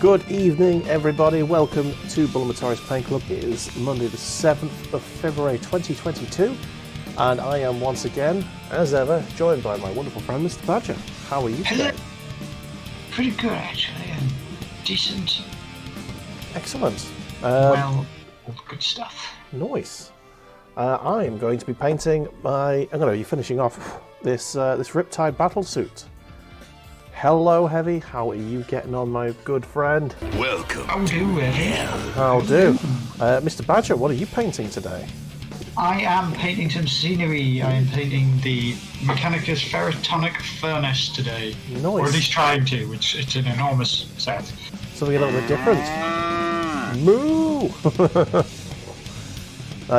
Good evening, everybody. Welcome to Bulamatari's Paint Club. It is Monday the 7th of February 2022, and I am once again, as ever, joined by my wonderful friend, Mr. Badger. How are you today? Pretty good, actually, and decent. Excellent. Well, good stuff. Nice. I am going to be painting I'm going to be finishing off this Riptide battle suit. Hello, Heavy. How are you getting on, my good friend? Welcome. How do, Eddie? How do? Mr. Badger, what are you painting today? I am painting some scenery. I am painting the Mechanicus Ferrotonic Furnace today. Nice. Or at least trying to, which it's an enormous set. Something a little bit different. Moo!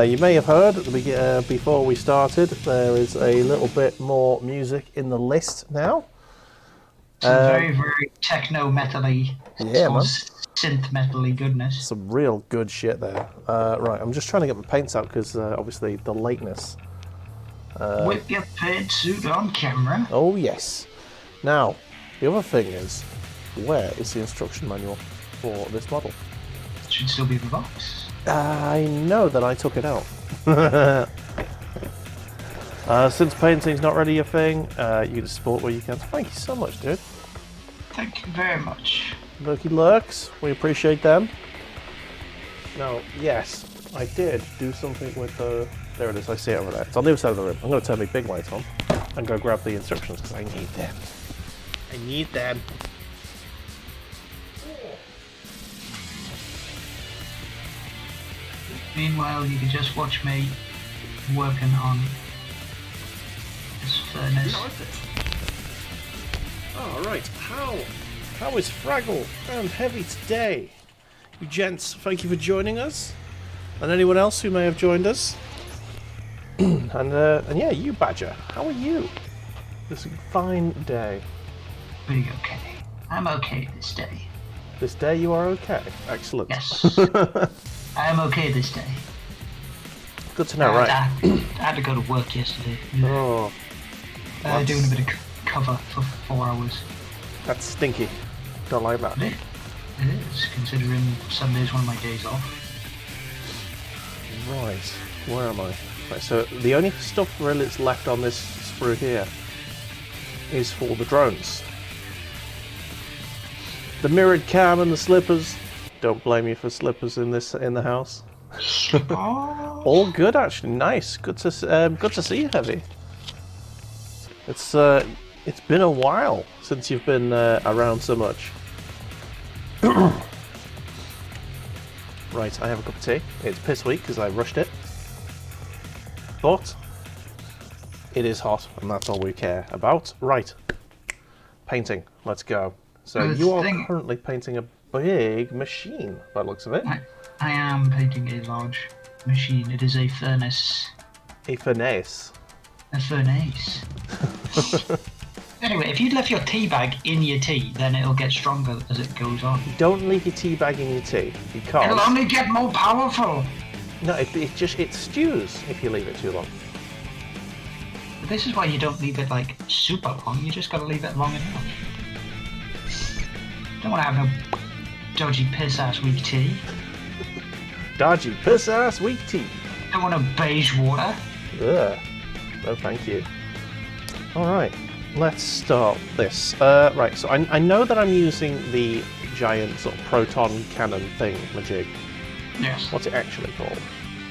You may have heard at the before we started, there is a little bit more music in the list now. Some very, very techno-metal-y, Yeah, man. synth-metal-y goodness. Some real good shit there. Right, I'm just trying to get my paints out because obviously the lateness. Whip your paint suit on camera. Oh yes. Now, the other thing is, where is the instruction manual for this model? It should still be in the box. I know that I took it out. Since painting's not really a thing, you can support where you can. Thank you so much, dude. Thank you very much. Lurky lurks, we appreciate them. Now, yes, I did do something with the... There it is, I see it over there. It's on the other side of the room. I'm going to turn my big light on and go grab the instructions because I need them. I need them. Meanwhile, you can just watch me working on this furnace. Alright, how is Fraggle and Heavy today? You gents, thank you for joining us. And anyone else who may have joined us. and yeah, you Badger, how are you? This fine day. Pretty okay. I'm okay this day. This day you are okay. Excellent. Yes. I am okay this day. Good to know, right? I had to go to work yesterday. Oh, Doing a bit of cover for 4 hours. that's stinky. Don't like that. It is, considering Sunday's one of my days off. Right, where am I? Right, so the only stuff really that's left on this sprue here is for the drones. The mirrored cam and the slippers. Don't blame you for slippers in the house. Oh. All good, actually. Nice. Good to see you, Heavy. It's been a while since you've been around so much. Right, I have a cup of tea. It's piss weak because I rushed it, but it is hot, and that's all we care about. Right, painting. Let's go. So you are currently painting a big machine, by the looks of it. I am painting a large machine. It is a furnace. A furnace. A furnace. Anyway, if you left your tea bag in your tea, then it'll get stronger as it goes on. Don't leave your tea bag in your tea because It'll only get more powerful. no, it stews if you leave it too long. But this is why you don't leave it like super long. You just gotta leave it long enough. Don't want to have no dodgy piss ass weak tea. Dodgy piss ass weak tea. Don't want no beige water. Ugh. No, thank you. All right. Let's start this. Right, so I know that I'm using the giant sort of proton cannon thing, majig. Yes. What's it actually called?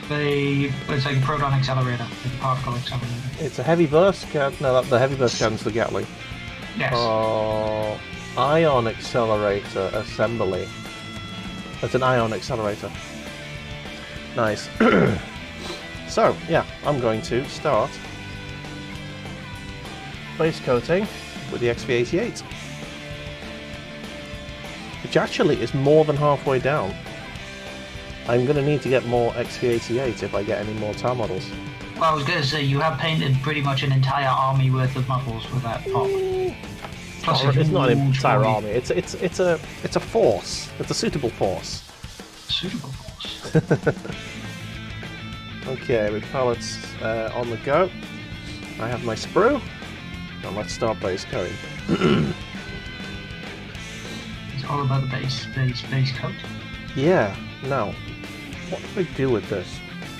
It's like a proton accelerator, like a particle accelerator. It's a heavy burst cannon. No, the heavy burst cannon's the Gatling. Yes. Ion accelerator assembly. That's an ion accelerator. Nice. So, yeah, I'm going to start base coating with the XV88, which actually is more than halfway down. I'm going to need to get more XV88 if I get any more TAU models. Well, I was going to say, you have painted pretty much an entire army worth of models with that pop. Plus It's not an huge entire body. army. It's a force. It's a suitable force. Suitable force. Okay, with pallets on the go, I have my sprue. Now let's start base coating. It's It's all about the base coat. Yeah. Now, what do I do with this?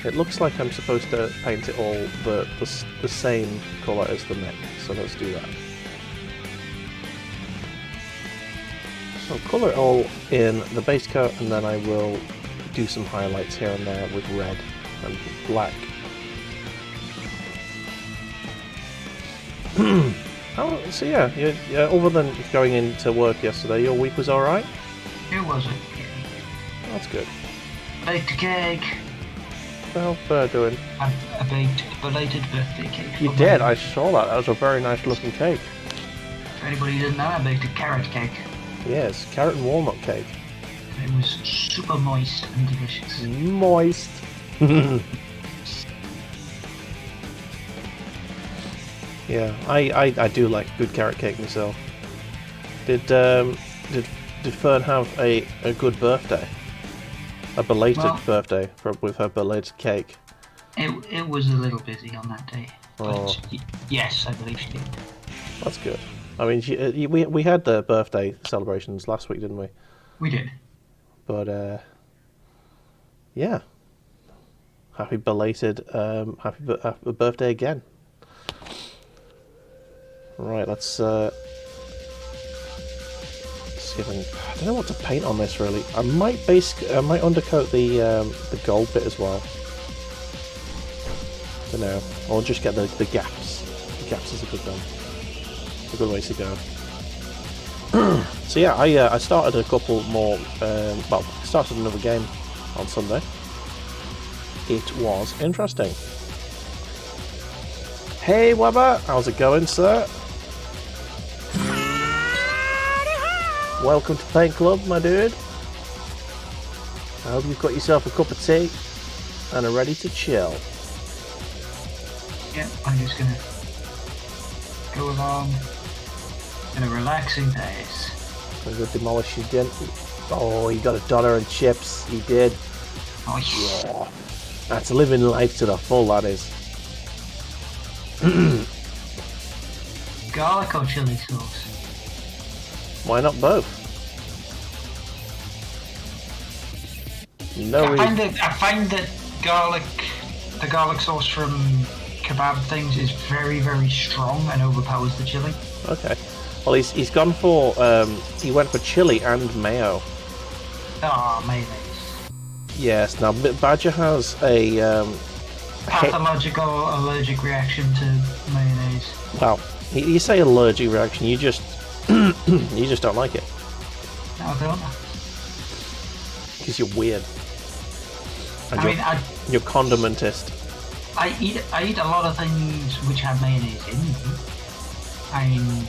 It looks like I'm supposed to paint it all the same colour as the mech, so let's do that. So colour it all in the base coat, and then I will do some highlights here and there with red and black. Oh, so yeah, other than going into work yesterday, your week was alright? It wasn't. That's good. Baked a cake. How's Fur doing? I baked a belated birthday cake. You did, I saw that. That was a very nice looking cake. For anybody who didn't know, I baked a carrot cake. Yes, carrot and walnut cake. It was super moist and delicious. Moist. Yeah, I do like good carrot cake myself. Did Fern have a good birthday? A belated birthday with her belated cake? It was a little busy on that day. Oh. But yes, I believe she did. That's good. I mean, we had the birthday celebrations last week, didn't we? We did. But yeah, happy belated happy birthday again. Right, let's see if I don't know what to paint on this really. I might undercoat the gold bit as well. Don't know, or just get the gaps. The gaps is a good one. A good way to go. So yeah, I started a couple more. Started another game on Sunday. It was interesting. Hey Weber, how's it going, sir? Welcome to Paint Club, my dude. I hope you've got yourself a cup of tea and are ready to chill. Yeah, I'm just gonna go along in a relaxing pace. I'm gonna demolish you, didn't? Oh, you got $1 and chips. You did. Oh, yeah. Yeah. That's living life to the full, that is. Garlic or chili sauce? Why not both? No reason. I find that the garlic sauce from kebab things is very, very strong and overpowers the chili. Okay. Well, he's gone for he went for chili and mayo. Ah, mayonnaise. Yes. Now Badger has a Pathological allergic reaction to mayonnaise. well, you say allergic reaction, you just you just don't like it No, I don't. because you're weird. And I you're condimentist. I eat a lot of things which have mayonnaise in them. I mean,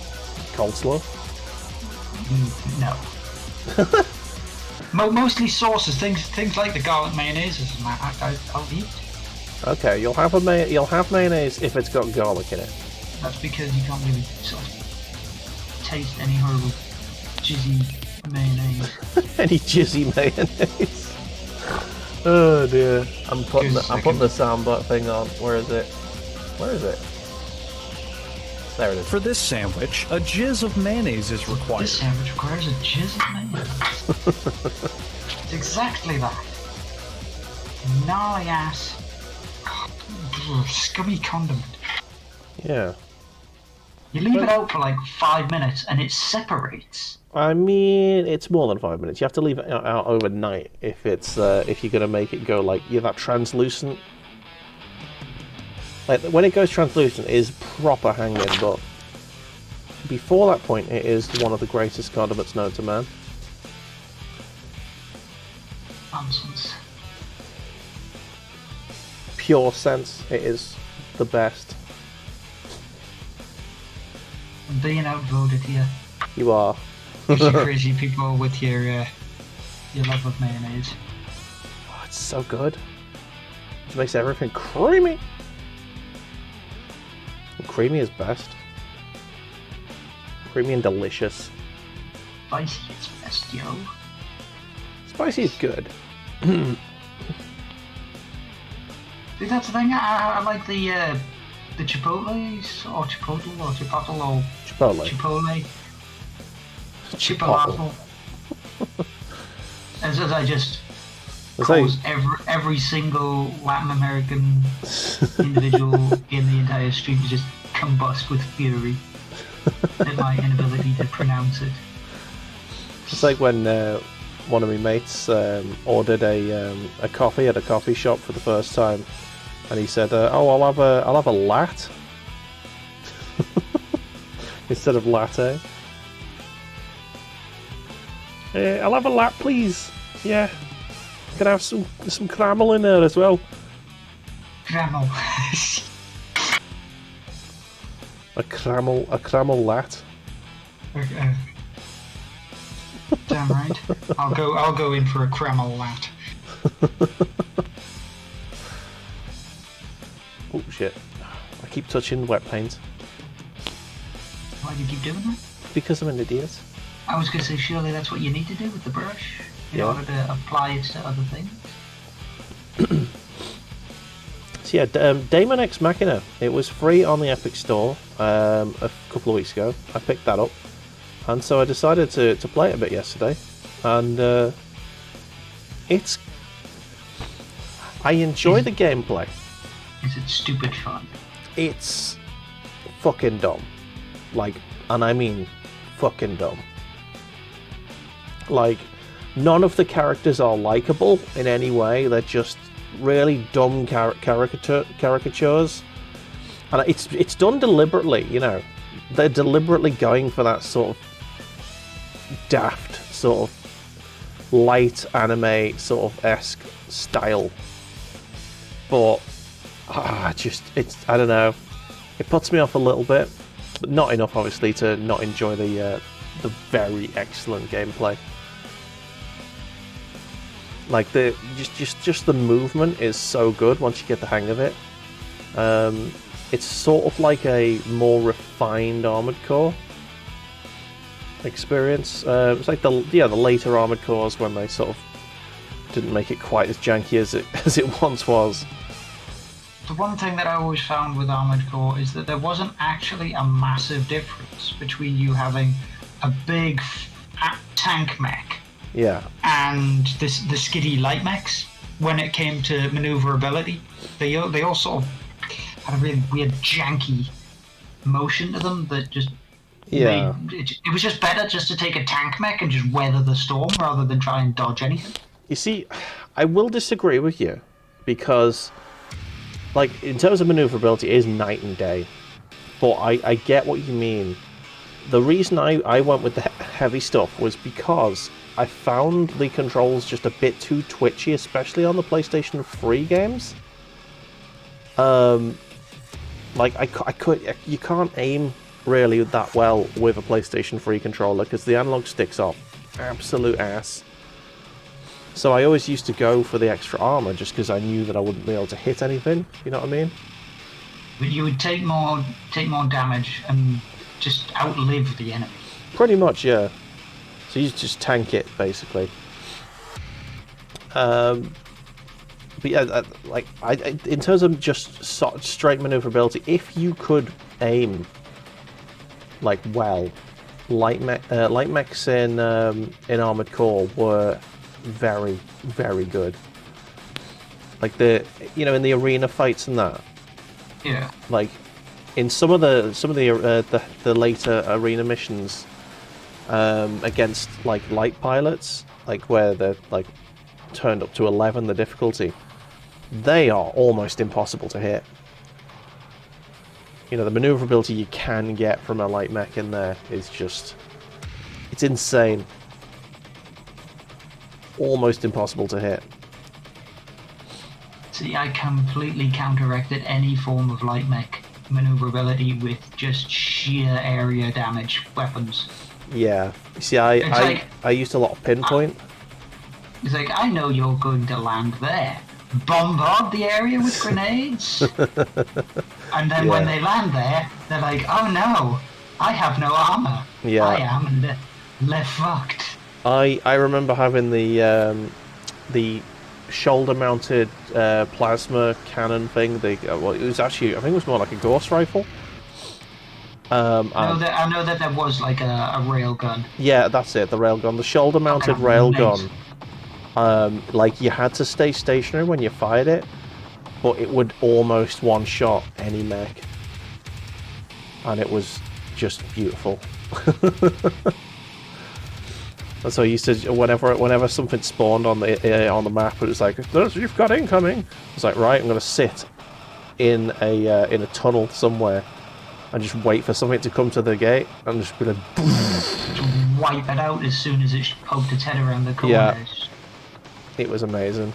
Coleslaw. No. Mostly sauces, things like the garlic mayonnaise. I'll eat. Okay, you'll have mayonnaise if it's got garlic in it. That's because you can't really sort of taste any horrible jizzy mayonnaise. Any jizzy mayonnaise. Oh dear. I'm putting the soundbite thing on. Where is it? There it is. For this sandwich, a jizz of mayonnaise is required. This sandwich requires a jizz of mayonnaise. It's exactly that. Gnarly ass, scummy condiment. Yeah. You leave it out for like 5 minutes and it separates. I mean, it's more than 5 minutes. You have to leave it out overnight if it's if you're gonna make it go like that translucent. Like when it goes translucent, it is proper hanging. But before that point, it is one of the greatest condiments known to man. Nonsense. Pure sense, it is the best. I'm being outvoted here. You are. You crazy people with your love of mayonnaise. Oh, it's so good. It makes everything creamy. Creamy is best. Creamy and delicious. Spicy is best, yo. Spicy is good. See, that's the thing. I like the chipotles or chipotle or chipotle or Chipotle. chipotle. Chipotle. as I just It's like, cause every single Latin American individual in the entire street to just combust with fury at my inability to pronounce it. it's like when one of my mates ordered a coffee at a coffee shop for the first time, and he said, "Oh, I'll have a lat," instead of latte. I'll have a lat, please. Yeah, can I have some caramel in there as well? Grammel. A caramel lat. Okay. Damn right. I'll go in for a Kreml lat. Oh shit! I keep touching wet paint Why do you keep doing that? because I'm an idiot. I was gonna say surely that's what you need to do with the brush in Yeah. order to apply it to other things. So yeah, Daemon X Machina. It was free on the Epic Store a couple of weeks ago. I picked that up, and so I decided to play it a bit yesterday, and I enjoy the gameplay. Is it stupid fun? It's fucking dumb, like, and I mean fucking dumb. Like, none of the characters are likable in any way. They're just really dumb caricatures, and it's done deliberately. You know, they're deliberately going for that sort of daft, sort of light anime sort of esque style. But I don't know. It puts me off a little bit, but not enough, obviously, to not enjoy the very excellent gameplay. Like just the movement is so good once you get the hang of it. It's sort of like a more refined Armored Core experience. It's like the later Armored Cores when they sort of didn't make it quite as janky as it once was. The one thing that I always found with Armored Core is that there wasn't actually a massive difference between you having a big tank mech Yeah. and the skiddy light mechs. When it came to maneuverability, they all sort of had a really weird janky motion to them that just Yeah. it was just better just to take a tank mech and just weather the storm rather than try and dodge anything. You see, I will disagree with you, because, like, in terms of maneuverability, it is night and day. But I get what you mean. The reason I went with the heavy stuff was because I found the controls just a bit too twitchy, especially on the PlayStation 3 games. Like, you can't aim really that well with a PlayStation 3 controller, because the analog sticks are absolute ass. So I always used to go for the extra armor just because I knew that I wouldn't be able to hit anything. You know what I mean? But you would take more damage and just outlive the enemy. Pretty much, yeah. So you just tank it, basically. But yeah, like in terms of just straight maneuverability, if you could aim like well, light mechs in Armored Core were very, very good. Like in the arena fights and that. Yeah. Like in some of the later arena missions, against like light pilots, like where they're like turned up to 11 the difficulty, they are almost impossible to hit. You know, the maneuverability you can get from a light mech in there is just, it's insane. Almost impossible to hit. See, I completely counteracted any form of light mech maneuverability with just sheer area damage weapons. Yeah. You see, I used a lot of pinpoint. It's like, I know you're going to land there. Bombard the area with grenades. And then when they land there, they're like, oh no, I have no armor. Yeah. I am left fucked. I remember having the shoulder-mounted plasma cannon thing. Well, it was actually, I think it was more like a ghost rifle. I know that there was like a rail gun. Yeah, that's it, the railgun. The shoulder-mounted railgun like you had to stay stationary when you fired it, but it would almost one-shot any mech, and it was just beautiful. And so I used to, whenever something spawned on the map, it was like, "You've got incoming." I was like, right, I'm gonna sit in a tunnel somewhere and just wait for something to come to the gate, and just be like, wipe it out as soon as it poked its head around the corner. Yeah. It was amazing.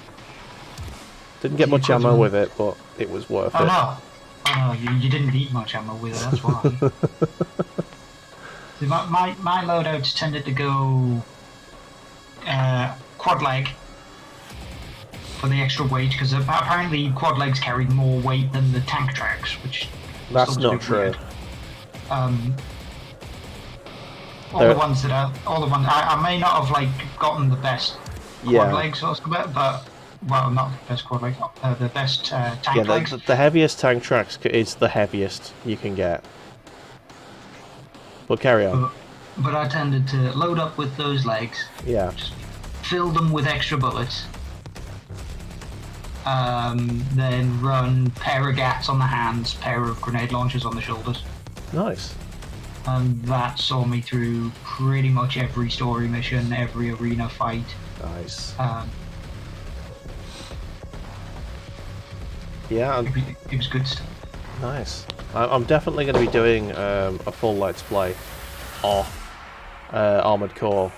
Didn't get much ammo with it, but it was worth it. No, you didn't eat much ammo with it. That's why. See, my loadouts tended to go quad leg for the extra weight, because apparently quad legs carried more weight than the tank tracks, which that's not true. Weird. All the ones I may not have like gotten the best quad legs or something, but well, not the best quad legs, the best tank legs. The heaviest tank tracks is the heaviest you can get. But carry on. But I tended to load up with those legs. Yeah. Just fill them with extra bullets. Then run pair of gats on the hands, pair of grenade launchers on the shoulders. Nice. And that saw me through pretty much every story mission, every arena fight. Nice. Yeah, it was good stuff. Nice. I'm definitely going to be doing a full Let's Play off Armored Core,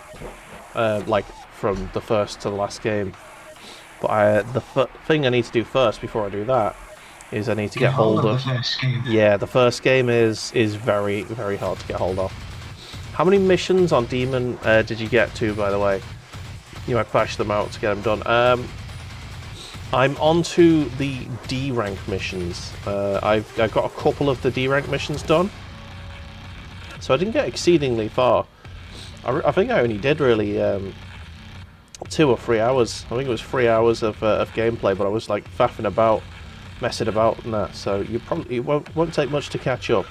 like from the first to the last game. But the thing I need to do first before I do that is I need to get hold of the first game. Yeah, the first game is very, very hard to get hold of. How many missions on Demon did you get to, by the way? You might bash them out to get them done. I'm on to the D rank missions. I've got a couple of the D rank missions done, so I didn't get exceedingly far. I think I only did really 2 or 3 hours. I think it was 3 hours of gameplay, but I was like faffing about, messing about and that. So it won't take much to catch up.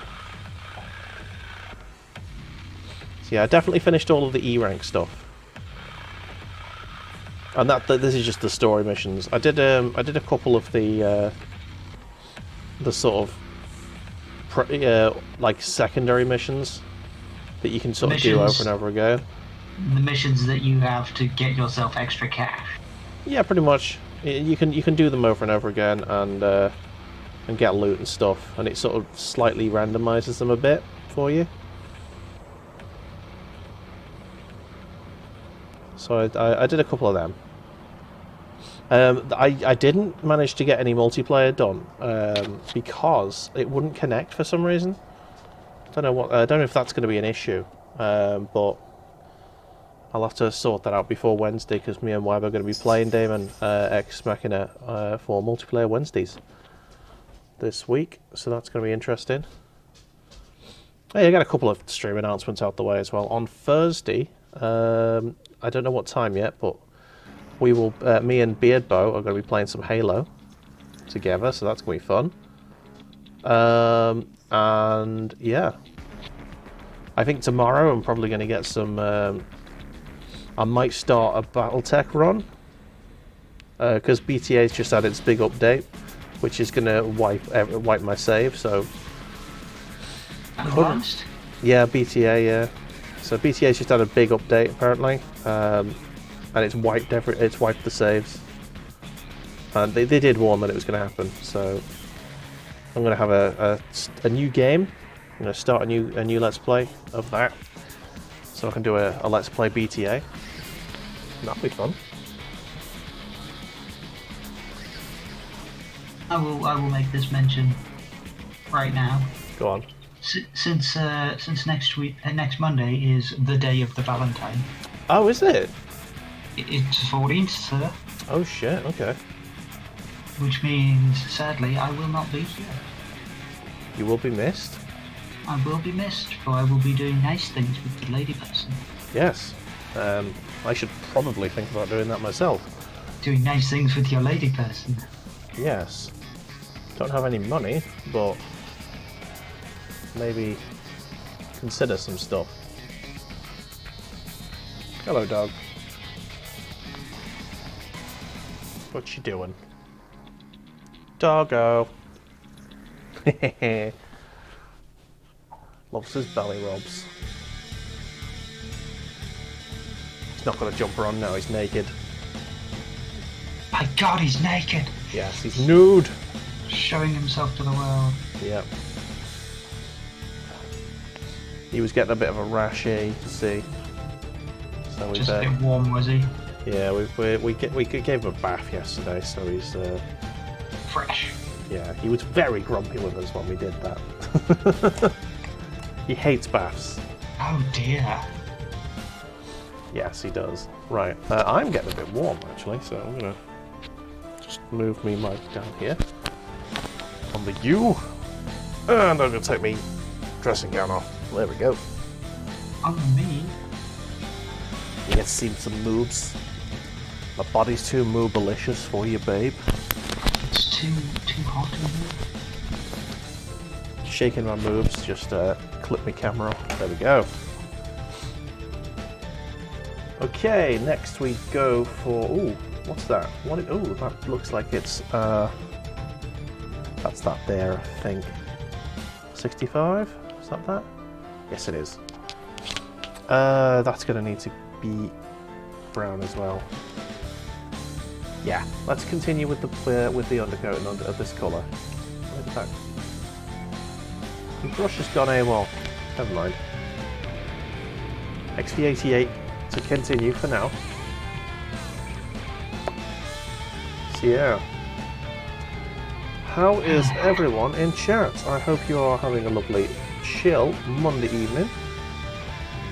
So yeah, I definitely finished all of the E rank stuff. And this is just the story missions. I did a couple of the sort of like secondary missions that you can sort of do over and over again. The missions that you have to get yourself extra cash. Yeah, pretty much. You can do them over and over again and get loot and stuff, and it sort of slightly randomizes them a bit for you. So I did a couple of them. I didn't manage to get any multiplayer done because it wouldn't connect for some reason. I don't know if that's going to be an issue, but I'll have to sort that out before Wednesday, because me and Web are going to be playing Damon X Machina for multiplayer Wednesdays this week, so that's going to be interesting. Hey, I got a couple of stream announcements out the way as well. On Thursday, I don't know what time yet, but we will. Me and Beardbow are going to be playing some Halo together, so that's going to be fun. And yeah, I think tomorrow I'm probably going to get some. I might start a BattleTech run because BTA's just had its big update, which is going to wipe my save. So. Advanced? Yeah, BTA. Yeah. So BTA's just had a big update apparently, and it's wiped the saves. And they did warn that it was going to happen. So I'm going to have a new game. I'm going to start a new Let's Play of that, so I can do a Let's Play BTA. That'll be fun. I will make this mention right now. Go on. Since next Monday is the day of the Valentine. Oh, is it? It's 14th, sir. Oh shit. Okay. Which means, sadly, I will not be here. You will be missed. I will be missed, for I will be doing nice things with the lady person. Yes. I should probably think about doing that myself. Doing nice things with your lady person. Yes. Don't have any money, but maybe consider some stuff. Hello, dog. What you doing? Doggo. Loves his belly rubs. He's not got a jumper on now, he's naked. My God, he's naked. Yes, he's nude. Showing himself to the world. Yep. He was getting a bit of a rash here, you can see. So we've, just a bit warm, was he? Yeah, we gave him a bath yesterday, so he's Fresh. yeah, he was very grumpy with us when we did that. He hates baths. Oh dear. Yes, he does. Right, I'm getting a bit warm actually, so I'm gonna just move me mic down here on the U, and I'm gonna take me dressing gown off. There we go. On me. You get to see some moves. My body's too mobilicious for you, babe. It's too hot in here. Shaking my moves, just clip my camera off. There we go. Okay, next we go for... Ooh, what's that? Ooh, that looks like it's... That's that there, I think. 65? Is that that? Yes, it is. That's going to need to be brown as well. Yeah, let's continue with the undercoat of this colour. Where did that... The brush has gone AWOL. Never mind. XV88 to continue for now. So yeah. How is everyone in chat? I hope you are having a lovely chill Monday evening.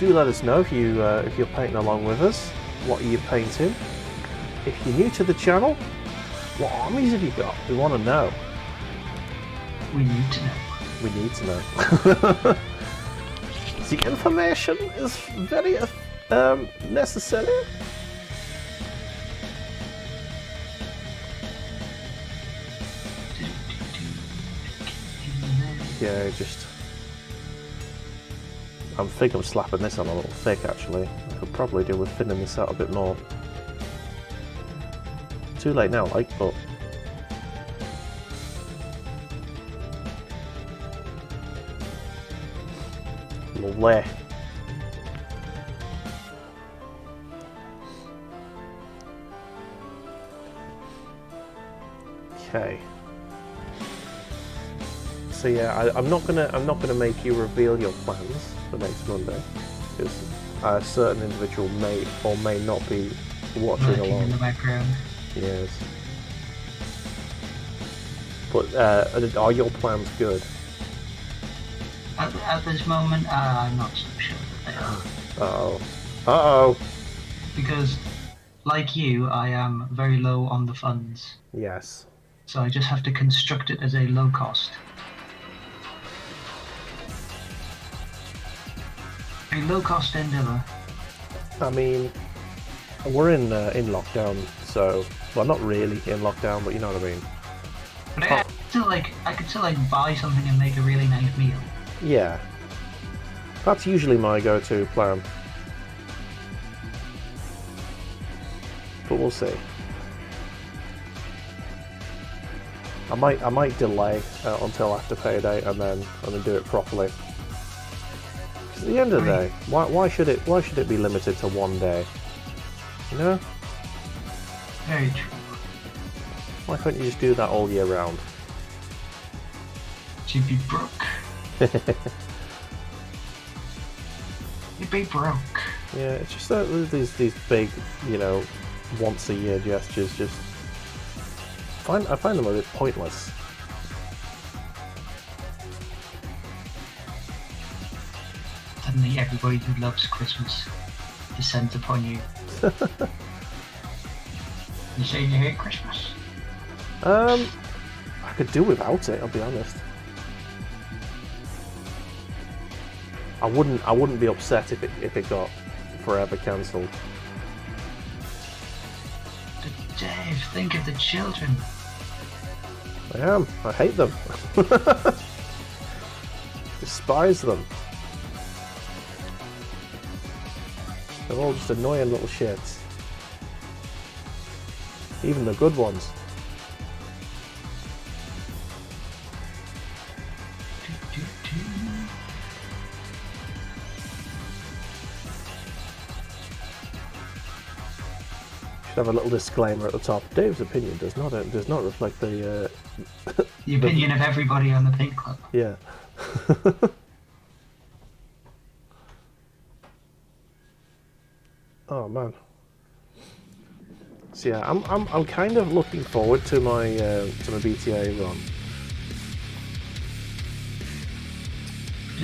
Do let us know if you're painting along with us. What are you painting? If you're new to the channel, what armies have you got? We want to know. We need to know. We need to know. The information is very necessary. Yeah, just... I think I'm slapping this on a little thick actually. I could probably do with thinning this out a bit more. Too late now, like, but... Lovely. Okay. So yeah, I'm not gonna make you reveal your plans for next Monday, because a certain individual may or may not be watching Lurking along. in the background. Yes. But are your plans good? At this moment, I'm not so sure that they are. Uh-oh. Uh-oh. Because, like you, I am very low on the funds. Yes. So I just have to construct it as a low cost. A low cost endeavor. I mean, we're in lockdown, so... Well, not really in lockdown, but you know what I mean. But I could still buy something and make a really nice meal. Yeah. That's usually my go-to plan. But we'll see. I might delay until after payday and then do it properly. 'Cause at the end of the day, why should it be limited to one day? You know? Very true. Why can't you just do that all year round? You'd be broke. You'd be broke. Yeah, it's just that these big, you know, once a year gestures just I find them a bit pointless. Suddenly everybody who loves Christmas descends upon you. You say you hate Christmas? I could do without it, I'll be honest. I wouldn't be upset if it got forever cancelled. But Dave, think of the children. I am. I hate them. Despise them. They're all just annoying little shits. even the good ones. Have a little disclaimer at the top. Dave's opinion does not reflect the The opinion of everybody on the Paint Club. yeah. Oh man. So yeah, I'm kind of looking forward to my BTA run,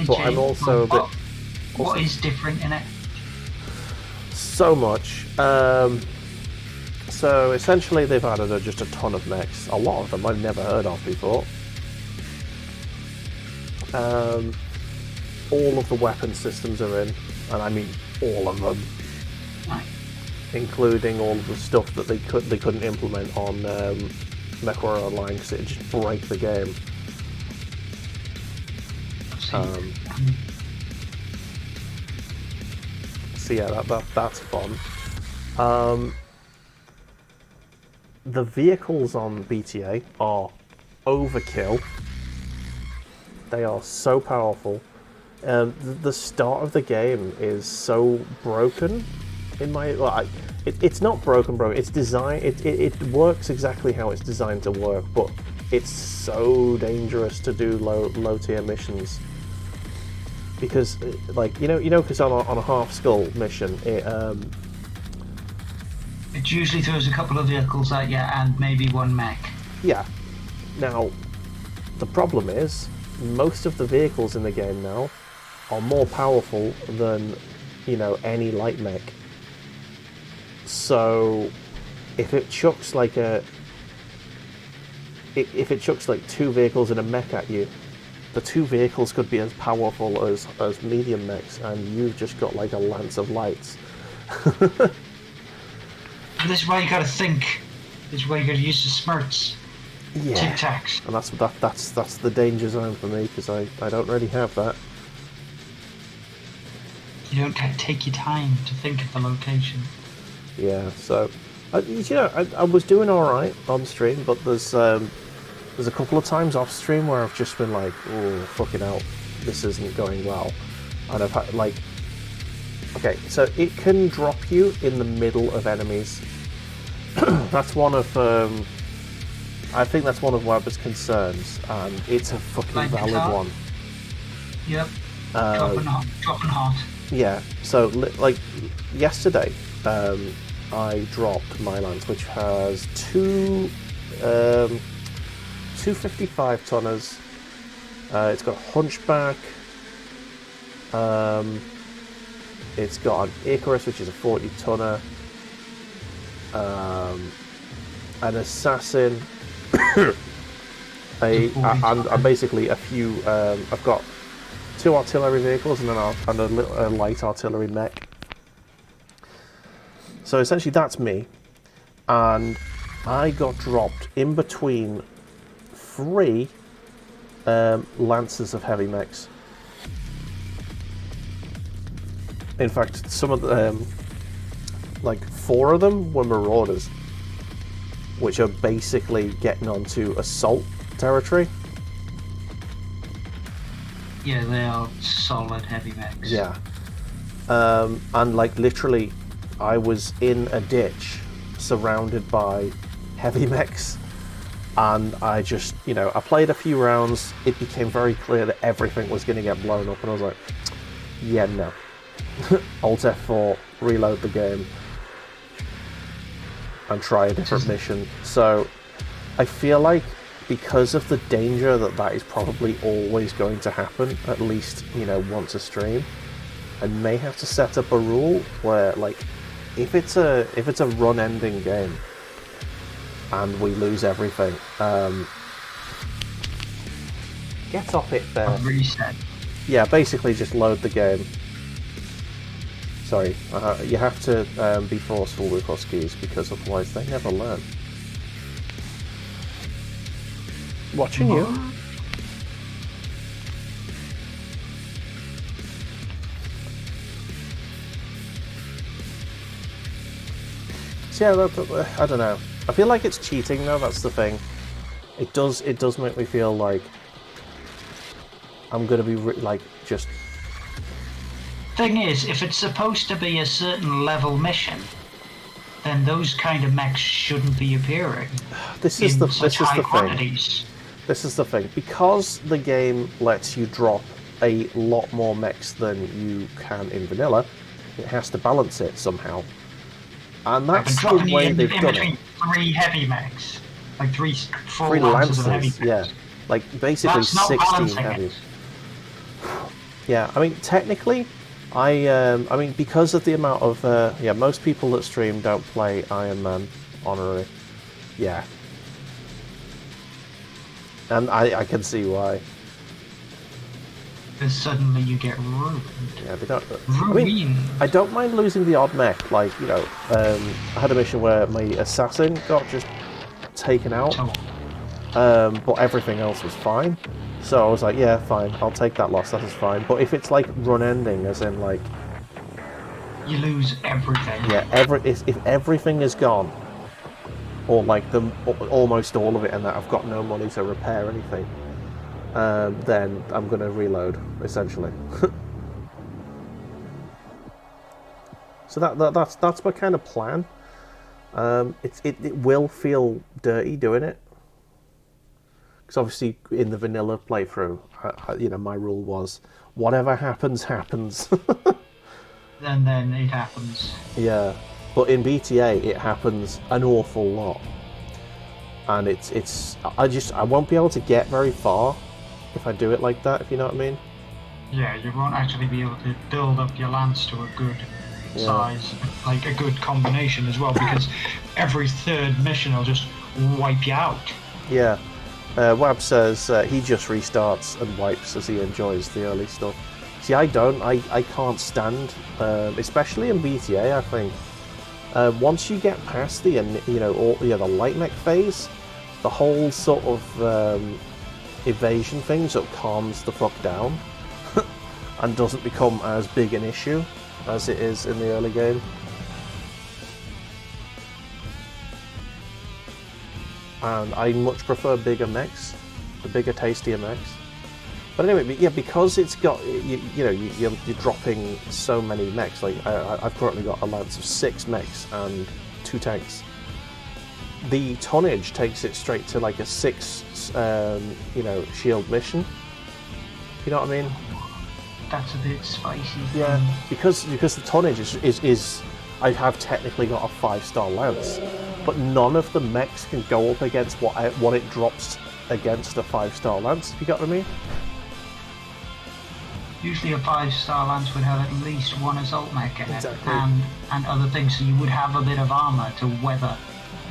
but I'm also a bit. What is different in it? So much. So essentially they've added just a ton of mechs. A lot of them I've never heard of before. All of the weapon systems are in, and I mean all of them, including all of the stuff that they couldn't implement on MechWarrior Online because it'd just break the game. So yeah, that's fun. The vehicles on BTA are overkill. They are so powerful. The start of the game is so broken. It's not broken. It's designed. It works exactly how it's designed to work, but it's so dangerous to do low tier missions. Because, like, because on a half skull mission, it usually throws a couple of vehicles at you and maybe one mech. Yeah. Now, the problem is, most of the vehicles in the game now are more powerful than, any light mech. So, if it chucks like two vehicles in a mech at you, the two vehicles could be as powerful as medium mechs, and you've just got like a lance of lights. This is why you gotta think. This is why you gotta use the smarts. Yeah. Tic Tacs. And that's the danger zone for me, because I don't really have that. You don't take your time to think of the location. Yeah, so I was doing all right on stream, but there's a couple of times off stream where I've just been like, oh fucking hell, this isn't going well, and I've had like, okay, so it can drop you in the middle of enemies. That's one of I think that's one of Webber's concerns, and it's a fucking Like valid one. Yep. Dropping hot. Yeah. So like yesterday, I dropped my lance, which has two 55 tonners. It's got Hunchback. It's got an Icarus, which is a 40 tonner. An Assassin. And basically a few. I've got 2 artillery vehicles and a light artillery mech. So essentially that's me, and I got dropped in between 3 lances of heavy mechs. In fact, some of them, like 4 of them were Marauders, which are basically getting onto assault territory. Yeah, they are solid heavy mechs. Yeah. And like literally, I was in a ditch surrounded by heavy mechs, and I just, I played a few rounds. It became very clear that everything was going to get blown up, and I was like, yeah, no. Alt F4, reload the game, and try a different mission. So I feel like because of the danger that is probably always going to happen, at least, once a stream, I may have to set up a rule where, like, if it's a run-ending game and we lose everything, get off it there. Reset. Yeah, basically just load the game. Sorry, you have to be forceful with Huskies, because otherwise they never learn. Watching you. So yeah, I don't know. I feel like it's cheating though, that's the thing. It does make me feel like I'm gonna be like just... Thing is, if it's supposed to be a certain level mission, then those kind of mechs shouldn't be appearing. This is the thing. This is the thing. Because the game lets you drop a lot more mechs than you can in vanilla, it has to balance it somehow. And that's the way they've done it. 3 heavy mechs. Like 4 3 lances of heavy lances, mechs. yeah. Like basically 16 heavy. Yeah, I mean technically, I mean because of the amount of most people that stream don't play Iron Man honorary. Yeah. And I can see why. Because suddenly you get ruined. Yeah, they don't. I mean, I don't mind losing the odd mech. Like, you know, I had a mission where my assassin got just taken out, but everything else was fine. So I was like, yeah, fine, I'll take that loss. That is fine. But if it's like run ending, as in like you lose everything. Yeah, if everything is gone, or like almost all of it, and that I've got no money to repair anything. Then I'm going to reload, essentially. So that's my kind of plan. It will feel dirty doing it, because obviously in the vanilla playthrough, you know, my rule was whatever happens, happens. And then it happens. Yeah, but in BTA it happens an awful lot, and I won't be able to get very far if I do it like that, if you know what I mean. Yeah, you won't actually be able to build up your lance to a good size, like a good combination as well, because every third mission will just wipe you out. Yeah. Wab says he just restarts and wipes as he enjoys the early stuff. See, I don't. I can't stand, especially in BTA, I think. Once you get past the the light mech phase, the whole sort of evasion thing sort of calms the fuck down and doesn't become as big an issue as it is in the early game. And I much prefer bigger mechs, the bigger, tastier mechs. But anyway, yeah, because it's got you're dropping so many mechs. Like I've currently got a lance of 6 mechs and 2 tanks. The tonnage takes it straight to like a 6 shield mission. You know what I mean? That's a bit spicy. Yeah, because the tonnage is I have technically got a 5-star lance, but none of the mechs can go up against what it drops against a 5-star lance. If you got what I mean? Usually a 5-star lance would have at least 1 assault mech in it, exactly. and other things, so you would have a bit of armor to weather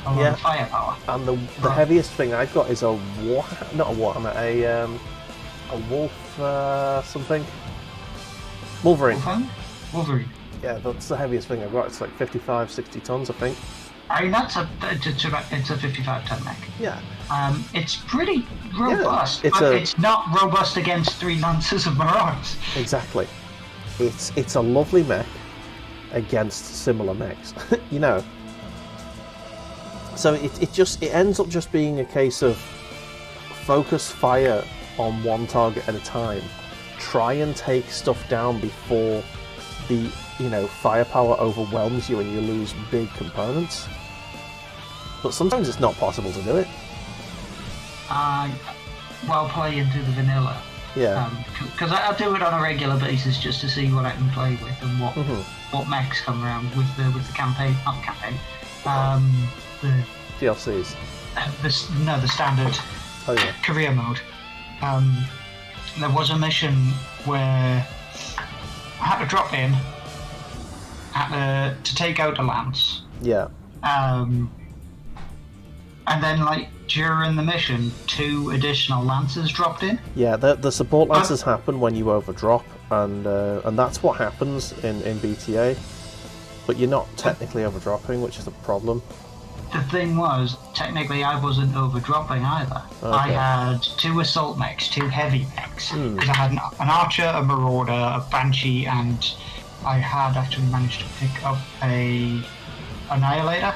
a lot of firepower. And the heaviest thing I've got is a Warhammer, a wolf something. Wolverine. Wolverine. Yeah, that's the heaviest thing I've got. It's like 55, 60 tons, I think. I mean, it's a 55-ton mech. Yeah. It's pretty robust, Yeah, but it's not robust against 3 lances of Marauders. Exactly. It's a lovely mech against similar mechs, you know. So it ends up just being a case of focus fire on one target at a time. Try and take stuff down before the firepower overwhelms you and you lose big components. But sometimes it's not possible to do it. Well, play into the vanilla. Yeah. Because I do it on a regular basis just to see what I can play with and what mechs come around with the campaign, not campaign. The DLCs. The standard career mode. There was a mission where I had to drop in to take out a lance. Yeah. And then, like, during the mission, 2 additional lances dropped in. Yeah, the support lances happen when you overdrop, and that's what happens in BTA. But you're not technically overdropping, which is a problem. The thing was, technically I wasn't overdropping either. Okay. I had 2 assault mechs, 2 heavy mechs. Because I had an archer, a marauder, a banshee, and I had actually managed to pick up a annihilator.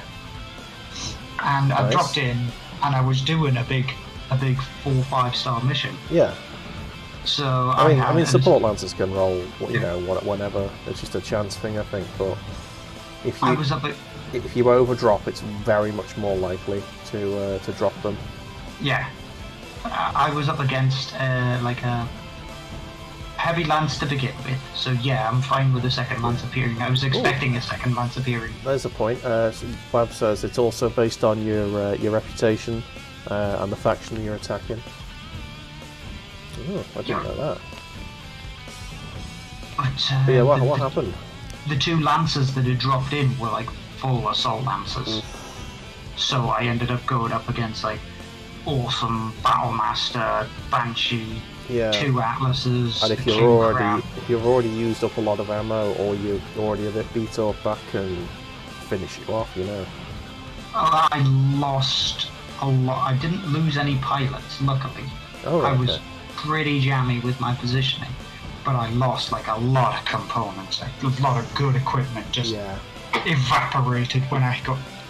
And I Nice. dropped in, and I was doing a big 4-5-star mission. Yeah. So I mean, support lancers can roll, you know, whenever. It's just a chance thing, I think. But if you if you overdrop, it's very much more likely to drop them. Yeah, I was up against like a heavy lance to begin with, so yeah, I'm fine with the second lance appearing. I was expecting a second lance appearing. There's a point. Webb says it's also based on your reputation and the faction you're attacking. Oh, I didn't know that. But yeah, what happened? The 2 lancers that had dropped in were like full assault lancers. So I ended up going up against like awesome Battlemaster, Banshee, 2 Atlases, and if you've already used up a lot of ammo, or you're already a bit beat up, that can finish you off, you know. I lost a lot. I didn't lose any pilots, luckily. Oh, right, I was pretty jammy with my positioning, but I lost like a lot of components. Like, a lot of good equipment just evaporated when I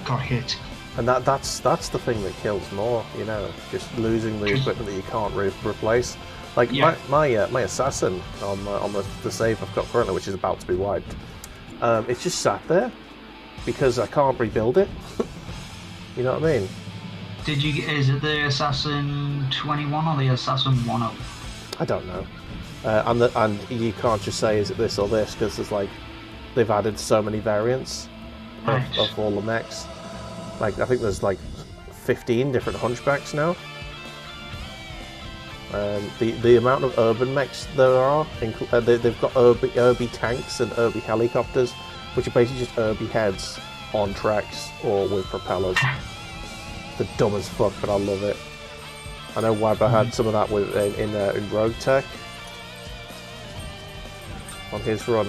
got hit. And that's the thing that kills more, you know, just losing the equipment that you can't replace. Like my assassin on the save I've got currently, which is about to be wiped, it's just sat there because I can't rebuild it. You know what I mean? Is it the Assassin 21 or the Assassin 10? I don't know. And you can't just say is it this or this, because there's like they've added so many variants of all the mechs. Like I think there's like 15 different hunchbacks now. The amount of urban mechs there are, they've got Irby tanks and Irby helicopters, which are basically just Irby heads on tracks or with propellers. They're dumb as fuck, but I love it. I know Wabba had some of that in Rogue Tech. On his run,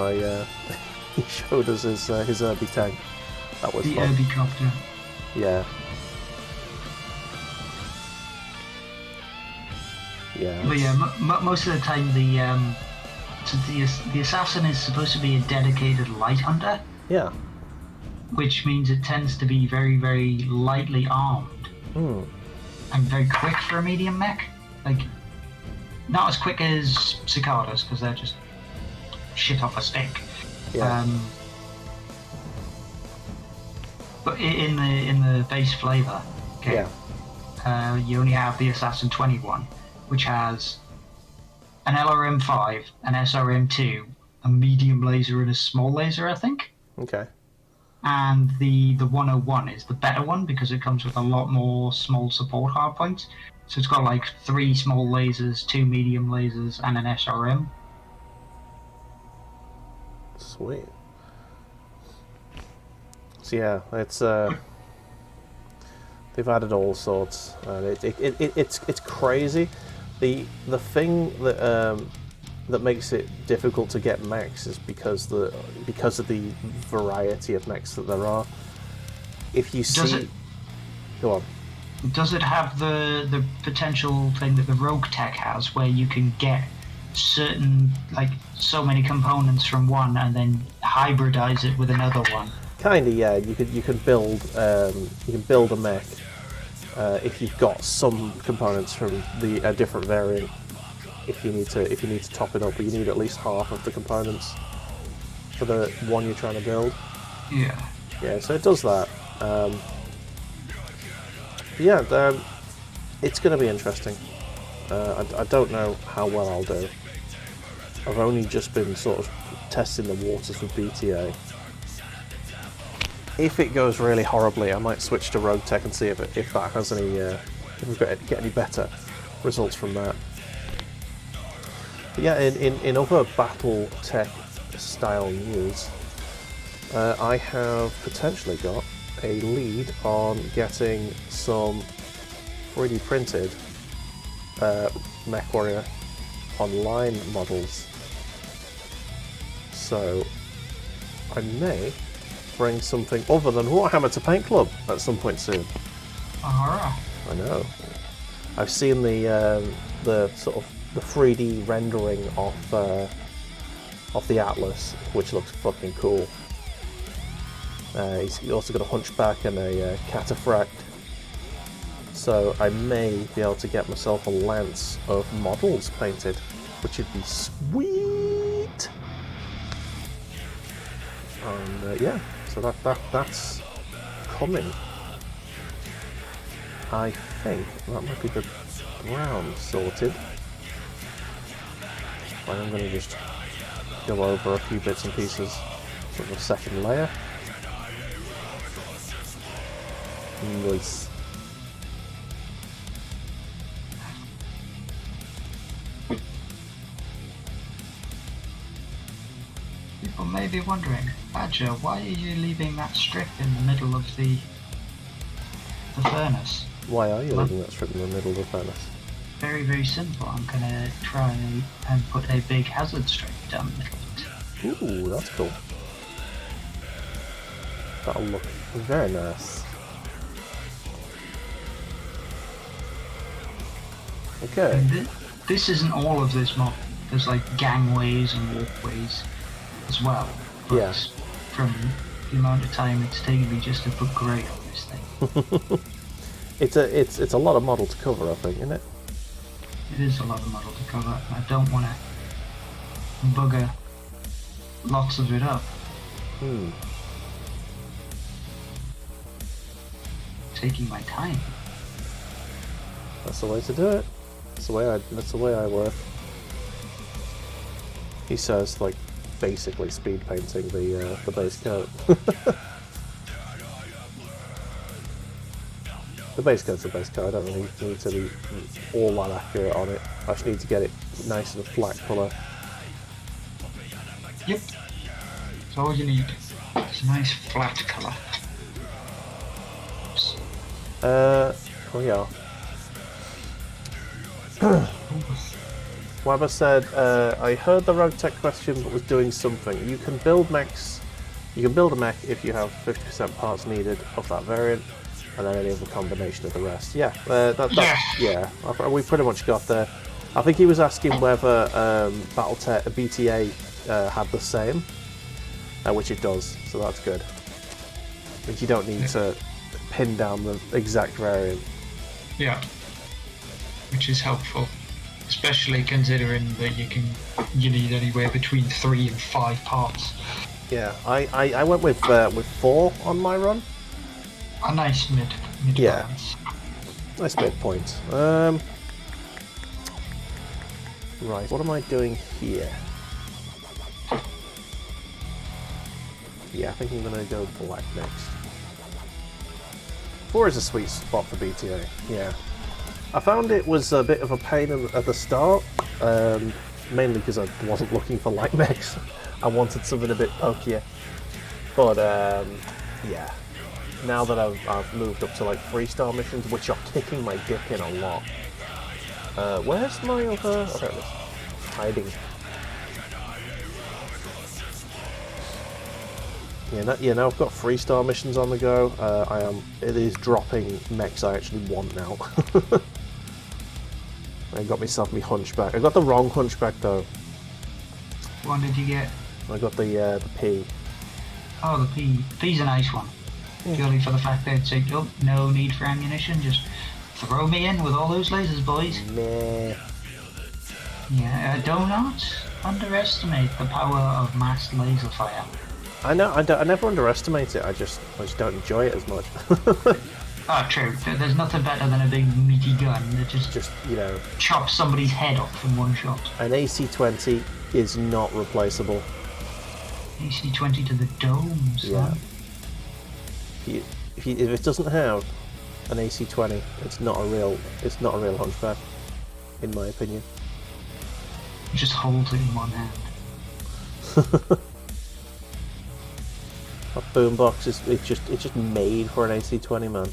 he showed us his Irby tank. That was fun. Irby copter. Yeah. Yeah. But yeah, most of the time the assassin is supposed to be a dedicated light hunter. Yeah. Which means it tends to be very, very lightly armed. And very quick for a medium mech. Like, not as quick as cicadas, because they're just shit off a stick. Yeah. But in the base flavor, okay, you only have the Assassin 21, which has an LRM5, an SRM2, a medium laser, and a small laser, I think. Okay. And the 101 is the better one because it comes with a lot more small support hardpoints. So it's got like 3 small lasers, 2 medium lasers, and an SRM. Sweet. So yeah, it's they've added all sorts, and it's crazy. The thing that makes it difficult to get mechs is because of the variety of mechs that there are. If you go on. Does it have the potential thing that the Rogue Tech has, where you can get certain, like, so many components from one and then hybridize it with another one? Kinda, yeah. You can build a mech if you've got some components from a different variant. If you need to top it up, but you need at least half of the components for the one you're trying to build. Yeah. Yeah, so it does that. It's going to be interesting. I don't know how well I'll do. I've only just been sort of testing the waters with BTA. If it goes really horribly, I might switch to Rogue Tech and see if that has any, if we get any better results from that. But yeah, in other battle tech style news, I have potentially got a lead on getting some 3D printed MechWarrior online models. So I may bring something other than Warhammer to Paint Club at some point soon. Alright. I know. I've seen the sort of the 3D rendering of the Atlas, which looks fucking cool. He's also got a hunchback and a cataphract So I may be able to get myself a lance of models painted, which would be sweet. And yeah, so that's coming. I think that might be the brown sorted. I'm going to just go over a few bits and pieces of the second layer. Nice. People may be wondering, Badger, why are you leaving that strip in the middle of the furnace? Why are you leaving that strip in the middle of the furnace? Very, very simple. I'm gonna try and put a big hazard strip down the middle of it. Ooh, that's cool. That'll look very nice. Okay. And this isn't all of this mod. There's like gangways and walkways as well. But Yeah. from the amount of time it's taken me just to put grey on this thing. It's a lot of model to cover, I think, isn't it? It is a lot of model to cover, and I don't want to bugger lots of it up. Taking my time. That's the way to do it. That's the way I work. He says, like, basically speed painting the base coat. The base coat's the base coat. I don't really need to be all that accurate on it. I just need to get it nice and flat colour. Yep. That's all you need. It's a nice flat colour. Oh yeah. Wabba said, I heard the rogue tech question but was doing something. You can build mechs. You can build a mech if you have 50% parts needed of that variant, and then any other combination of the rest. Yeah, yeah. We pretty much got there. I think he was asking whether BattleTech BTA had the same, which it does. So that's good. But you don't need to pin down the exact variant. Yeah, which is helpful, especially considering that you need anywhere between 3 and 5 parts. Yeah, I went with 4 on my run. A nice mid Yeah. balance. Nice midpoint. Right, what am I doing here? Yeah, I think I'm gonna go black next. 4 is a sweet spot for BTA, yeah. I found it was a bit of a pain at the start, mainly because I wasn't looking for light mechs. I wanted something a bit pokier. But, yeah. Now that I've moved up to like 3-star missions, which are kicking my dick in a lot. Where's my other... Oh, there it is. Hiding. Yeah, now I've got 3-star missions on the go. It is dropping mechs I actually want now. I got myself my hunchback. I got the wrong hunchback though. What one did you get? I got the P. Oh, the P. P's a nice one. Purely for the fact that it's like, oh, no need for ammunition, just throw me in with all those lasers, boys. Meh. Yeah, do not underestimate the power of massed laser fire. I know. I never underestimate it. I just don't enjoy it as much. Oh, true. There's nothing better than a big meaty gun that just you know, chops somebody's head off in one shot. an AC-20 is not replaceable. AC-20 to the domes. Yeah. Son. If it doesn't have an AC-20, it's not a real hunchback, in my opinion. You just hold it in one hand. That boombox is it's just made for an AC-20, man.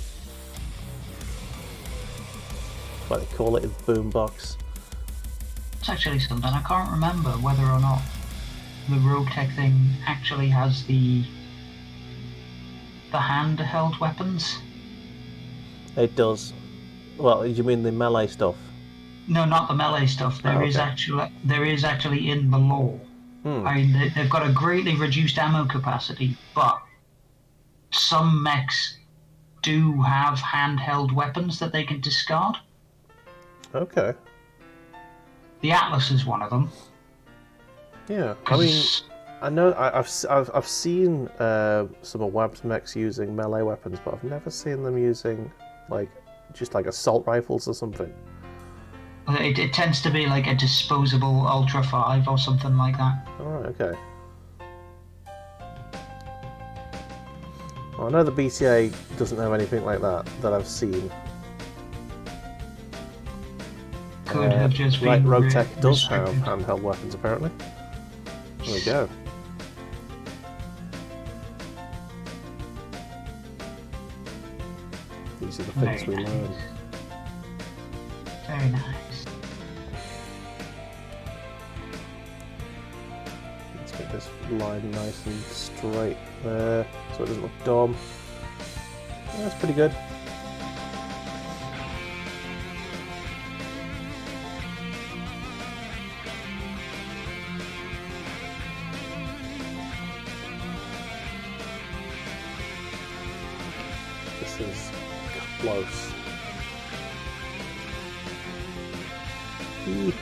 That's why they call it a boombox. It's actually something. I can't remember whether or not the Rogue Tech thing actually has the handheld weapons. It does. Well, you mean the melee stuff? No, not the melee stuff. There is actually in the lore. I mean, they've got a greatly reduced ammo capacity, but some mechs do have handheld weapons that they can discard. Okay. The Atlas is one of them. Yeah. I mean, I know I've seen some of Wab's mechs using melee weapons, but I've never seen them using like just like assault rifles or something. It tends to be like a disposable Ultra 5 or something like that. Alright, okay. Well, I know the BTA doesn't have anything like that I've seen. Could have just been Right, Rogue Tech does have restricted. handheld weapons apparently. There we go. These are the things Very we nice. learn. Very nice. Let's get this line nice and straight there, so it doesn't look dumb. Yeah, that's pretty good. This is close. Eep.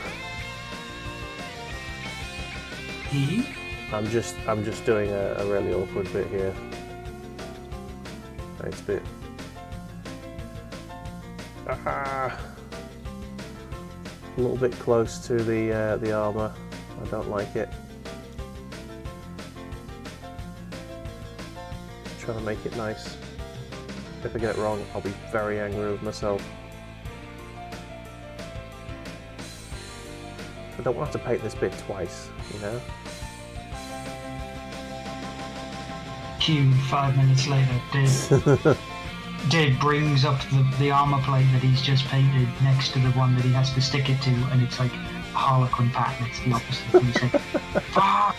He? I'm just doing a really awkward bit here. It's a bit. A little bit close to the armor. I don't like it. Trying to make it nice. If I get it wrong, I'll be very angry with myself. I don't want to paint this bit twice, you know? Cue 5 minutes later, Dave brings up the armor plate that he's just painted next to the one that he has to stick it to, and it's like a Harlequin pattern. It's the opposite. And he's like, fuck!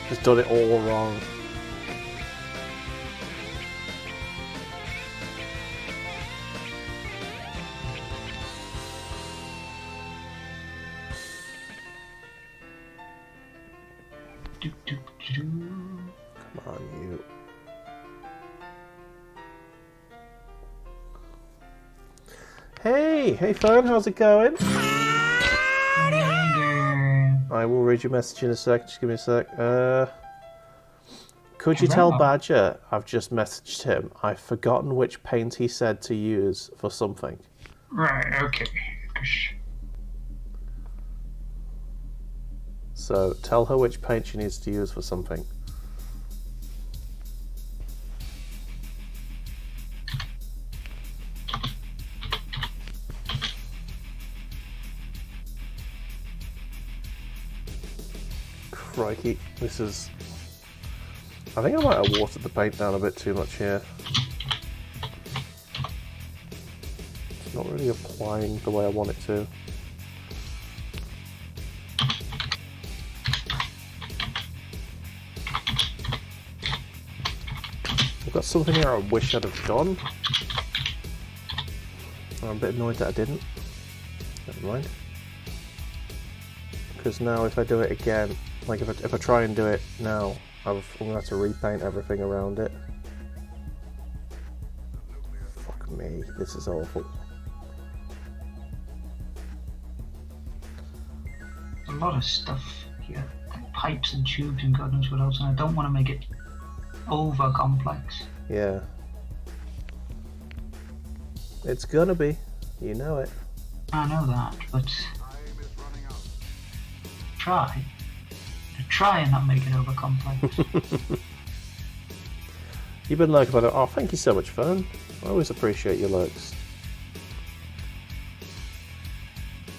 Just done it all wrong. Do, do, do. Come on, you. Hey phone, how's it going? I will read your message in a sec, just give me a sec. Could you tell Badger I've just messaged him? I've forgotten which paint he said to use for something. Right, okay. So tell her which paint she needs to use for something. Crikey, this is... I think I might have watered the paint down a bit too much here. It's not really applying the way I want it to. I've got something here I wish I'd have done. I'm a bit annoyed that I didn't. Never mind. Because now if I do it again, like if I try and do it now, I'm going to have to repaint everything around it. Fuck me, this is awful. A lot of stuff here, like pipes and tubes and God knows what else, and I don't want to make it over complex. Yeah. It's gonna be. You know it. I know that, but try and not make it over complex. You've been lurking about it. Oh, thank you so much, Fern. I always appreciate your lurks.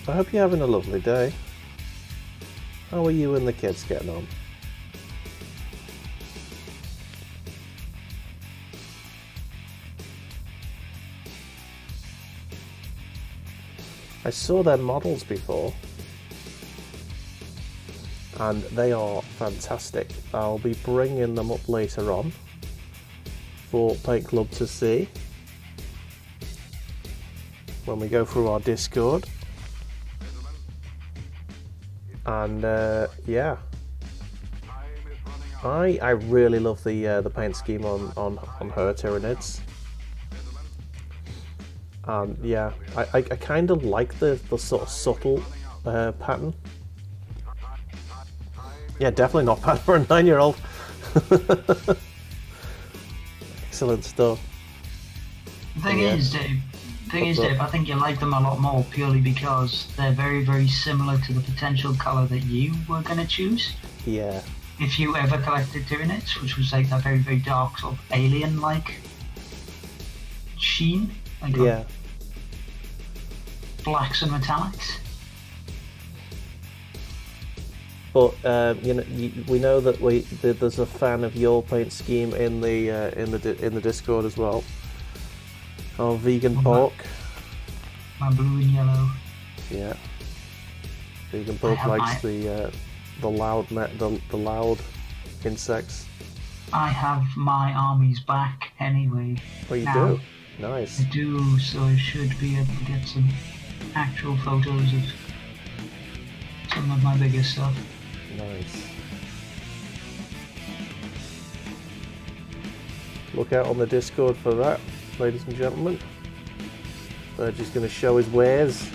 I hope you're having a lovely day. How are you and the kids getting on? I saw their models before, and they are fantastic. I'll be bringing them up later on for Paint Club to see when we go through our Discord. And yeah, I really love the paint scheme on her Tyranids. Yeah, I kind of like the sort of subtle pattern. Yeah, definitely not bad for a 9-year-old. Excellent stuff. The thing is, Dave, I think you like them a lot more purely because they're very, very similar to the potential colour that you were going to choose. Yeah. If you ever collected Tyranids, which was like that very, very dark sort of alien-like sheen. Like Yeah. Blacks and metallics. But you know, we know that there's a fan of your paint scheme in the Discord as well. Oh, vegan pork. My blue and yellow. Yeah. Vegan pork likes the loud insects. I have my armies back anyway. Oh, you now. do? Nice. I do, so I should be able to get some actual photos of some of my bigger stuff. Nice. Look out on the Discord for that, ladies and gentlemen. Virgil's going to show his wares.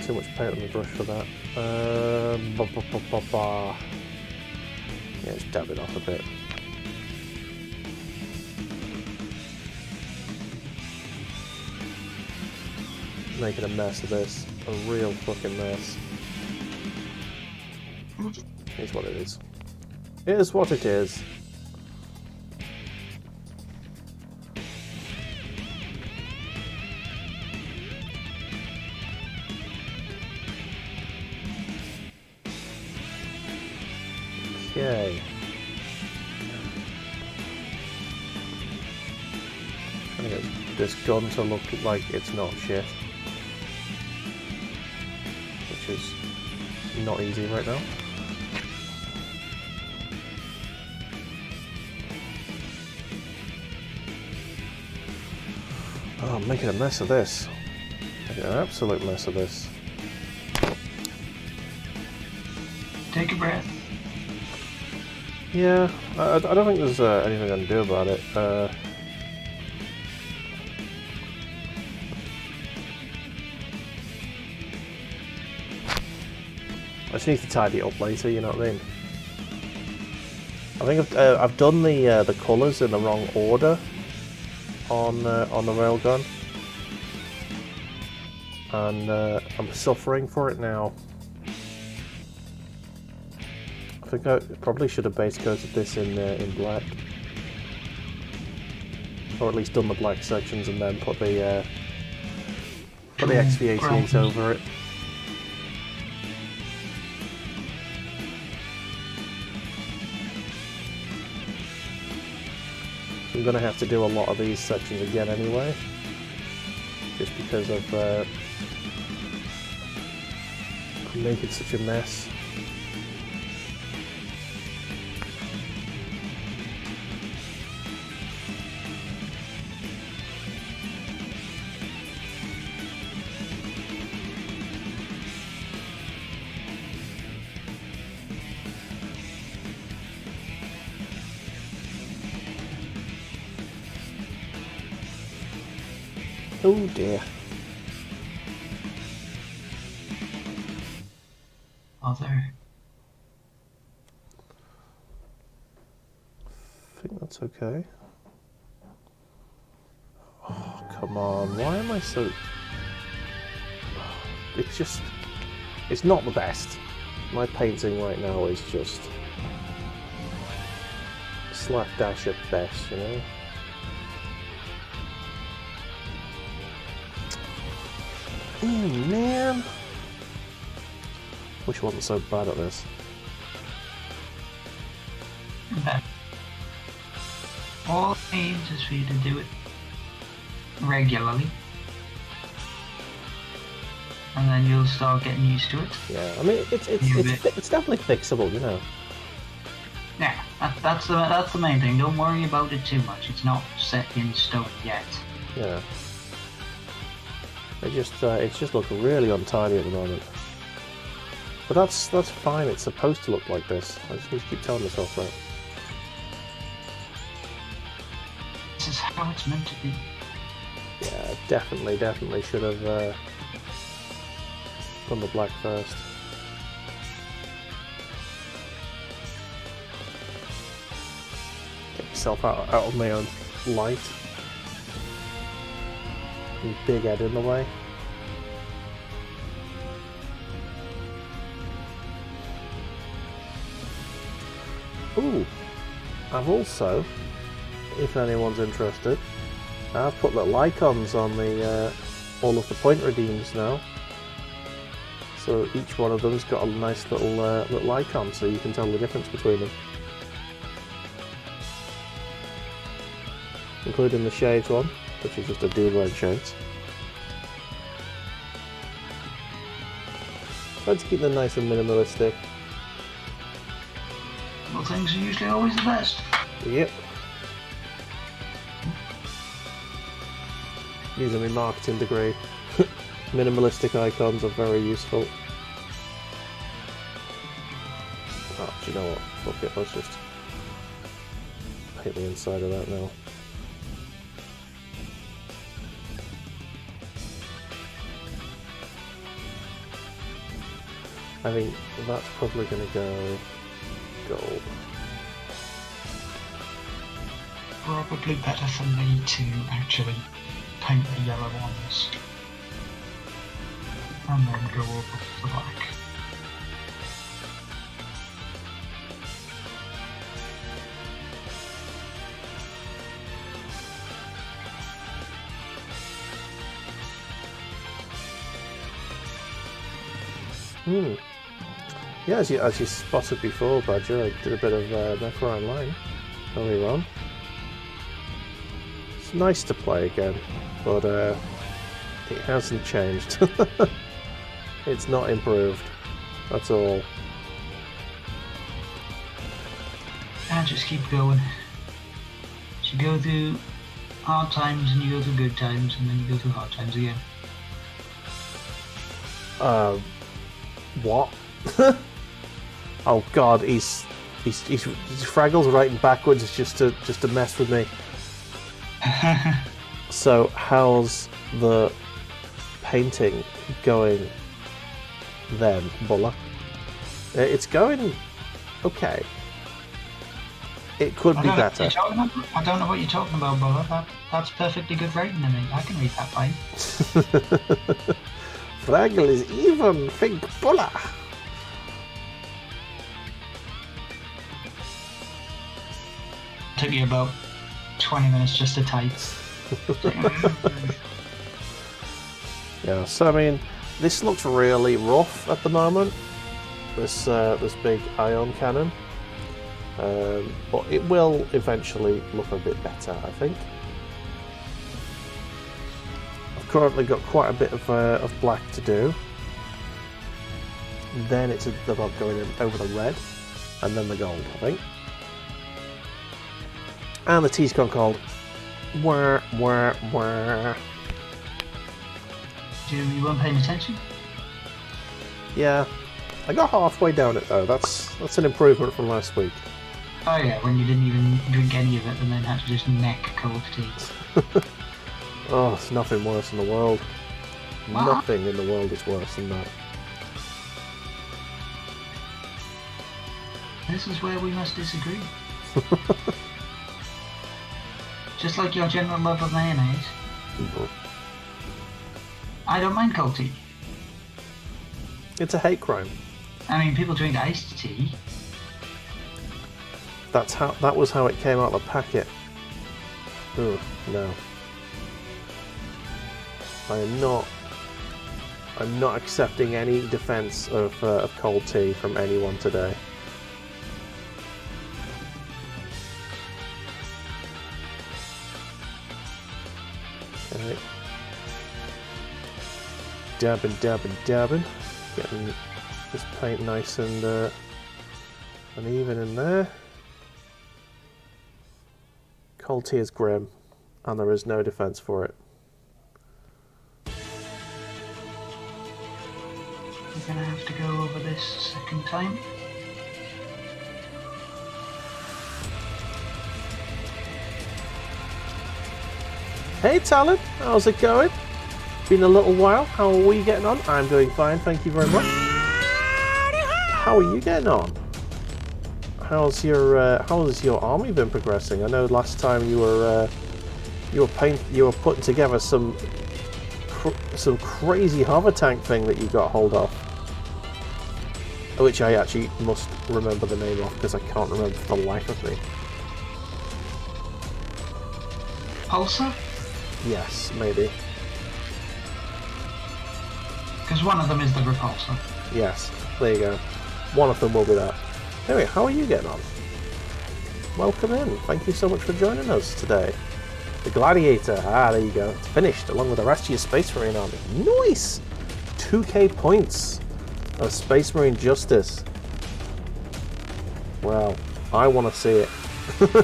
Too much paint on the brush for that. Yeah, just dab it off a bit. Making a mess of this. A real fucking mess. Here's what it is. It is what it is. Okay. Trying to get this gun to look like it's not shit. Which is not easy right now. Oh, I'm making a mess of this. Making an absolute mess of this. Take a breath. Yeah, I don't think there's anything I can do about it. I just need to tidy it up later, you know what I mean? I think I've done the colours in the wrong order on the railgun, and I'm suffering for it now. I think I probably should have base coated this in black, or at least done the black sections and then put the XV88 over it. I'm going to have to do a lot of these sections again anyway, just because of I'm making such a mess. Oh dear. Mother. I think that's okay. Oh, come on. Why am I so... It's just... It's not the best. My painting right now is just... slapdash at best, you know? Oh man! Wish I wasn't so bad at this. Okay. All it needs is for you to do it regularly, and then you'll start getting used to it. Yeah, I mean it's definitely fixable, you know. Yeah, that's the main thing. Don't worry about it too much. It's not set in stone yet. Yeah. It's just looking really untidy at the moment. But that's fine, it's supposed to look like this. I just need to keep telling myself that. This is how it's meant to be. Yeah, definitely should have done the black first. Get yourself out of my own light. And big head in the way. Ooh, I've also, if anyone's interested, I've put little icons on the all of the point redeems now. So each one of them's got a nice little icon, so you can tell the difference between them. Including the shades one, which is just a dude wearing shades. Try to keep them nice and minimalistic. Well, things are usually always the best. Yep. Using my marketing degree. Minimalistic icons are very useful. Oh, do you know what? Fuck it, let's just paint the inside of that now. I think that's probably going to go gold. Probably better for me to actually paint the yellow ones and then go over the black. Yeah, as you spotted before, Badger, I did a bit of Mecha Online earlier on. It's nice to play again, but it hasn't changed. It's not improved. That's all. And just keep going. You go through hard times and you go through good times and then you go through hard times again. What? Oh God, he's Fraggle's writing backwards just to mess with me. So how's the painting going then, Bulla? It's going okay. It could be better. I don't know what you're talking about, Bulla. That's perfectly good writing to me. I can read that fine. Fraggle is even, think Bulla. Took you about 20 minutes just to type. Yeah, so I mean, this looks really rough at the moment. This big ion cannon, but it will eventually look a bit better, I think. I've currently got quite a bit of black to do. Then it's about going in over the red, and then the gold, I think. And the tea's gone cold. Wah, wah, wah. You weren't paying attention? Yeah, I got halfway down it though. That's an improvement from last week. Oh yeah, when you didn't even drink any of it and then had to just neck cold tea. Oh, there's nothing worse in the world. What? Nothing in the world is worse than that. This is where we must disagree. Just like your general love of mayonnaise. I don't mind cold tea. It's a hate crime. I mean, people drink iced tea. That was how it came out of the packet. Ugh, no. I'm not accepting any defense of cold tea from anyone today. Okay. Dabbing. Getting this paint nice and even in there. Cold tea is grim, and there is no defense for it. We're gonna have to go over this second time. Hey Talon, how's it going? Been a little while. How are we getting on? I'm doing fine, thank you very much. How are you getting on? How's your army been progressing? I know last time you were putting together some crazy hover tank thing that you got hold of, which I actually must remember the name of because I can't remember for the life of me. Pulsar? Yes, maybe. Because one of them is the repulsor. Yes, there you go. One of them will be that. Anyway, how are you getting on? Welcome in. Thank you so much for joining us today. The Gladiator. Ah, there you go. It's finished, along with the rest of your Space Marine army. Nice! 2k points of Space Marine Justice. Well, I want to see it.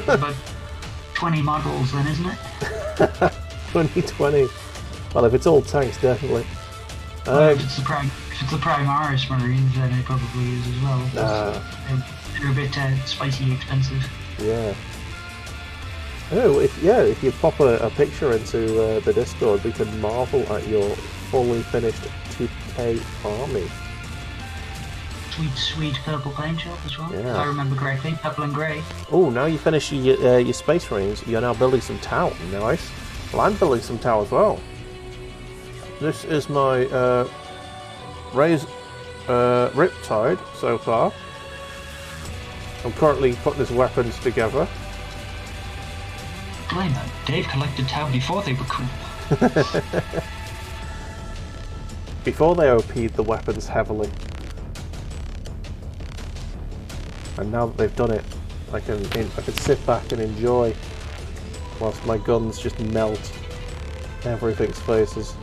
About 20 models then, isn't it? 2020. Well, if it's all tanks, definitely. Well, if it's the Primaris Marines, then it probably is as well. They're a bit spicy expensive. Yeah. Oh, if you pop a picture into the Discord, we can marvel at your fully finished 2k army. Sweet purple paint job as well. Yeah. If I remember correctly, purple and grey. Oh, now you finish your Space Marines, you're now building some Tau. Nice. Well, I'm building some Tau as well. This is my Riptide so far. I'm currently putting his weapons together. Blame that. Dave collected Tau before they were cool. Before they OP'd the weapons heavily. And now that they've done it, I can sit back and enjoy whilst my guns just melt everything's faces.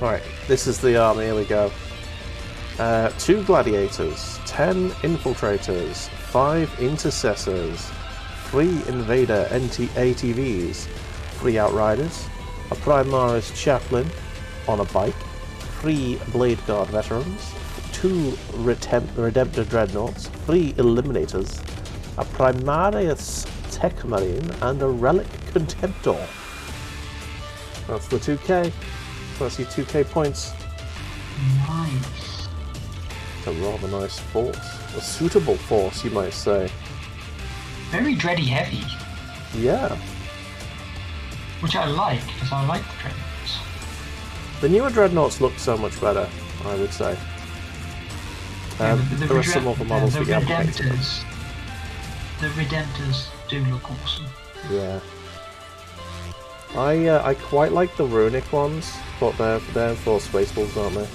Alright, this is the army, here we go. 2 gladiators, 10 infiltrators, 5 intercessors, 3 invader ATVs, 3 outriders, a Primaris chaplain on a bike, 3 Blade Guard veterans, 2 Redemptor Dreadnoughts, 3 Eliminators, a Primaris Tech Marine, and a Relic Contemptor. That's the 2k. That's your 2k points. Nice. It's a rather nice force. A suitable force, you might say. Very dready heavy. Yeah. Which I like, because I like the Dreadnoughts. The newer Dreadnoughts look so much better, I would say. There are some other models that you haven't painted. The Redemptors do look awesome. Yeah. I quite like the runic ones, but they're for Space Wolves, aren't they?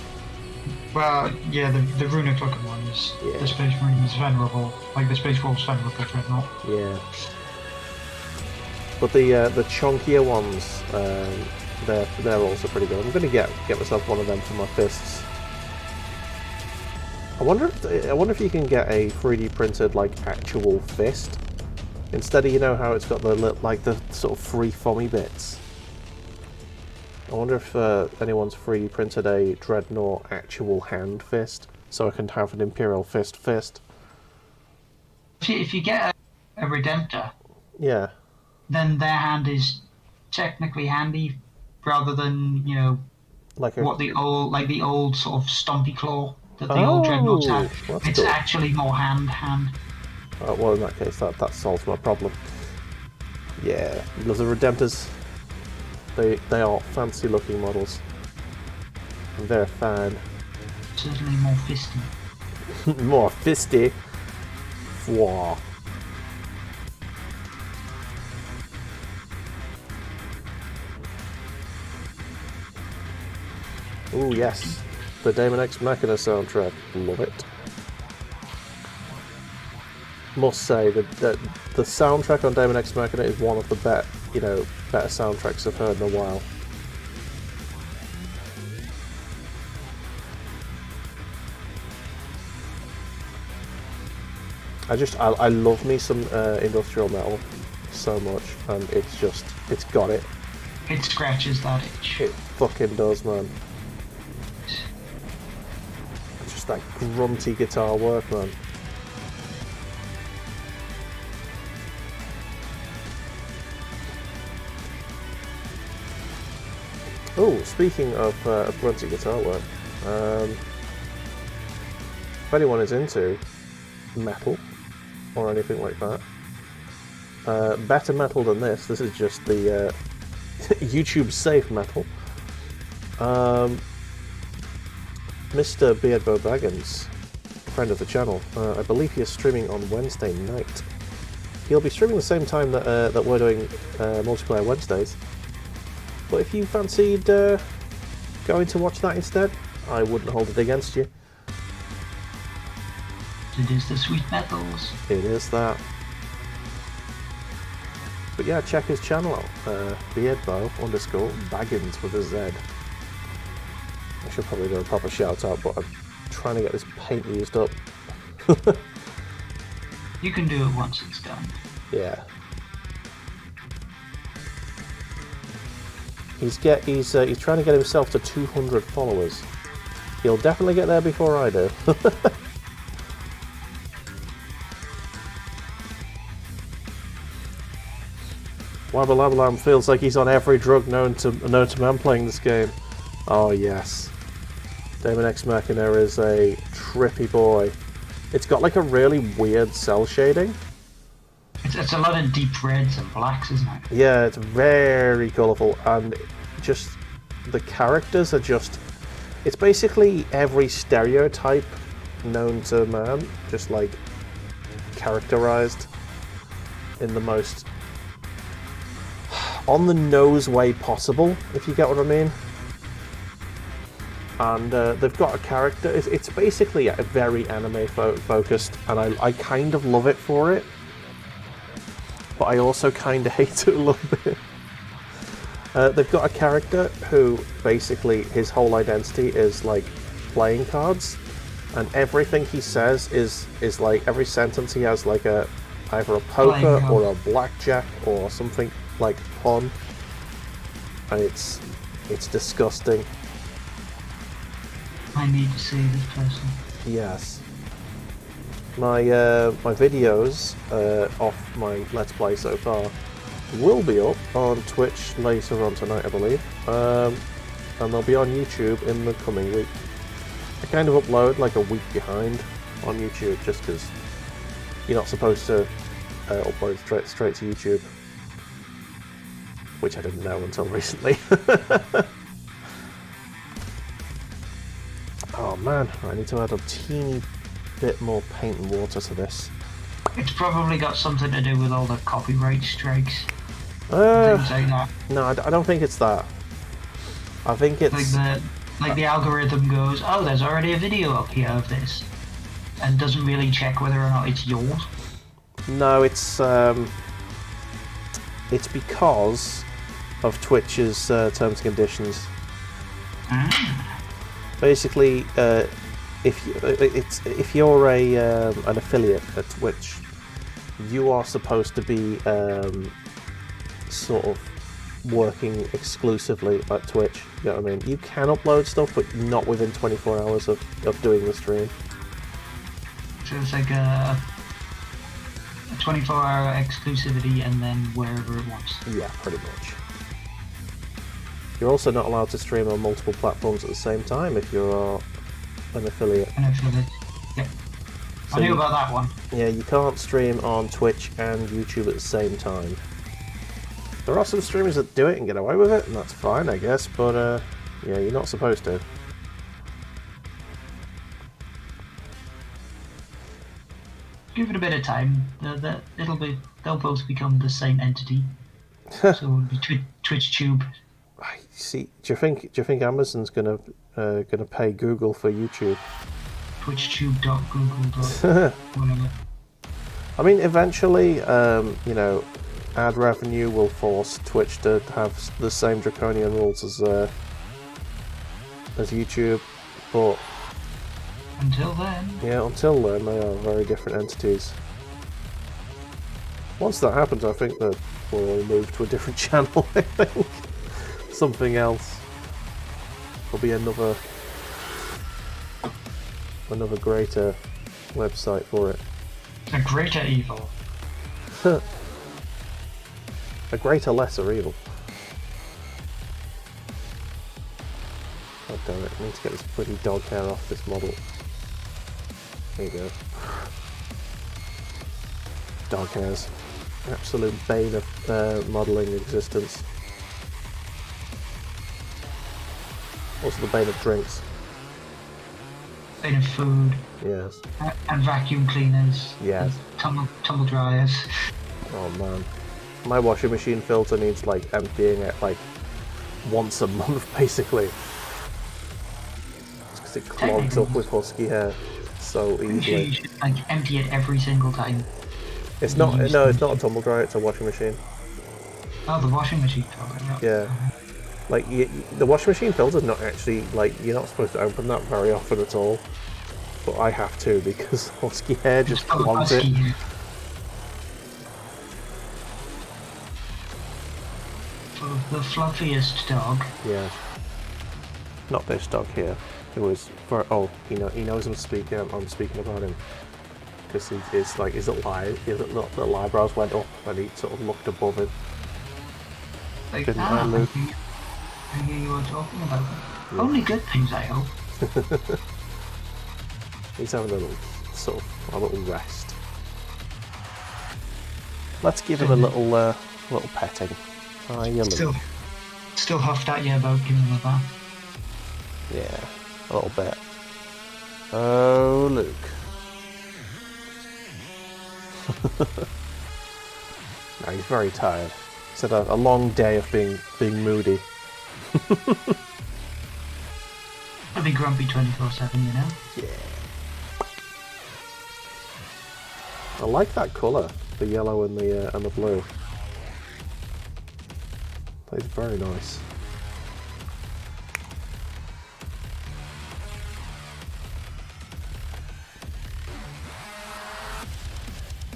Well, yeah, the runic looking ones. Yeah. The Space Marines venerable, like the Space Wolves venerable Dreadnought. Yeah. But the chunkier ones, they're also pretty good. I'm gonna get myself one of them for my fists. I wonder if you can get a 3D printed like actual fist instead of, you know how it's got the sort of free foamy bits. I wonder if anyone's 3D printed a Dreadnought actual hand fist, so I can have an Imperial fist. If you get a Redemptor, Yeah. then their hand is technically handy, rather than, you know, Like the old sort of stompy claw that the old Dreadnoughts had. That's It's cool. actually more hand. Well, in that case, that solves my problem. Yeah, because the Redemptors, they are fancy looking models. And they're fine. Certainly more fisty. More fisty. Wow. Ooh, yes. The Daemon X Machina soundtrack. Love it. Must say that the soundtrack on Daemon X Machina is one of the better soundtracks I've heard in a while. I love me some industrial metal so much, and it's got it. It scratches that itch. It fucking does, man. just that grunty guitar work, man. Oh, speaking of grunty guitar work, if anyone is into metal or anything like that, better metal than this is just the YouTube safe metal. Mr. Beardbow Baggins, friend of the channel, I believe he is streaming on Wednesday night. He'll be streaming the same time that that we're doing multiplayer Wednesdays. But if you fancied going to watch that instead, I wouldn't hold it against you. It is the sweet metals. It is that. But yeah, check his channel out. Beardbow_Baggins with a Z. I should probably do a proper shout out, but I'm trying to get this paint used up. You can do it once it's done. Yeah. He's trying to get himself to 200 followers. He'll definitely get there before I do. Wabalabalam feels like he's on every drug known to man playing this game. Oh yes. Daemon X Machina is a trippy boy. It's got like a really weird cell shading. It's a lot of deep reds and blacks, isn't it? Yeah, it's very colourful, and just the characters are just... It's basically every stereotype known to man, just like characterised in the most on-the-nose way possible, if you get what I mean. And they've got a character, it's basically very anime focused, and I kind of love it for it, but I also kind of hate it a little bit. They've got a character who basically his whole identity is like playing cards, and everything he says is like every sentence he has like either a poker or a blackjack or something like pun, and it's disgusting. I need to see this person. Yes. My videos off my Let's Play so far will be up on Twitch later on tonight, I believe, and they'll be on YouTube in the coming week. I kind of upload like a week behind on YouTube just because you're not supposed to upload straight to YouTube, which I didn't know until recently. Oh man, I need to add a teeny bit more paint and water to this. It's probably got something to do with all the copyright strikes. Things like that. No, I don't think it's that. I think it's... Like the algorithm goes, oh, there's already a video up here of this, and doesn't really check whether or not it's yours. No, it's because of Twitch's terms and conditions. Basically, if you're an affiliate at Twitch, you are supposed to be sort of working exclusively at Twitch. You know what I mean? You can upload stuff, but not within 24 hours of doing the stream. So it's like a 24-hour exclusivity, and then wherever it wants. Yeah, pretty much. You're also not allowed to stream on multiple platforms at the same time if you're an affiliate. An affiliate, yeah. So I knew about that one. Yeah, you can't stream on Twitch and YouTube at the same time. There are some streamers that do it and get away with it, and that's fine, I guess, but yeah, you're not supposed to. Give it a bit of time. They'll both become the same entity. So it'll be TwitchTube. See, do you think Amazon's gonna pay Google for YouTube? TwitchTube.google. Whatever. I mean, eventually, you know, ad revenue will force Twitch to have the same draconian rules as YouTube, but until then, yeah, until then, they are very different entities. Once that happens, I think that we'll all move to a different channel. I think something else will be another another greater website for it. A greater evil. A greater lesser evil. God damn it, I need to get this pretty dog hair off this model. There you go. Dog hairs. Absolute bane of modelling existence. Also the bane of drinks. Bit of food. Yes. And vacuum cleaners. Yes. And tumble dryers. Oh man. My washing machine filter needs like emptying it like once a month basically. Because it clogs up with husky hair so easily. You should like empty it every single time. It's not. No, it's not a tumble dryer. It's a washing machine. Oh, the washing machine. Yeah. Like the washing machine filter's not actually like you're not supposed to open that very often at all. But I have to because husky hair just clogs it. The fluffiest dog. Yeah. Not this dog here. It was for he knows I'm speaking about him because it's like his little eyebrows went up and he sort of looked above him. Like, Didn't I, Luke? I hear you were talking about them. Yeah. Only good things, I hope. He's having a little rest. Let's give him a little petting. Oh, you still huffed at you about giving him a bath. Yeah, a little bit. Oh, Luke. No, he's very tired. He's had a long day of being moody. I'll be grumpy 24/7, you know? Yeah. I like that colour, the yellow and the blue. It's very nice.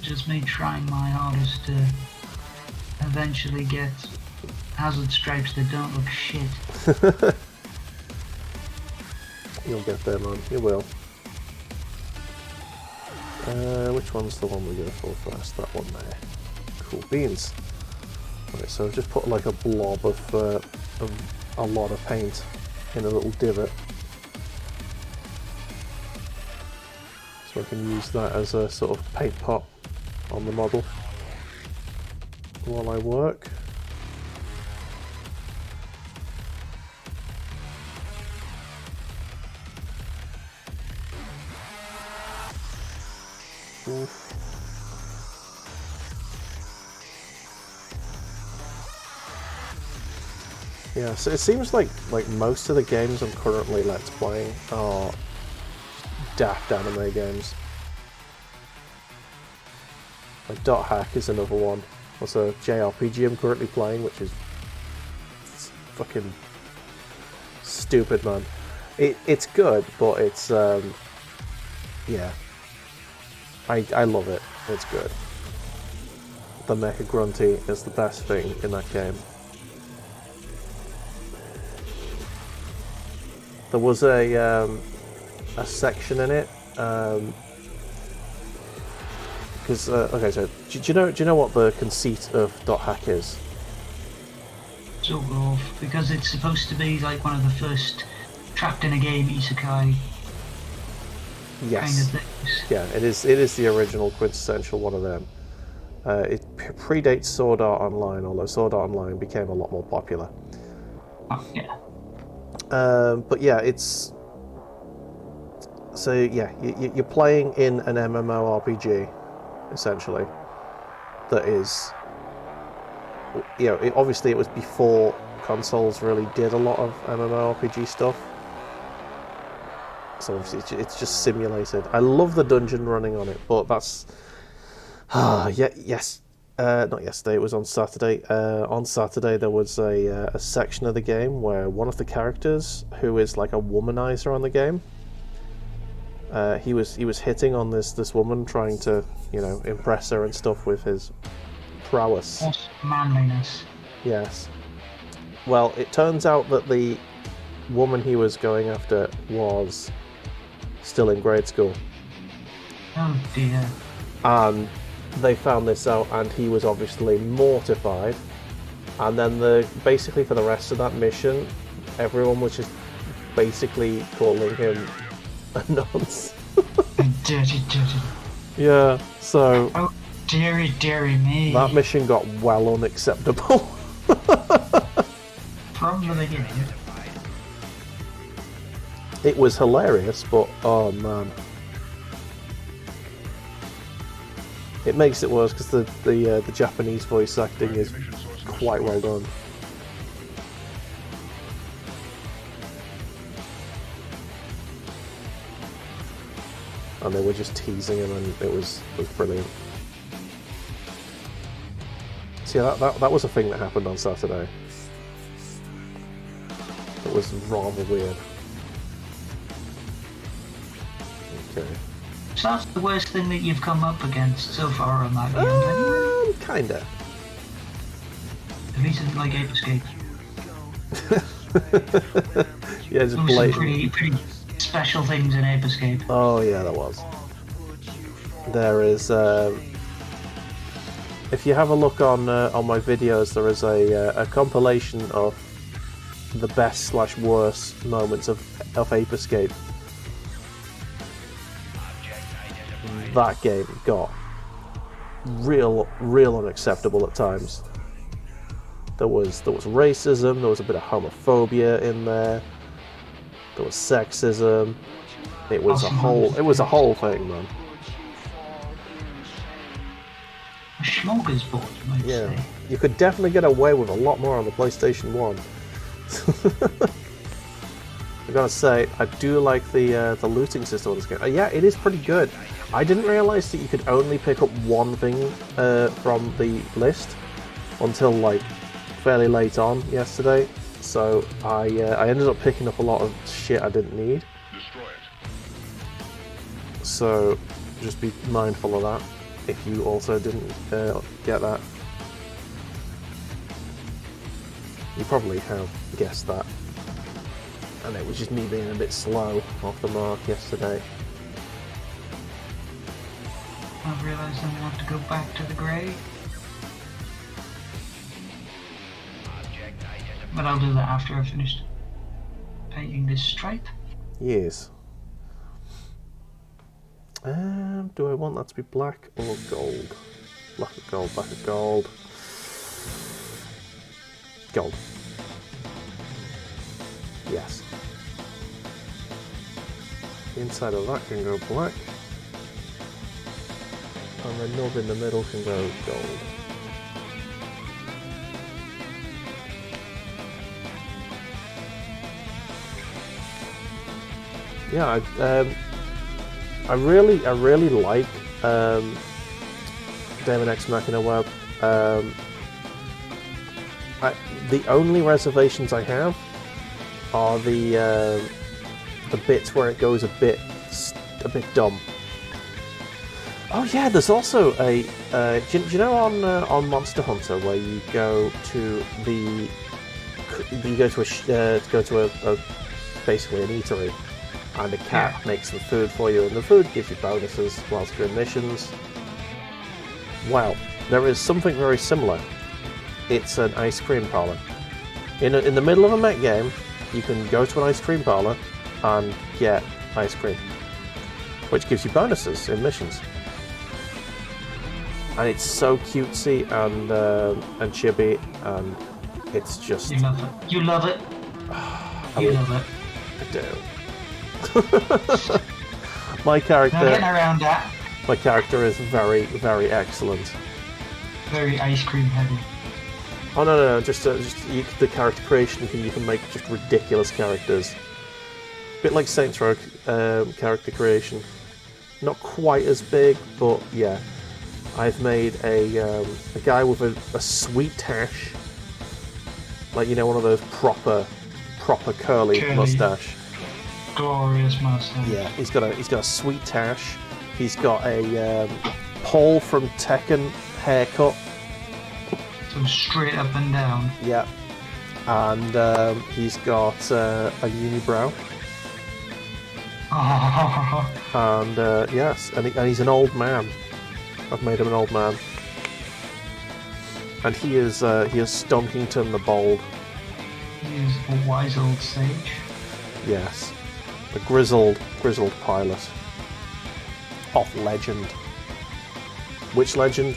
Just me trying my hardest to eventually get hazard stripes that don't look shit. You'll get there, man. You will. Which one's the one we go for first? That one there. Cool beans. Right, so I've just put like a blob of a lot of paint in a little divot. So I can use that as a sort of paint pot on the model while I work. Oof. Yeah, so it seems like most of the games I'm currently let's playing are daft anime games. Like Dot Hack is another one. Also JRPG I'm currently playing, which is fucking stupid, man. It's good, but it's yeah. I love it. It's good. The Mecha Grunty is the best thing in that game. There was a section in it because okay, so do you know what the conceit of Dot Hack is? Sort of, because it's supposed to be like one of the first trapped in a game isekai. Yes. Kind of things. Yeah, it is the original quintessential one of them. It predates Sword Art Online, although Sword Art Online became a lot more popular. Oh, yeah. But yeah, it's so yeah, you're playing in an MMORPG essentially. That is, you know, obviously it was before consoles really did a lot of MMORPG stuff. So obviously it's just simulated. I love the dungeon running on it, but that's not yesterday. It was on Saturday. On Saturday there was a section of the game where one of the characters, who is like a womanizer on the game, he was hitting on this woman, trying to impress her and stuff with his prowess. Yes, manliness. Yes. Well, it turns out that the woman he was going after was still in grade school. Oh dear. And they found this out, and he was obviously mortified. And then basically for the rest of that mission, everyone was just basically calling him a nonce. Dirty. Yeah, so Oh, dearie me. that mission got well unacceptable. From the beginning. It was hilarious, but oh man. It makes it worse because the Japanese voice acting is quite well done. And they were just teasing him, and it was brilliant. So yeah, that was a thing that happened on Saturday. It was rather weird. Okay. So that's the worst thing that you've come up against so far on that game, Kinda. At least it's like Ape Escape. Yeah, just There was some blatant. pretty special things in Ape Escape. Oh yeah, there was. There is. If you have a look on my videos, there is a compilation of the best/worst moments of Ape Escape. That game got real unacceptable at times. There was racism. There was a bit of homophobia in there. There was sexism. It was a whole thing, man. A smorgasbord, you might Yeah, say. you could definitely get away with a lot more on the PlayStation 1. I gotta say, I do like the looting system of this game. Yeah, it is pretty good. I didn't realise that you could only pick up one thing from the list until like fairly late on yesterday. So I ended up picking up a lot of shit I didn't need. So just be mindful of that if you also didn't get that. You probably have guessed that. And it was just me being a bit slow off the mark yesterday. I've realised I'm going to have to go back to the grey. But I'll do that after I've finished painting this stripe. Yes. Do I want that to be black or gold? Black or gold, black or gold. Gold. Yes. The inside of that can go black. And the nub in the middle can go gold. Yeah, I really like Daemon X Machina Web. The only reservations I have are the bits where it goes a bit dumb. Oh yeah, there's also a do you know on Monster Hunter where you go to a basically an eatery, and a cat makes some food for you, and the food gives you bonuses whilst you're in missions. Well, there is something very similar. It's an ice cream parlour. In the middle of a mech game, you can go to an ice cream parlour and get ice cream, which gives you bonuses in missions. And it's so cutesy and chibi, and it's just... You love it. You love it. You love it. I do. My character... Now getting around that. My character is very, very excellent. Very ice cream heavy. Oh no, just the character creation, you can make just ridiculous characters. A bit like Saints Row character creation. Not quite as big, but yeah. I've made a guy with a sweet tash, like, you know, one of those proper curly mustache. Glorious mustache. Yeah, he's got a sweet tash. He's got a Paul from Tekken haircut. So straight up and down. Yeah, and he's got a unibrow. Oh, And yes, and he's an old man. I've made him an old man. And he is Stonkington the Bold. he is a wise old sage. Yes. A grizzled pilot. Of legend. Which legend?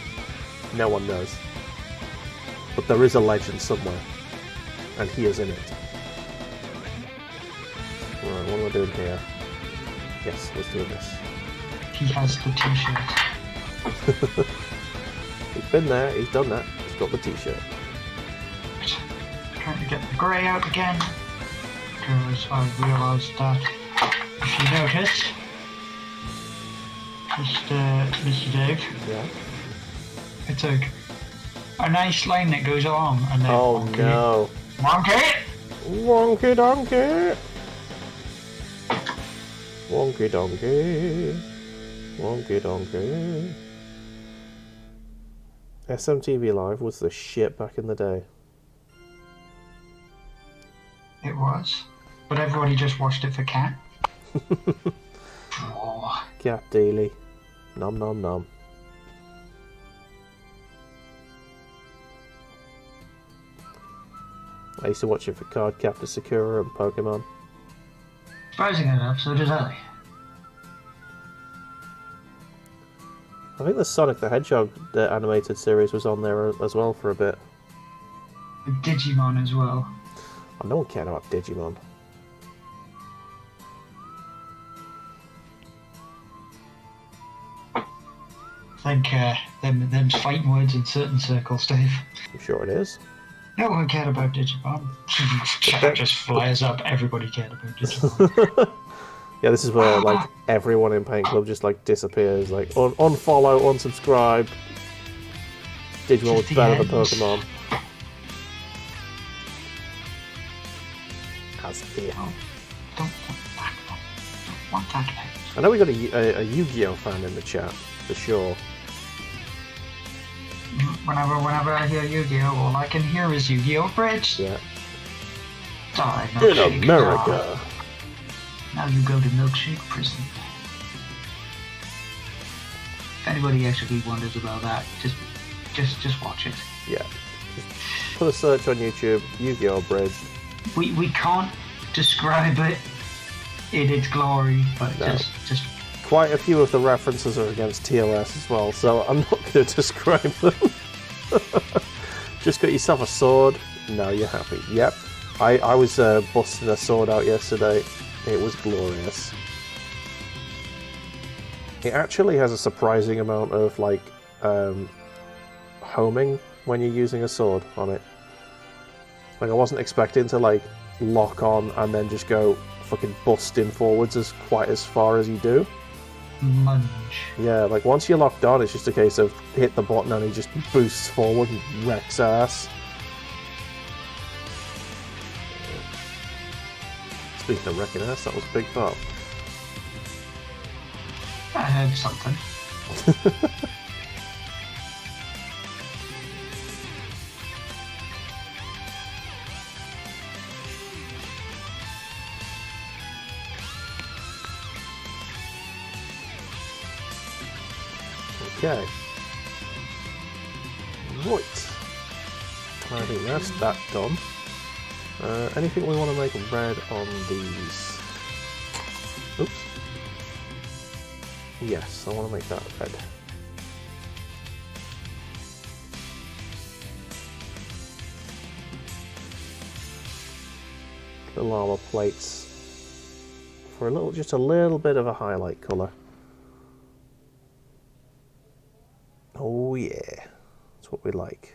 No one knows. But there is a legend somewhere. And he is in it. Alright, what am I doing here? Yes, let's do this. He has the t-shirt. He's been there, he's done that. He's got the t-shirt. Trying to get the grey out again. Because I realised that, if you notice, Mr. Dave, Yeah. it's a nice line that goes along and then Oh wonky. no. Wonky! Wonky donkey! Wonky donkey. Wonky donkey. SMTV Live was the shit back in the day. It was. But everybody just watched it for Cat. Oh, Cat Daily. Nom nom nom. I used to watch it for Card Captor Sakura and Pokemon. surprising enough, so did I. I think the Sonic the Hedgehog the animated series was on there as well for a bit. Digimon as well. Oh, no one cared about Digimon. I think them's fighting words in certain circles, Dave. I'm sure it is. No one cared about Digimon. Chat just flares up. Everybody cared about Digimon. Yeah, this is where like everyone in Paint Club just like disappears. Like unfollow, unsubscribe. Digimon was The better than ends. Pokemon. As here. Don't want that. I know we got a Yu-Gi-Oh fan in the chat for sure. Whenever I hear Yu-Gi-Oh, all I can hear is Yu-Gi-Oh Bridge. Yeah. Die, In milkshake. America. Now you go to milkshake prison. If anybody actually wonders about that, just watch it. Yeah. Just put a search on YouTube, Yu-Gi-Oh Bridge. We can't describe it in its glory, but No. just Quite a few of the references are against TOS as well, so I'm not going to describe them. Just got yourself a sword. Now you're happy. Yep. I was busting a sword out yesterday. It was glorious. It actually has a surprising amount of like homing when you're using a sword on it. Like I wasn't expecting to like lock on and then just go fucking busting forwards as quite as far as you do. munch. Yeah, like once you're locked on, it's just a case of hit the button and he just boosts forward and wrecks ass. Speaking of wrecking ass, that was a big pop. I heard something. Okay. Right. I think that's that done. Anything we want to make red on these? Oops. Yes, I want to make that red. The llama plates for just a little bit of a highlight colour. Oh yeah, that's what we like.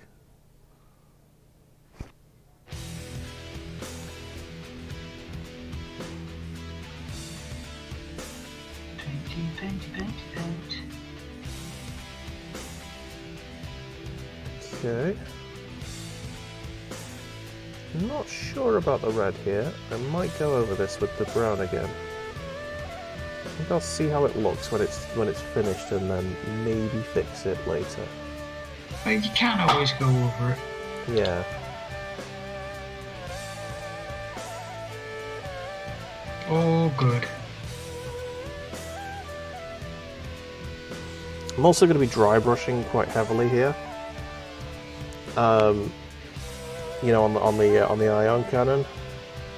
Paint. Okay. I'm not sure about the red here. I might go over this with the brown again. I think I'll see how it looks when it's finished and then maybe fix it later. Well, you can't always go over it. Yeah. Oh, good. I'm also going to be dry brushing quite heavily here. You know, on the ion cannon.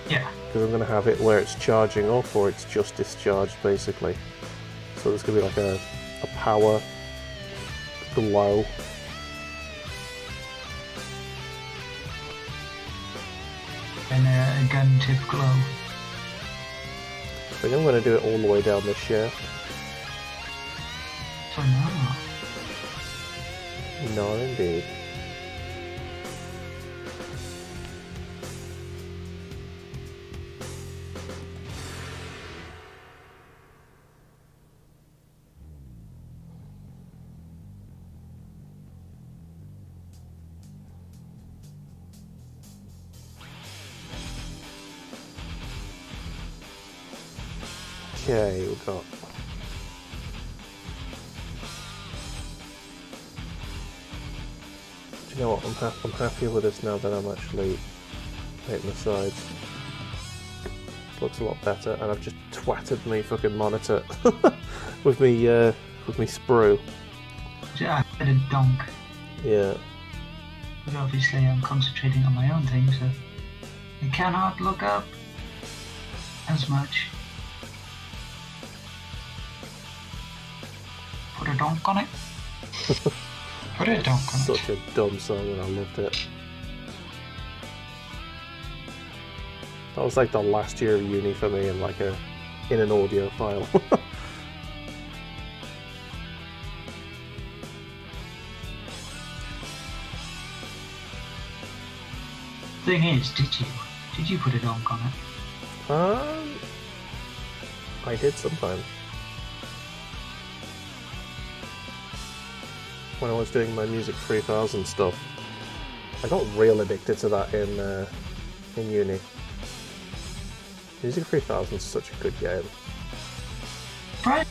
Yeah. Because I'm going to have it where it's charging up or it's just discharged, basically. So there's going to be like a power glow. And a gun tip glow. I think I'm going to do it all the way down this shaft. So now. No, indeed. Okay, we've got... Do you know what? I'm happier with this now that I'm actually painting the sides. Looks a lot better, and I've just twatted me fucking monitor with me sprue. I had a donk. Yeah. But obviously I'm concentrating on my own thing, so I cannot look up as much. Put a donk on it. Put a donk on it. Such a dumb song, and I loved it. That was like the last year of uni for me, in an audio file. Thing is, did you put a donk on it? I did sometimes. When I was doing my Music 3000 stuff, I got real addicted to that in uni. Music 3000 is such a good game. Right.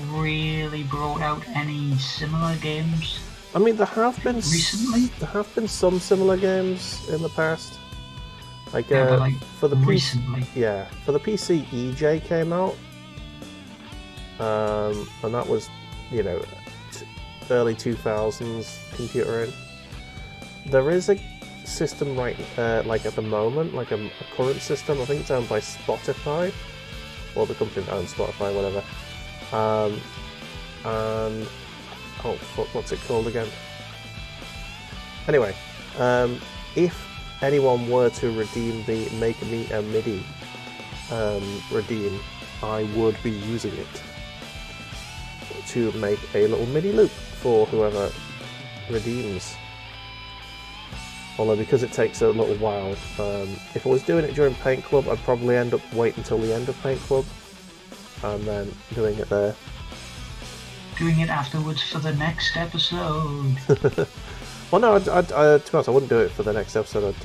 Really brought out any similar games? I mean, there have been recently. There have been some similar games in the past. Like, Yeah, but for the recently. PC, for the PC, EJ came out, and that was, you know, early 2000s computering. There is a system like at the moment, like a current system. I think it's owned by Spotify, or the company that owns Spotify, whatever. And oh fuck, what's it called again? Anyway, if anyone were to redeem the Make Me a MIDI redeem, I would be using it to make a little MIDI loop for whoever redeems. Although because it takes a little while, if I was doing it during Paint Club, I'd probably end up waiting until the end of Paint Club and then doing it there. Doing it afterwards for the next episode. Well, no, to be honest, I wouldn't do it for the next episode.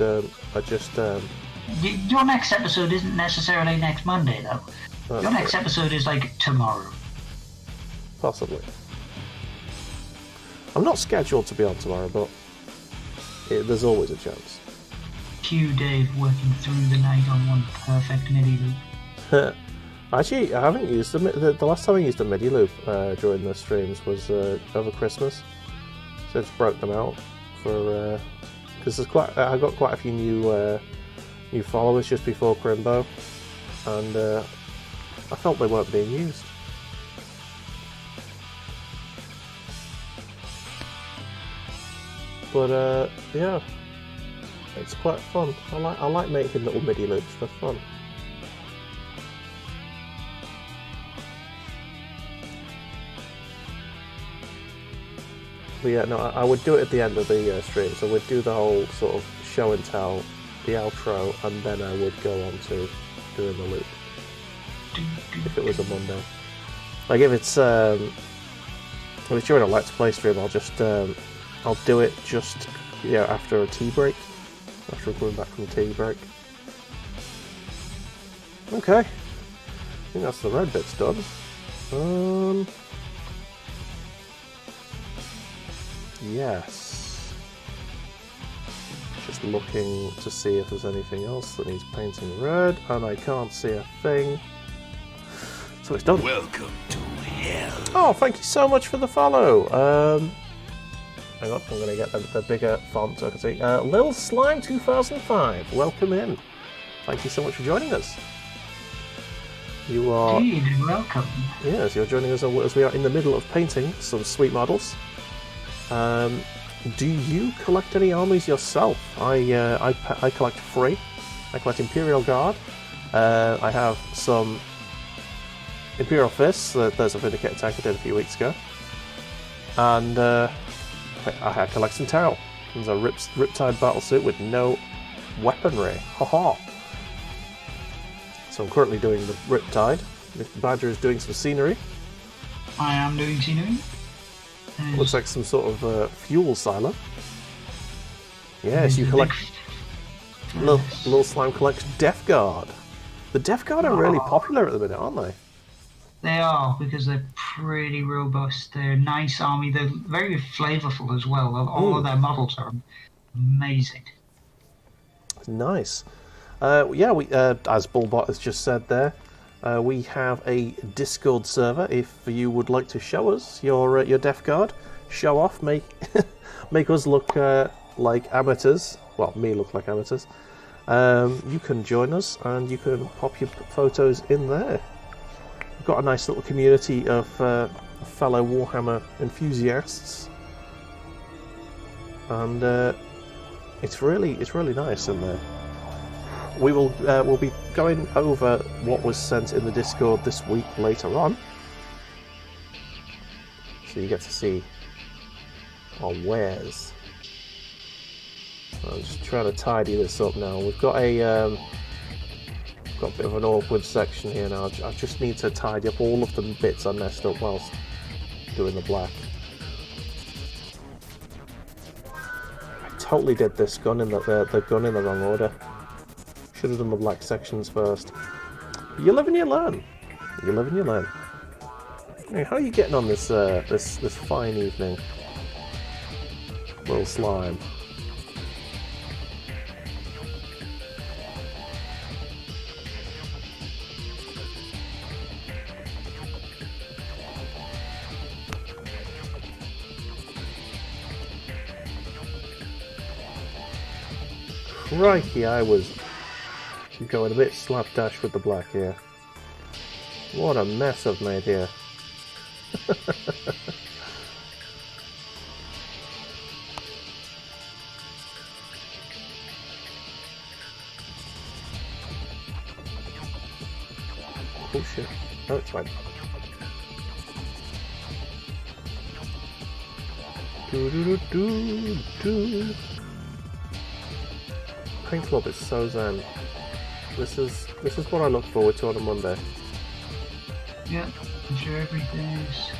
I'd just... Your next episode isn't necessarily next Monday, though. Your next episode is like tomorrow. Possibly. I'm not scheduled to be on tomorrow, but there's always a chance. Cue Dave working through the night on one perfect MIDI loop. Actually, I haven't used the last time I used a MIDI loop during the streams was over Christmas. So I just broke them out for because I got quite a few new followers just before Crimbo, and I felt they weren't being used. But yeah, it's quite fun. I like making little MIDI loops for fun. But yeah, no, I would do it at the end of the stream. So we'd do the whole sort of show and tell, the outro, and then I would go on to doing the loop. If it was a Monday, like if it's during a Let's Play stream, I'll just I'll do it just after a tea break, after I'm coming back from tea break. Okay, I think that's the red bit's done. Yes. Just looking to see if there's anything else that needs painting red, and I can't see a thing. So it's done. Welcome to Oh, thank you so much for the follow. Hang on, I'm going to get the bigger font so I can see. Lil Slime 2005, welcome in. Thank you so much for joining us. You are... Indeed, welcome. Yes, you're joining us as we are in the middle of painting some sweet models. Do you collect any armies yourself? I collect free. I collect Imperial Guard. I have some Imperial Fists. There's a Vindicated tank I did a few weeks ago. And I collect some Tau. There's a Riptide battlesuit with no weaponry. Haha. So I'm currently doing the Riptide. Badger is doing some scenery. I am doing scenery. Looks like some sort of fuel silo. Yes, you collect... Little Slime collects Death Guard. The Death Guard are really popular at the minute, aren't they? They are, because they're pretty robust. They're a nice army. They're very flavorful as well. All of their models are amazing. Nice. Yeah, we, as Bullbot has just said there, we have a Discord server. If you would like to show us your Death Guard, show off, make make us look like amateurs. Well, me look like amateurs. You can join us and you can pop your photos in there. We've got a nice little community of fellow Warhammer enthusiasts, and it's really nice in there. We will we'll be going over what was sent in the Discord this week later on, so you get to see our wares. I'm just trying to tidy this up now. We've got a bit of an awkward section here now. I just need to tidy up all of the bits I messed up whilst doing the black. I totally did this gun in the gun in the wrong order. Should have done the black sections first. You live and you learn. You live and you learn. Hey, how are you getting on this this fine evening, Little Slime? Crikey, I was going a bit slapdash with the black here. What a mess I've made here. Oh shit. No, it's fine. Do. Paint Club is so zen. This is what I look forward to on a Monday. Yeah, I'm sure everything's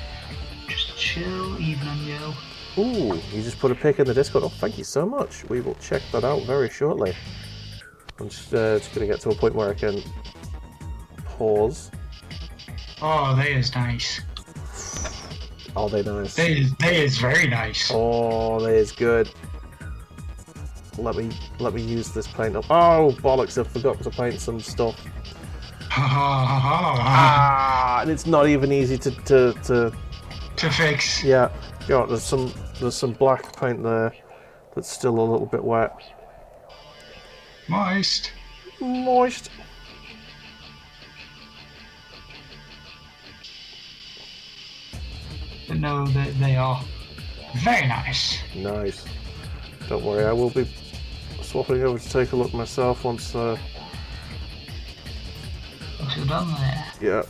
just chill evening, yo. Ooh, you just put a pic in the Discord. Oh, thank you so much. We will check that out very shortly. I'm just going to get to a point where I can pause. Oh, they is nice. Are they nice? They is very nice. Oh, they is good. Let me use this paint up. Oh bollocks! I forgot to paint some stuff. And it's not even easy to fix. Yeah, God, there's some black paint there that's still a little bit wet. Moist. But no, they are very nice. Nice. Don't worry, I will be swapping over to take a look myself once. Once you're done there. Yeah.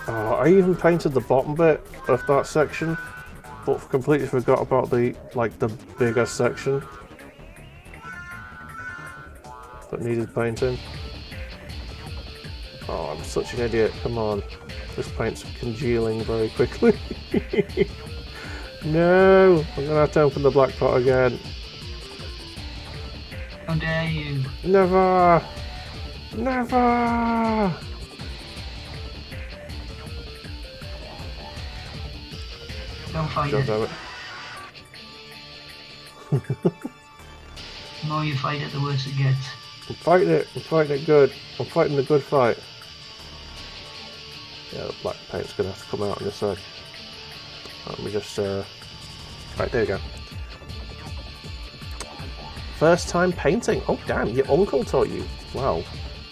I even painted the bottom bit of that section, but completely forgot about the bigger section that needed painting. Oh, I'm such an idiot. Come on. This paint's congealing very quickly. No! I'm gonna have to open the black pot again. How dare you? Never! Never! Don't fight God it. damn it. The more you fight it, the worse it gets. I'm fighting it good. I'm fighting the good fight. Yeah, the black paint's gonna have to come out in a sec. Let me just right, there you go. First time painting. Oh damn, your uncle taught you. Wow.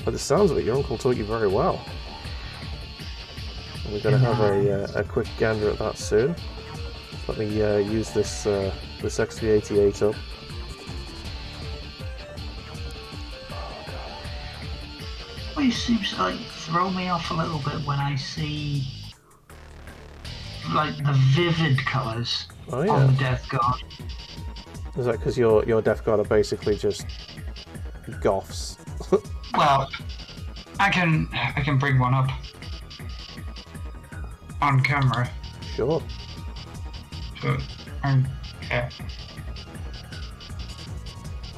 By the sounds of it, your uncle taught you very well. And we're gonna have a quick gander at that soon. Let me use this this XV88 up. It seems to like throw me off a little bit when I see like the vivid colours on the Death Guard. Is that because your Death Guard are basically just goths? Well, I can bring one up on camera. Sure. So, yeah.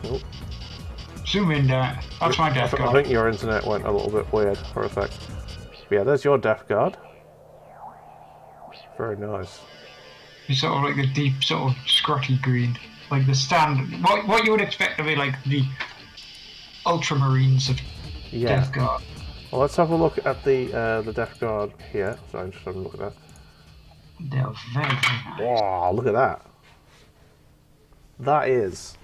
Oh. Zoom in there. That's my Death I Guard. think your internet went a little bit weird for a sec. But yeah, there's your Death Guard. Very nice. It's sort of like the deep, sort of scrotty green, like the standard. What you would expect to be like the ultramarines of Death Guard. Well, let's have a look at the Death Guard here. So I'm just having a look at that. They're very, very nice. Wow, look at that. That is.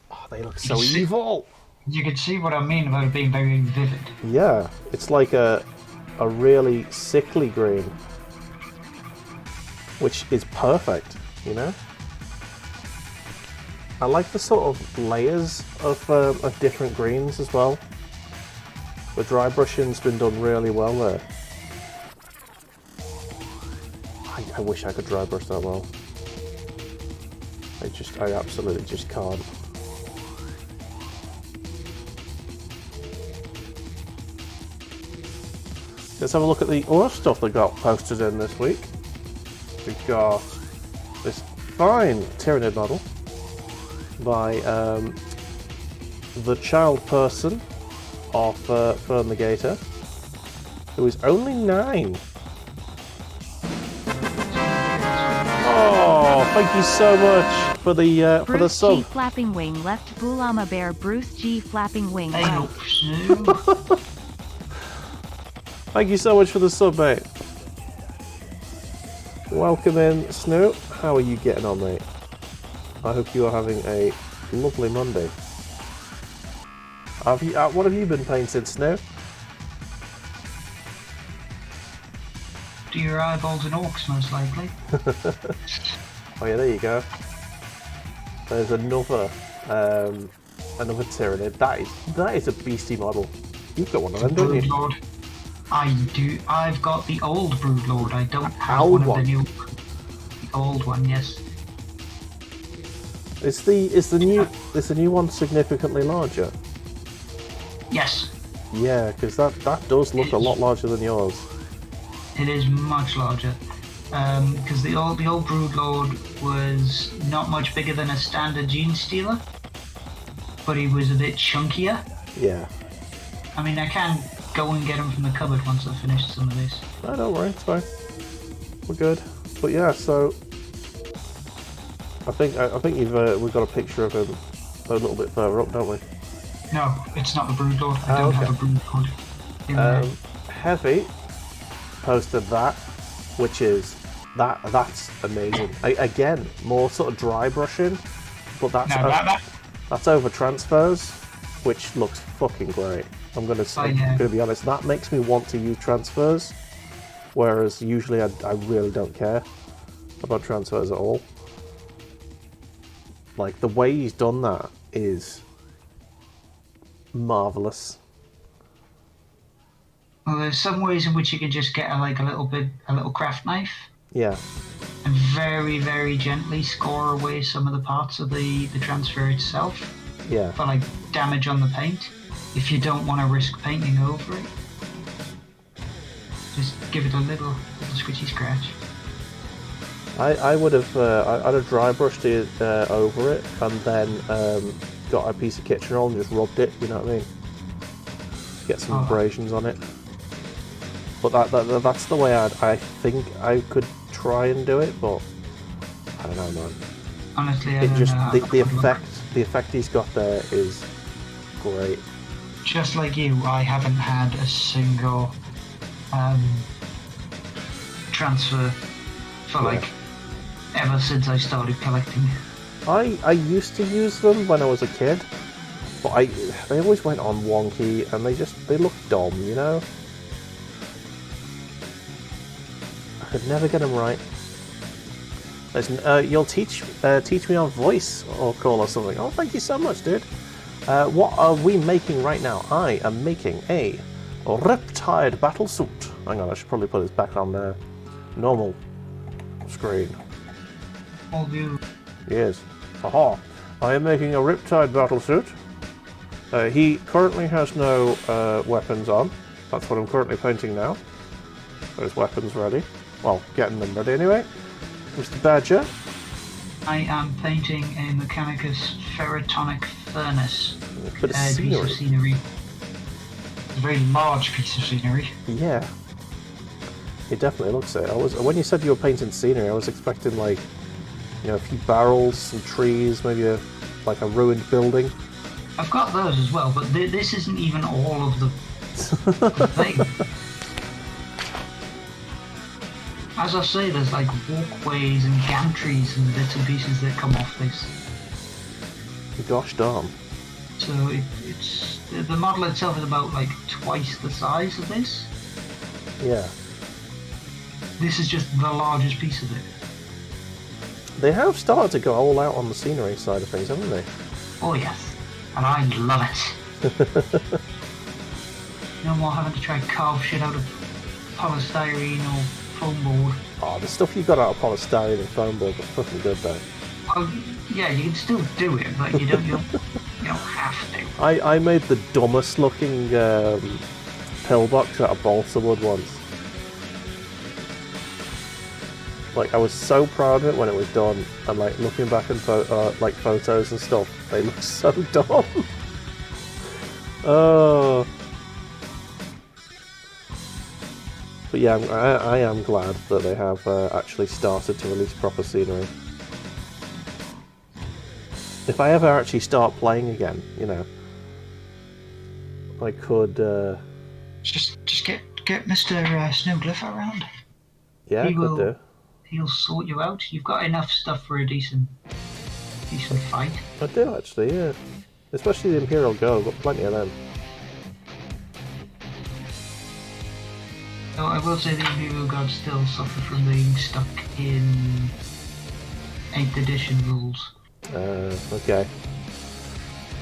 Oh, they look so evil. You can see what I mean about it being very vivid. Yeah, it's like a really sickly green, which is perfect, you know? I like the sort of layers of different greens as well. The dry brushing's been done really well there. I wish I could dry brush that well. I absolutely just can't. Let's have a look at the other stuff that got posted in this week. We've got this fine Tyranid model by the child person of Fermigator, who is only 9. Oh, thank you so much for the Bruce sub. G Flapping Wing left Bulama Bear Bruce G Flapping Wing Hey, right. Thank you so much for the sub, mate. Welcome in, Snoop. How are you getting on, mate? I hope you are having a lovely Monday. What have you been painting, Snoop? Deer eyeballs and orcs, most likely. Oh yeah, there you go. There's another Tyranid. That is a beastie model. You've got one of them, don't you? Broodlord. I do. I've got the old Broodlord. I don't have old one one? of the new. The old one, yes. Is the new one significantly larger? Yes, Yeah, because that does look a lot larger than yours. it is much larger. Because the old Broodlord was not much bigger than a standard Gene Stealer, but he was a bit chunkier. Yeah. I mean, I can go and get him from the cupboard once I've finished some of this. No, don't worry, it's fine. We're good. But yeah, so I think we've got a picture of him a little bit further up, don't we? No, it's not the Broodlord. I don't have a Broodlord in there. Heavy posted that, which is that's amazing. Again, more sort of dry brushing, but that's over transfers, which looks fucking great. I'm gonna be honest. That makes me want to use transfers, whereas usually I really don't care about transfers at all. Like the way he's done that is marvelous. Well, there's some ways in which you can just get a little craft knife Yeah. and very, very gently score away some of the parts of the transfer itself Yeah. for like damage on the paint. If you don't want to risk painting over it, just give it a little squishy scratch. I would have I'd have dry brushed it over it and then got a piece of kitchen roll and just rubbed it. You know what I mean? Get some abrasions on it. But that's the way I think I could try and do it, but I don't know, man. Honestly, I It don't just know. the effect he's got there is great. Just like you, I haven't had a single transfer for like ever since I started collecting. I used to use them when I was a kid, but they always went on wonky and they look dumb, you know? I could never get them right. Listen, you'll teach me on voice or call or something. Oh, thank you so much, dude. What are we making right now? I am making a Riptide battle suit. Hang on, I should probably put this back on the normal screen. All view. Yes. Aha. I am making a Riptide battle suit. He currently has no weapons on. That's what I'm currently painting now. Got his weapons ready. Well, getting them ready anyway. Mr. Badger. I am painting a Mechanicus ferrotonic furnace. A bit of Piece of scenery. A very large piece of scenery. Yeah. It definitely looks it. When you said you were painting scenery, I was expecting like, you know, a few barrels, some trees, maybe like a ruined building. I've got those as well, but this isn't even all of the thing. As I say, there's like walkways and gantries and bits and pieces that come off this. Gosh darn. So it's the model itself is about like twice the size of this. Yeah. This is just the largest piece of it. They have started to go all out on the scenery side of things, haven't they? Oh yes, and I love it. No more having to try and carve shit out of polystyrene or foam board. Oh, the stuff you got out of polystyrene and foam board was fucking good though. Oh, yeah, you can still do it, but you don't have to. I made the dumbest looking pillbox out of balsa wood once. Like, I was so proud of it when it was done, and like looking back in like photos and stuff, they look so dumb. Oh. But yeah, I am glad that they have actually started to release proper scenery. If I ever actually start playing again, you know, I could. Just get Mr. Snowglyph around. Yeah, I could do. He'll sort you out. You've got enough stuff for a decent fight. I do actually, yeah. Especially the Imperial Guard, I've got plenty of them. So I will say the Imperial Guard still suffer from being stuck in 8th edition rules. Okay.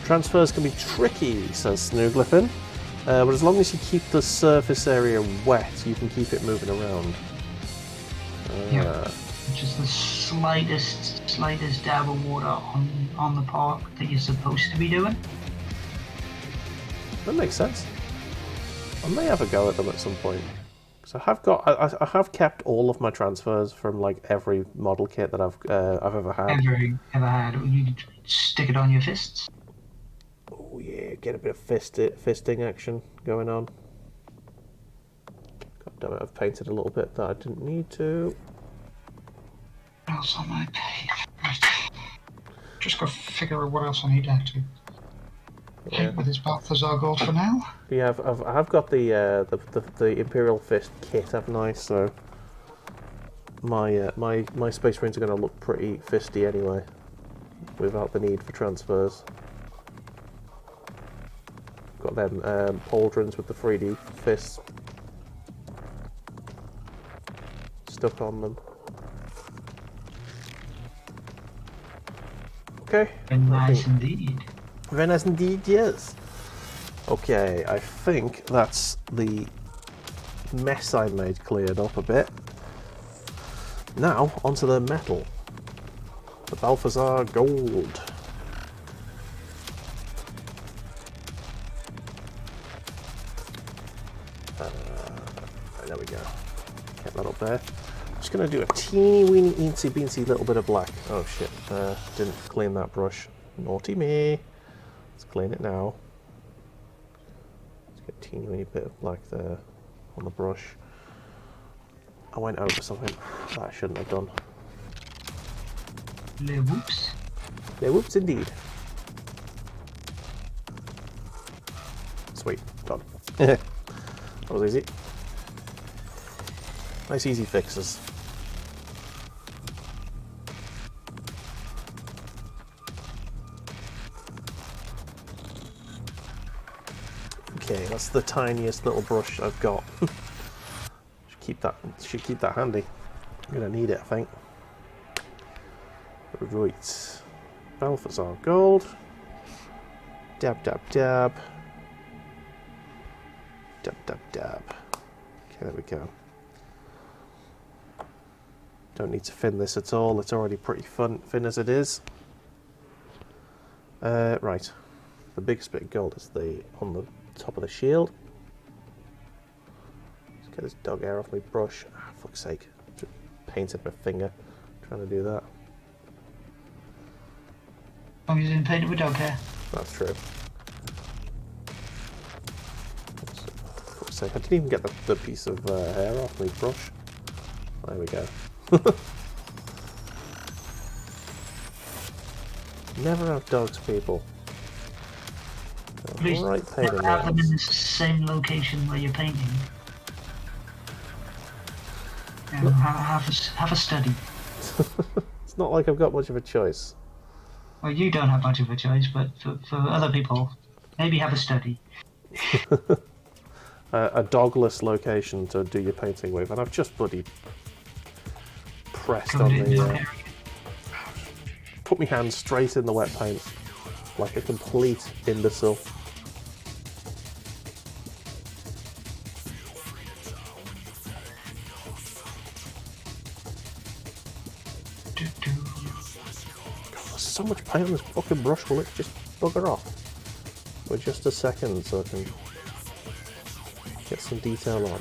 Transfers can be tricky, says Snooglyphin. But as long as you keep the surface area wet, you can keep it moving around. Yeah. Just the slightest dab of water on the part that you're supposed to be doing. That makes sense. I may have a go at them at some point. Because I have kept all of my transfers from like every model kit that I've ever had. Ever had? You could stick it on your fists. Oh yeah, get a bit of fisting action going on. God damn it, I've painted a little bit that I didn't need to. What else on my page? Right. Just got to figure out what else I need to actually paint with this Balthazar gold for now. Yeah, I've got the Imperial Fist kit, haven't I? So my Space Marines are going to look pretty fisty anyway, without the need for transfers. Got them pauldrons with the 3D fists stuck on them. Okay. Very nice indeed. Very nice indeed, yes. Okay, I think that's the mess I made cleared up a bit. Now, onto the metal. The Balthazar Gold. There we go. Get that up there. I'm just going to do a teeny weeny eensy beensy little bit of black. Oh shit, didn't clean that brush. Naughty me. Let's clean it now. Let's get a teeny weeny bit of black there on the brush. I went over something that I shouldn't have done. Le whoops. Le whoops indeed. Sweet, done. That was easy. Nice easy fixes. Okay, that's the tiniest little brush I've got. Should keep that handy. I'm gonna need it, I think. Right. Balthazar gold. Dab, dab, dab. Dab, dab, dab. Okay, there we go. Don't need to fin this at all. It's already pretty thin as it is. Right. The biggest bit of gold is on the top of the shield. Let's get this dog hair off my brush. Ah, fuck's sake. Just painted my finger trying to do that. As long as you didn't paint it with dog hair. That's true. Fuck's sake. I didn't even get the piece of hair off my brush. There we go. Never have dogs, people. Please Right, pain in the have them in the ass. same location where you're painting. Have a study. It's not like I've got much of a choice. Well, you don't have much of a choice, but for other people, maybe have a study. A dogless location to do your painting with, and I've just bloody pressed Covered on it in the... dog hair. put my hand straight in the wet paint, like a complete imbecile. There's so much paint on this fucking brush, will it just bugger off? For just a second so I can get some detail on.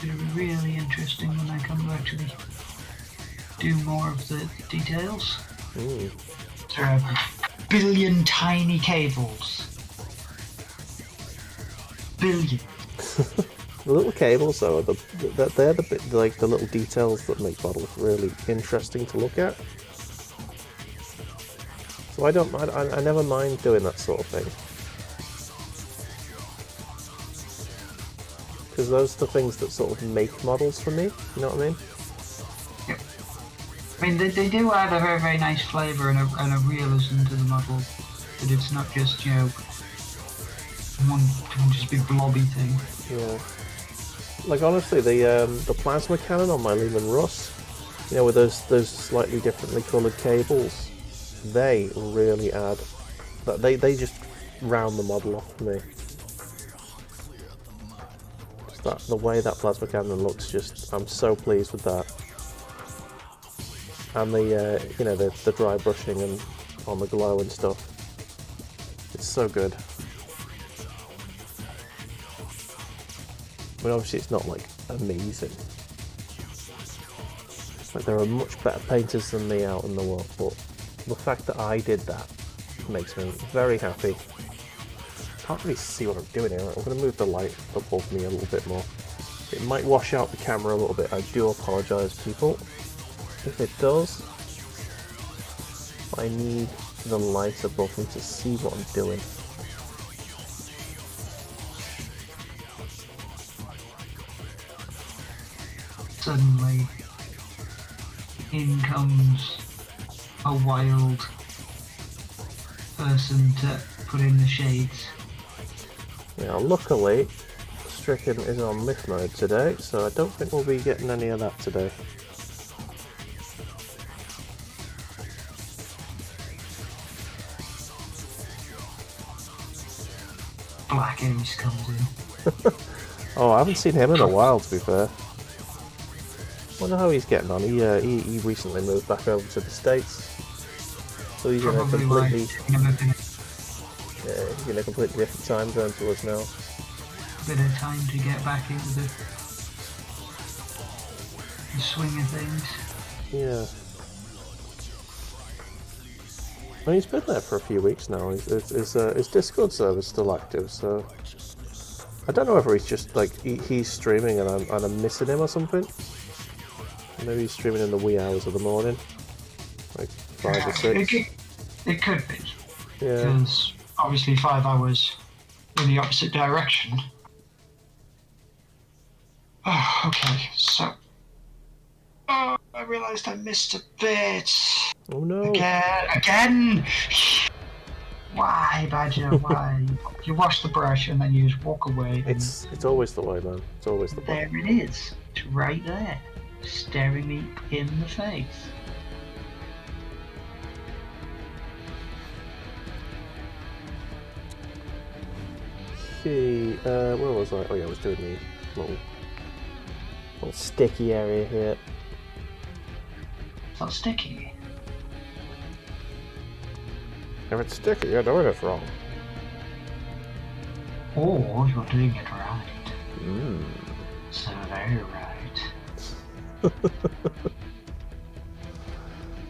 It'll be really interesting when I come to actually do more of the details. There are a billion tiny cables. Billion. The little cables, though, they're the bit, like the little details that make models really interesting to look at. So I never mind doing that sort of thing, because those are the things that sort of make models for me. You know what I mean? Yep. I mean, they do add a very, very nice flavour and a realism to the model. That it's not just, you know, one just big blobby thing. Yeah. Like honestly, the plasma cannon on my Lehman Russ, you know, with those slightly differently coloured cables, they really add. They just round the model off for me. Just the way that plasma cannon looks, just I'm so pleased with that. And the you know, the dry brushing and on the glow and stuff. It's so good. I mean, obviously it's not like amazing. Like there are much better painters than me out in the world, but the fact that I did that makes me very happy. Can't really see what I'm doing here. I'm going to move the light above me a little bit more. It might wash out the camera a little bit. I do apologise, people. If it does, I need the light above me to see what I'm doing. Suddenly, in comes a wild person to put in the shades. Now, luckily, Stricken is on myth mode today, so I don't think we'll be getting any of that today. Black Ace comes in. Oh, I haven't seen him in a while, to be fair. Wonder how he's getting on. He recently moved back over to the States, so he's in a Probably why completely it's taken a bit he's in a completely different time zone to us now. of time to get back into the swing of things. Yeah. Well, he's been there for a few weeks now. His Discord server's still active, so I don't know whether he's just like he's streaming and I'm missing him or something. Maybe he's streaming in the wee hours of the morning, like 5 or 6. It could be. Yeah. Because obviously 5 hours in the opposite direction. Oh, okay, so. Oh, I realised I missed a bit. Oh no. Again! Why, Badger? Why? You wash the brush and then you just walk away. It's always the way, man. It's always the way. There it is. It's right there. Staring me in the face. Okay, where was I? Oh yeah, I was doing the little sticky area here. It's not sticky. If it's sticky, you're doing it wrong. Or you're doing it right. Mm. So very right.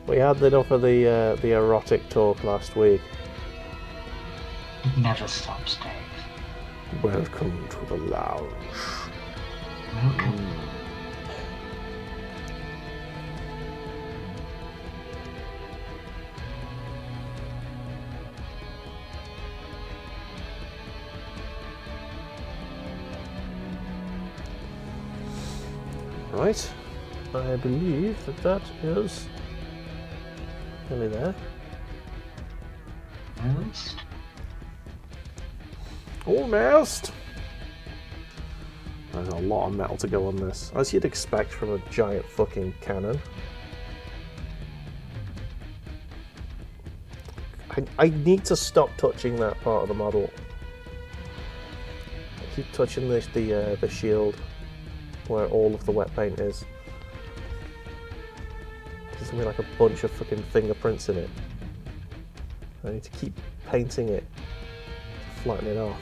We had enough of the erotic talk last week. It never stops, Dave. Welcome to the lounge. Welcome. Right, I believe that is nearly there. Almost. Almost! There's a lot of metal to go on this, as you'd expect from a giant fucking cannon. I need to stop touching that part of the model. I keep touching the shield, where all of the wet paint is. There's something like a bunch of fucking fingerprints in it. I need to keep painting it to flatten it off.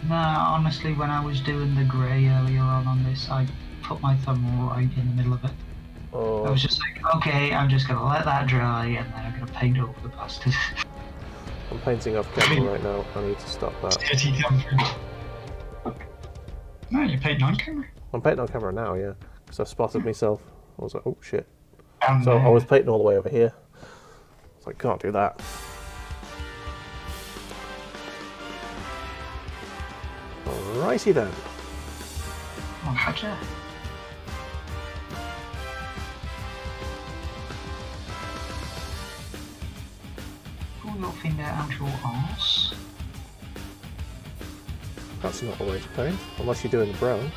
Nah, honestly, when I was doing the grey earlier on this, I put my thumb right in the middle of it. Oh, I was just like, okay, I'm just gonna let that dry, and then I'm gonna paint over the bastard. I'm painting off camera right now. I need to stop that. Dirty camera. No, you're painting on camera. I'm painting on camera now, yeah, because I spotted myself. I was like, oh shit. Down So there. I was painting all the way over here. So I can't do that. Alrighty then. Oh, gotcha. Pull your finger out your arse. That's not the way to paint, unless you're doing the brown.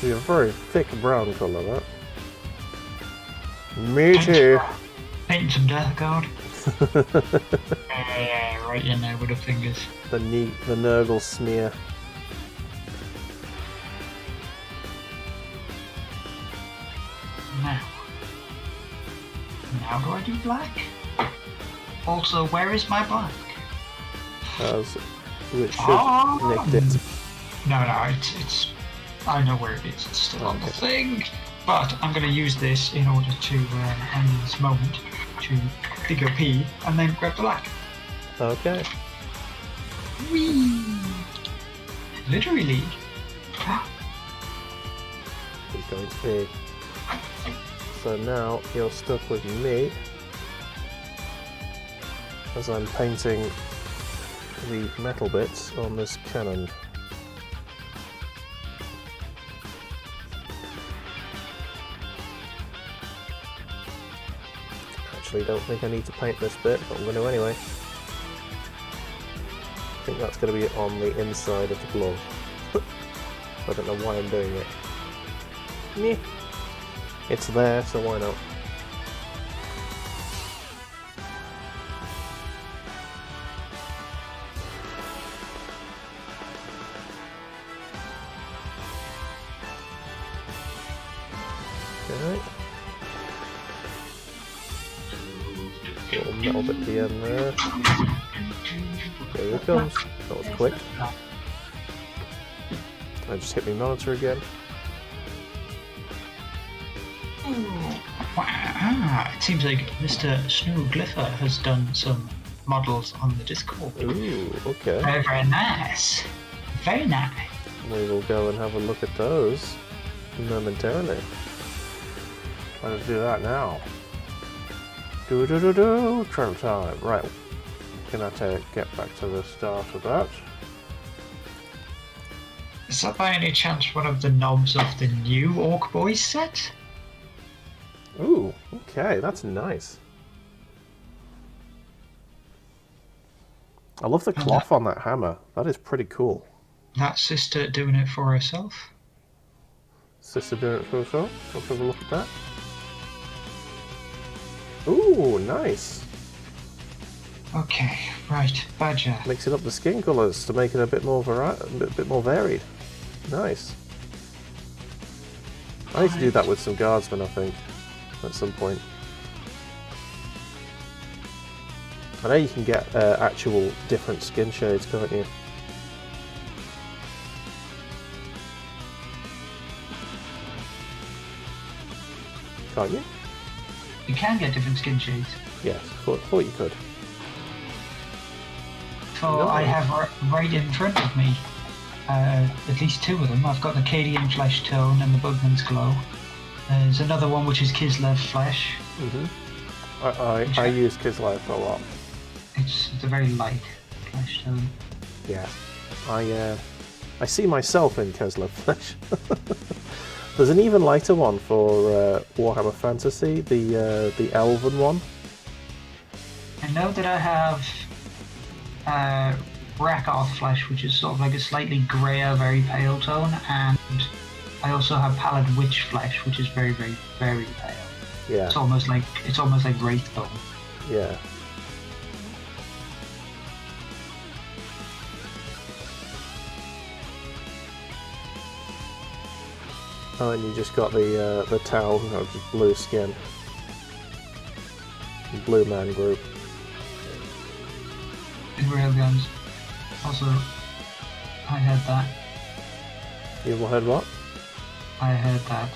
You're a very thick brown colour, that. Me too. Paint some death guard. Yeah, right in there with the fingers. The Nurgle smear. Now do I do black? Also, where is my black? As Richard Oh. nicked it. No, it's. I know where it is. It's still on the Okay. thing. But I'm going to use this in order to end this moment to dig a pee and then grab the black. Okay. Whee! Literally. He's going to be. So now you're stuck with me as I'm painting the metal bits on this cannon. Actually, don't think I need to paint this bit, but I'm going to anyway. I think that's going to be on the inside of the glove. I don't know why I'm doing it. Meh. It's there, so why not? Okay. Little metal bit at the end there. There it comes. That was quick. I just hit my monitor again. It seems like Mr. Snowgliffer has done some models on the Discord. Ooh, okay. Very, very nice. Very nice. We will go and have a look at those momentarily. Let's do that now. Travel time. Right. Can I get back to the start of that? Is that by any chance one of the knobs of the new Orc Boys set? Ooh, okay, that's nice. I love the cloth on that hammer. That is pretty cool. That sister doing it for herself? Sister doing it for herself. Let's have a look at that. Ooh, nice. Okay, right, Badger. Mixing up the skin colours to make it a bit more varied. Nice. I need to do that with some guardsmen, I think, at some point. I know you can get actual different skin shades, can't you? Can't you? You can get different skin shades. Yes, thought you could. So No. I have right in front of me at least two of them. I've got the Cadian Flesh Tone and the Bugman's Glow. There's another one which is Kislev Flesh. I use Kislev a lot. It's a very light flesh tone. Yeah, I see myself in Kislev Flesh. There's an even lighter one for Warhammer Fantasy, the Elven one. I know that I have Rakoth Flesh, which is sort of like a slightly greyer, very pale tone, and I also have Pallid Witch Flesh, which is very, very, very pale. Yeah. It's almost like Wraith Bone. Yeah. Oh, and you just got the Tau, just blue skin. Blue man group. In Railguns. Also, I heard that. You heard what? I heard that.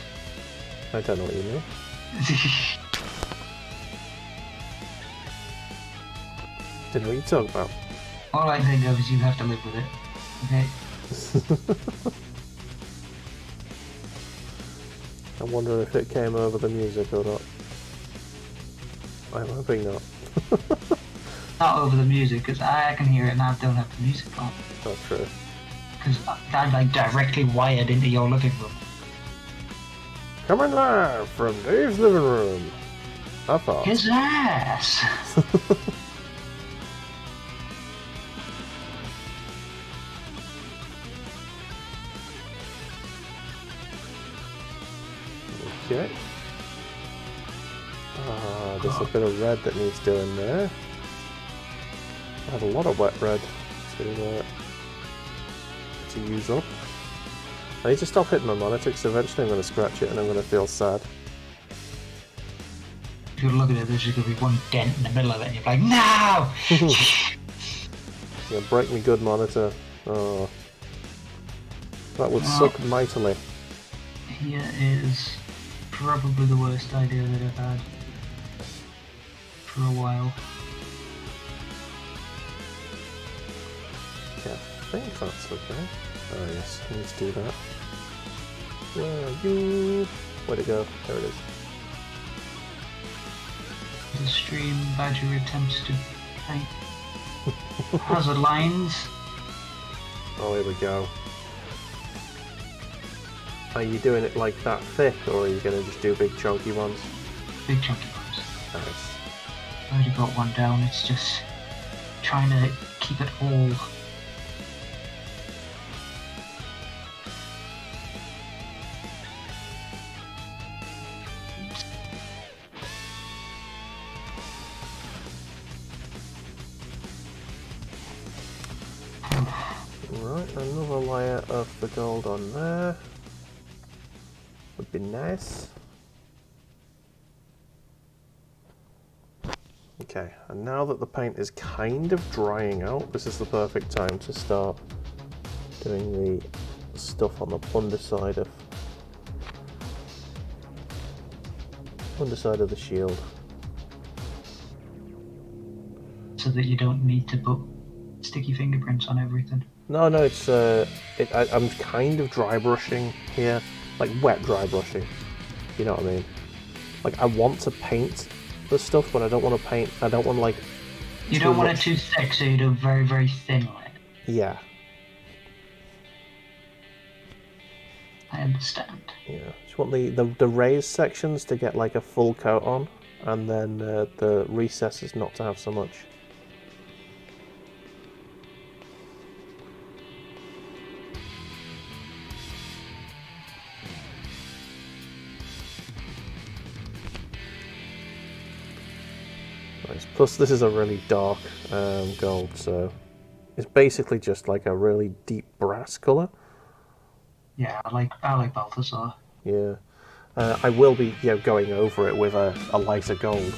I don't know what you mean. Don't know what you're talking about. All I think of is you have to live with it. Okay? I'm wondering if it came over the music or not. I'm hoping not. Not over the music, because I can hear it and I don't have the music on. Not true. Because I'm like directly wired into your living room. Coming live from Dave's living room. I thought. His ass! Okay. There's a bit of red that needs doing there. I have a lot of wet red to use up. I need to stop hitting my monitor because eventually I'm going to scratch it and I'm going to feel sad. If you look at it, there's just going to be one dent in the middle of it and you're like, no! Yeah, break me good monitor. Oh. That would suck mightily. Here is probably the worst idea that I've had for a while. Okay, I think that's okay. Oh yes, I need to do that. Where are you? Where'd it go? There it is. The stream Badger attempts to paint hazard lines. Oh, here we go. Are you doing it like that thick, or are you going to just do big chunky ones? Big chunky ones. Nice. I already got one down, it's just trying to keep it all. Right, another layer of the gold on there. Would be nice. Okay, and now that the paint is kind of drying out, this is the perfect time to start doing the stuff on the underside of the shield. so that you don't need to put sticky fingerprints on everything. No, it's I'm kind of dry brushing here, like wet dry brushing. You know what I mean? Like I want to paint the stuff, but I don't want to paint. I don't want like. You don't want it too thick, so you do very, very thin on it. Yeah. I understand. Yeah. Just want the raised sections to get like a full coat on, and then the recesses not to have so much. Nice. Plus, this is a really dark gold, so it's basically just like a really deep brass color. Yeah, I like Balthazar. Yeah, I will be going over it with a lighter gold.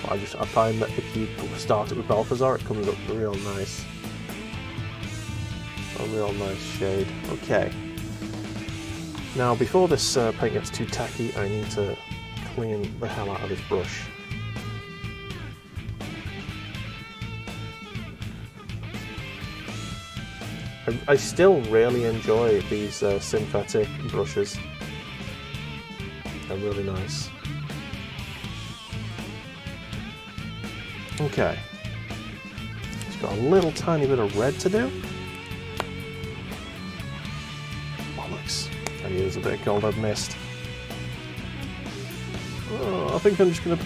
I find that if you start it with Balthazar, it comes up real nice. A real nice shade. Okay. Now, before this paint gets too tacky, I need to clean the hell out of this brush. I still really enjoy these synthetic brushes. They're really nice. Okay. It's got a little tiny bit of red to do. Bollocks. And here's a bit of gold I've missed. Oh, I think I'm just gonna,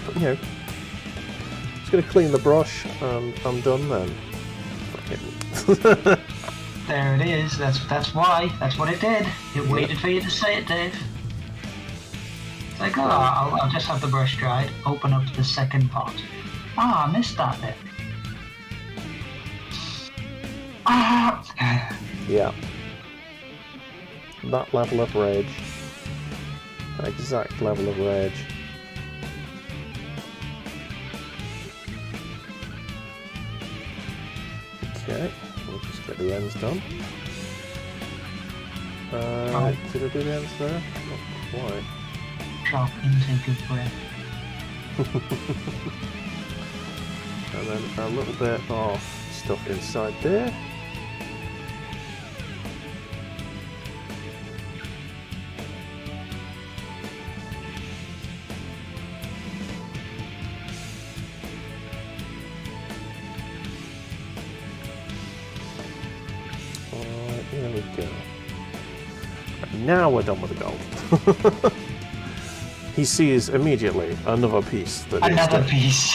just gonna clean the brush and I'm done then. Fuck it. There it is. That's why. That's what it did. It waited for you to say it, Dave. It's like, oh, I'll just have the brush dried. Open up the second pot. Ah, I missed that bit. Ah. Yeah. That level of rage. That exact level of rage. Okay. We'll just get the ends done. Did I do the ends there? Not quite. Sharp intake of breath. And then a little bit of stuff inside there. There we go. Right, now we're done with the gold. He sees immediately another piece. Another piece.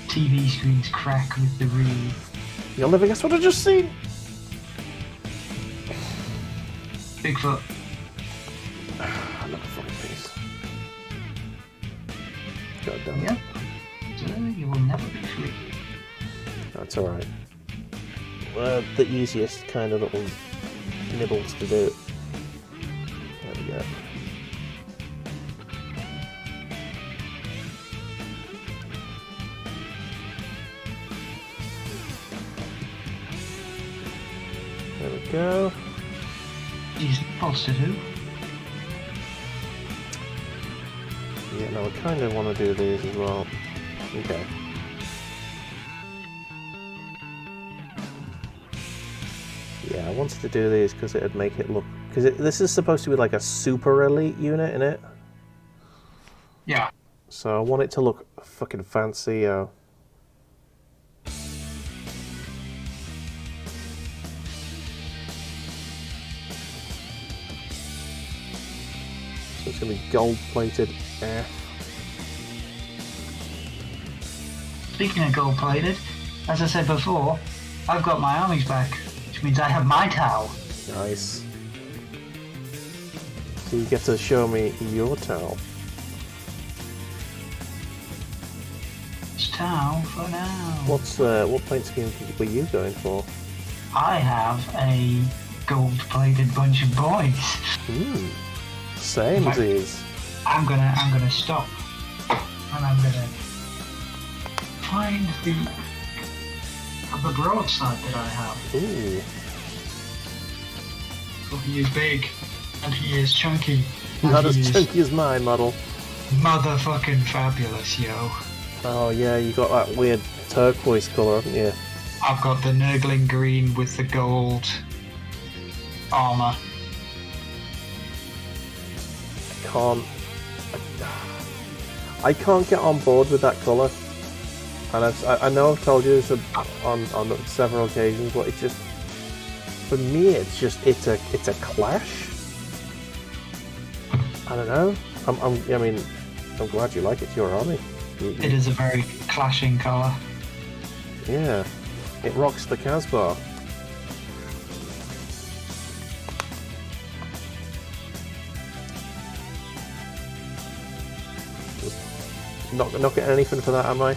TV screens crack with the reed. You'll never guess what I just seen. Bigfoot. Another fucking piece. God damn it. Yep. So you will never be free. That's alright. The easiest kind of little nibbles to do. There we go. There we go. He's bolstered who? Yeah, no, I kind of want to do these as well. Okay. Yeah, I wanted to do these because it would make it look... Because this is supposed to be like a super elite unit, innit? Yeah. So I want it to look fucking fancy, yo. So it's going to be gold-plated F. Speaking of gold plated, as I said before, I've got my armies back, which means I have my Tau. Nice. So you get to show me your Tau. It's Tau for now. What paint scheme were you going for? I have a gold plated bunch of boys. Same as these. I'm gonna stop and I'm gonna find the broadside that I have. Ooh. So he is big and he is chunky. Not as chunky as my model. motherfucking fabulous, yo. Oh yeah, you got that weird turquoise colour, haven't you? I've got the Nurgling green with the gold armour. I can't get on board with that colour, and I know I've told you this on several occasions, but it's just, for me, it's a clash. I don't know. I mean, I'm glad you like it. It's your army. It is a very clashing colour. Yeah, it rocks the Casbah. Not getting anything for that, am I?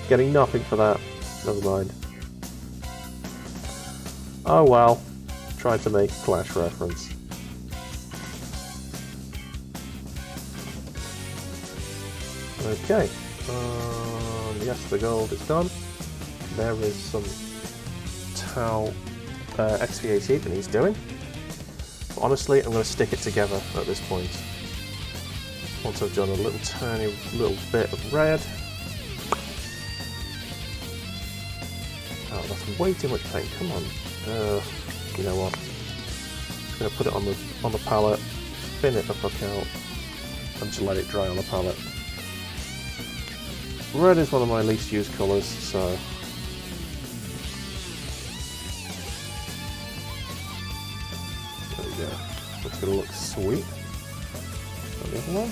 Getting nothing for that. Never mind. Oh well. Tried to make a Clash reference. Okay. Yes, the gold is done. There is some Tau XVAT that he's doing. But honestly, I'm going to stick it together at this point. Once I've done a little tiny little bit of red. Oh, that's way too much paint. Come on. You know what? I'm going to put it on the palette, thin it the fuck out, and just let it dry on the palette. Red is one of my least used colours, so there we go. That's going to look sweet. And the other one.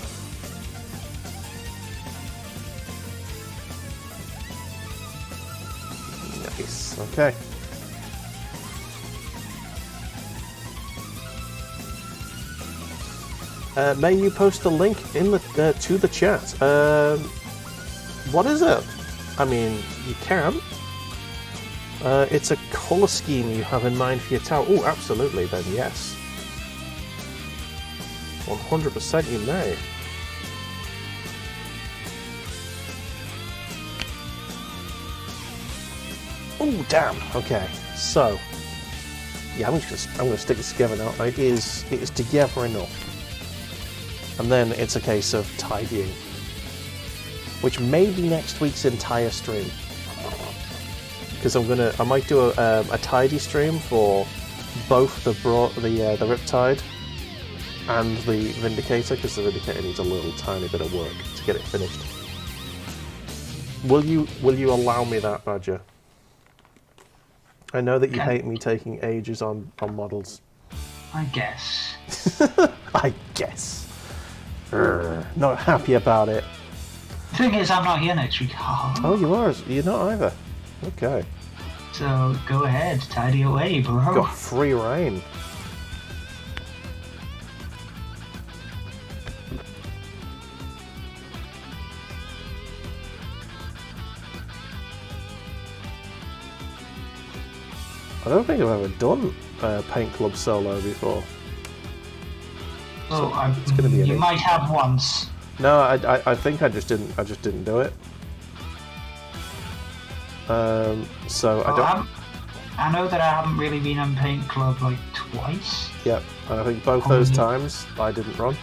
Nice. Okay. May you post a link in the to the chat? What is it? I mean, you can. It's a colour scheme you have in mind for your Tau. Oh, absolutely. Then yes, 100% you may. Oh damn. Okay, so yeah, I'm gonna stick this together now. It is together enough, and then it's a case of tidying, which may be next week's entire stream, because I might do a tidy stream for both the Riptide and the Vindicator, because the Vindicator needs a little tiny bit of work to get it finished. Will you allow me that, Badger? I know that you hate me taking ages on models. I guess. I guess. Not happy about it. The thing is, I'm not here next week. Oh, you are? You're not either. Okay. So go ahead, tidy away, bro. Got free reign. I don't think I've ever done Paint Club solo before. Oh, so it's going to be you might have once. No, I think I just didn't do it. So I know that I haven't really been on Paint Club like twice. Yep, and I think both those times I didn't run.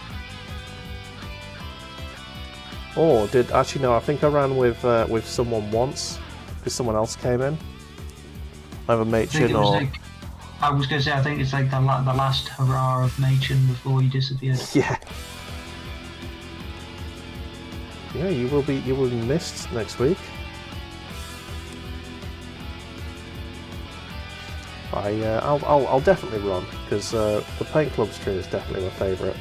Or actually no, I think I ran with someone once because someone else came in. Either Machin or. I was gonna say I think it's like the last hurrah of Machin before he disappeared. Yeah. Yeah, you will be missed next week. I'll definitely run because the Paint Club stream is definitely my favourite.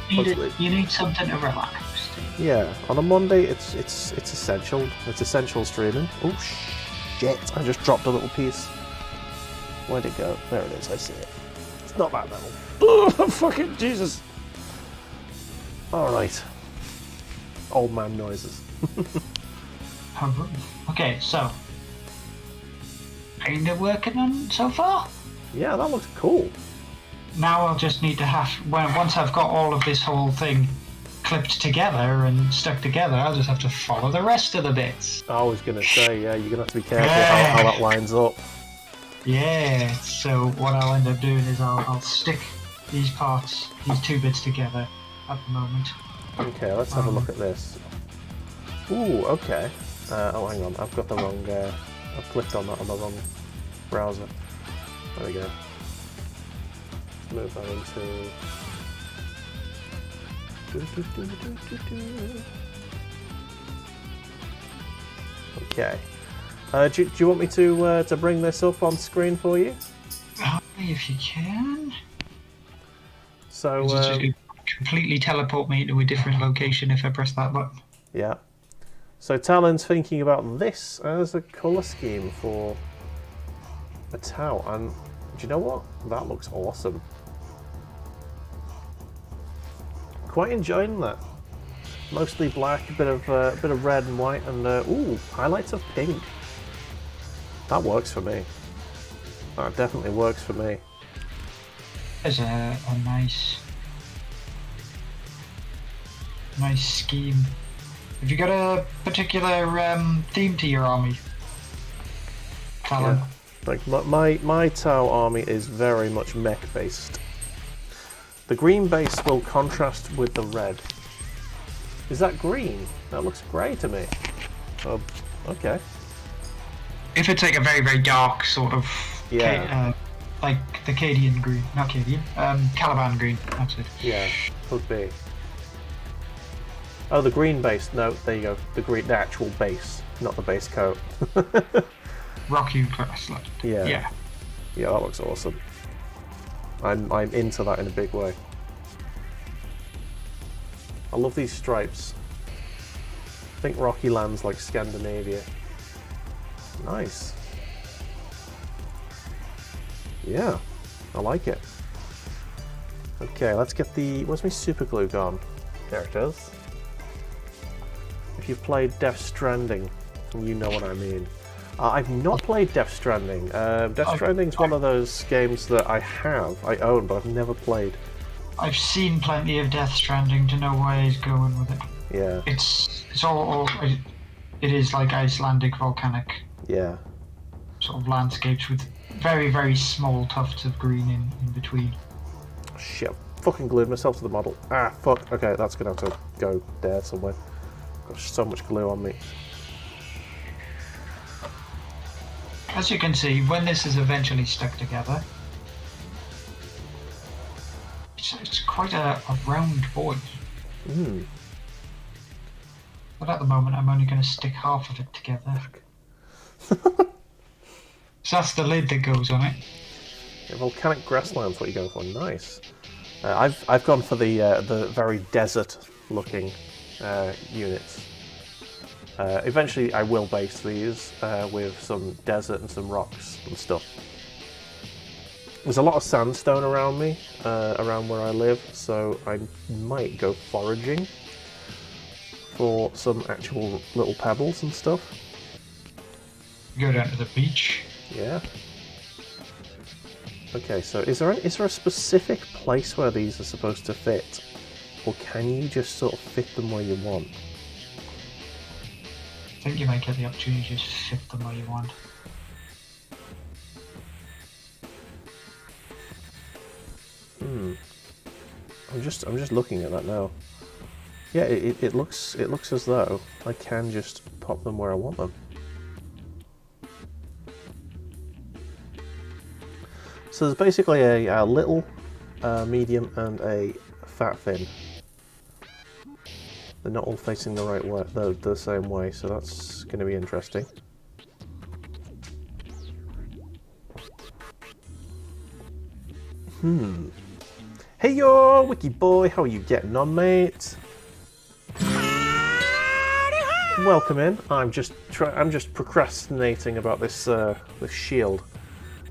You need something to relax. Yeah, on a Monday it's essential. It's essential streaming. Oh shit! I just dropped a little piece. Where'd it go? There it is. I see it. It's not that metal. Oh fucking Jesus! All right. Old man noises. Okay, so kind of working on so far. Yeah, that looks cool. Now I'll just need to once I've got all of this whole thing clipped together and stuck together, I'll just have to follow the rest of the bits. I was gonna say, yeah, you're gonna have to be careful how that lines up. Yeah, so what I'll end up doing is I'll stick these parts, these two bits together at the moment. Okay, let's have a look at this. Ooh, okay. Oh, hang on, I've got the wrong. I've clicked on that on the wrong browser. There we go. Let's move that into. Okay. Do you want me to bring this up on screen for you? If you can. So. It's just gonna completely teleport me into a different location if I press that button. Yeah. So Talon's thinking about this as a colour scheme for a Tau, and do you know what? That looks awesome. Quite enjoying that. Mostly black, a bit of red and white, and ooh, highlights of pink. That works for me. That definitely works for me. There's a nice scheme. Have you got a particular theme to your army, Talon? Yeah. Like my Tau army is very much mech based. The green base will contrast with the red. Is that green? That looks grey to me. Oh, okay. If it's like a very, very dark sort of, Yeah. like the Cadian green, not Cadian, Caliban green, that's it. Yeah, could be. Oh, the green base. No, there you go. The actual base, not the base coat. Rocky class, like. Yeah. Yeah. Yeah, that looks awesome. I'm into that in a big way. I love these stripes. I think Rocky lands like Scandinavia. Nice. Yeah, I like it. Okay, let's get the... Where's my super glue gone? There it is. If you've played Death Stranding, you know what I mean. I've not played Death Stranding. Death Stranding's one of those games that I own, but I've never played. I've seen plenty of Death Stranding to know where he's going with it. Yeah. It's all it is like Icelandic volcanic Yeah. sort of landscapes with very, very small tufts of green in between. Shit, I fucking glued myself to the model. Ah, fuck. Okay, that's gonna have to go there somewhere. Got so much glue on me. As you can see, when this is eventually stuck together, it's quite a round boy. Hmm. But at the moment, I'm only going to stick half of it together. So that's the lid that goes on it. Yeah, volcanic grasslands, what you going for? Nice. I've gone for the very desert-looking units. Eventually, I will base these with some desert and some rocks and stuff. There's a lot of sandstone around me, around where I live, so I might go foraging for some actual little pebbles and stuff. Go down to the beach. Yeah. Okay, so is there a specific place where these are supposed to fit, or can you just sort of fit them where you want? I think you might get the opportunity to just fit them where you want. I'm just looking at that now. Yeah, it looks as though I can just pop them where I want them. So there's basically a little, medium, and a fat fin. They're not all facing the right way, the same way, so that's going to be interesting. Hey yo, Wiki Boy, how are you getting on, mate? Welcome in. I'm just procrastinating about this this shield.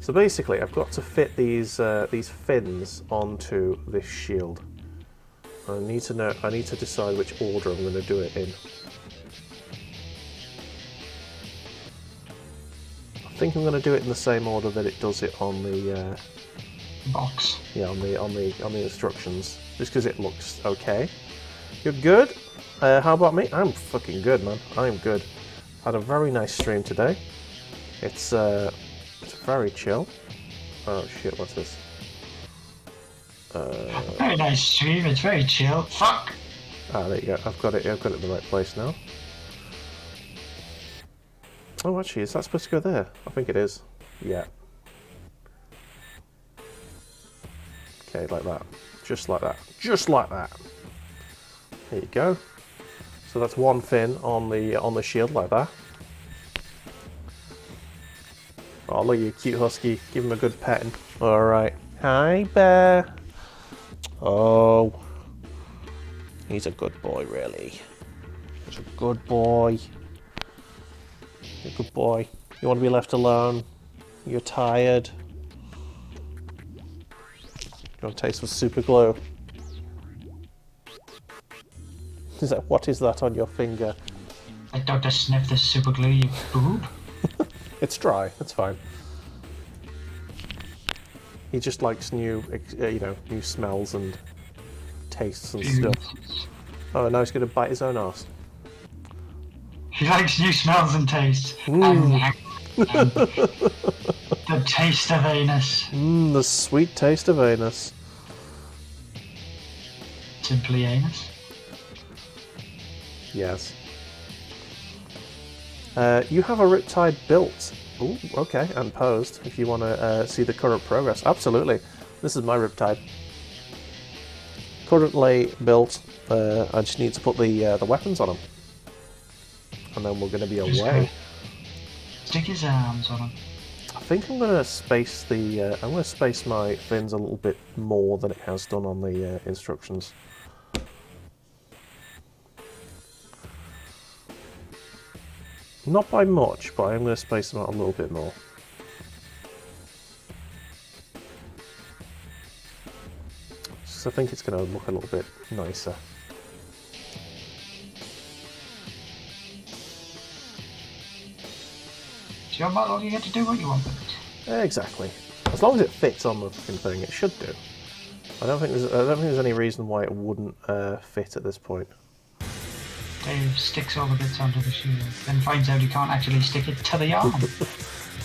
So basically, I've got to fit these fins onto this shield. I need to decide which order I'm going to do it in. I think I'm going to do it in the same order that it does it on the Box. yeah, on the instructions, just because it looks okay. You're good. How about me? I'm fucking good, man. I'm good. Had a very nice stream today. It's very chill. Oh shit, what's this? Very nice stream. It's very chill. Fuck. Ah, there you go. I've got it in the right place now. Oh, actually, is that supposed to go there? I think it is. Yeah. Okay, like that. Just like that. Just like that. There you go. So that's one fin on the shield like that. Oh, look at you, cute husky. Give him a good petting. Alright. Hi, bear. Oh. He's a good boy, really. He's a good boy. You're a good boy. You want to be left alone? You're tired. You want to taste some super glue? What is that on your finger? Let Dr. Sniff the super glue, you boob. It's dry. It's fine. He just likes new, new smells and tastes and stuff. Oh, now he's going to bite his own arse. He likes new smells and tastes. Mm. The taste of anus. The sweet taste of anus. Simply anus. Yes. You have a Riptide built. Ooh, okay, and posed. If you want to see the current progress, absolutely. This is my Riptide. Currently built. I just need to put the weapons on them, and then we're going to be away. Stick his arms on him. I think I'm going to space the. I'm going to space my fins a little bit more than it has done on the instructions. Not by much, but I'm going to space them out a little bit more. So I think it's going to look a little bit nicer. It's your model, you get to do what you want with it. Exactly. As long as it fits on the fucking thing, it should do. I don't think there's any reason why it wouldn't fit at this point. Dave sticks all the bits onto the shield, then finds out he can't actually stick it to the arm.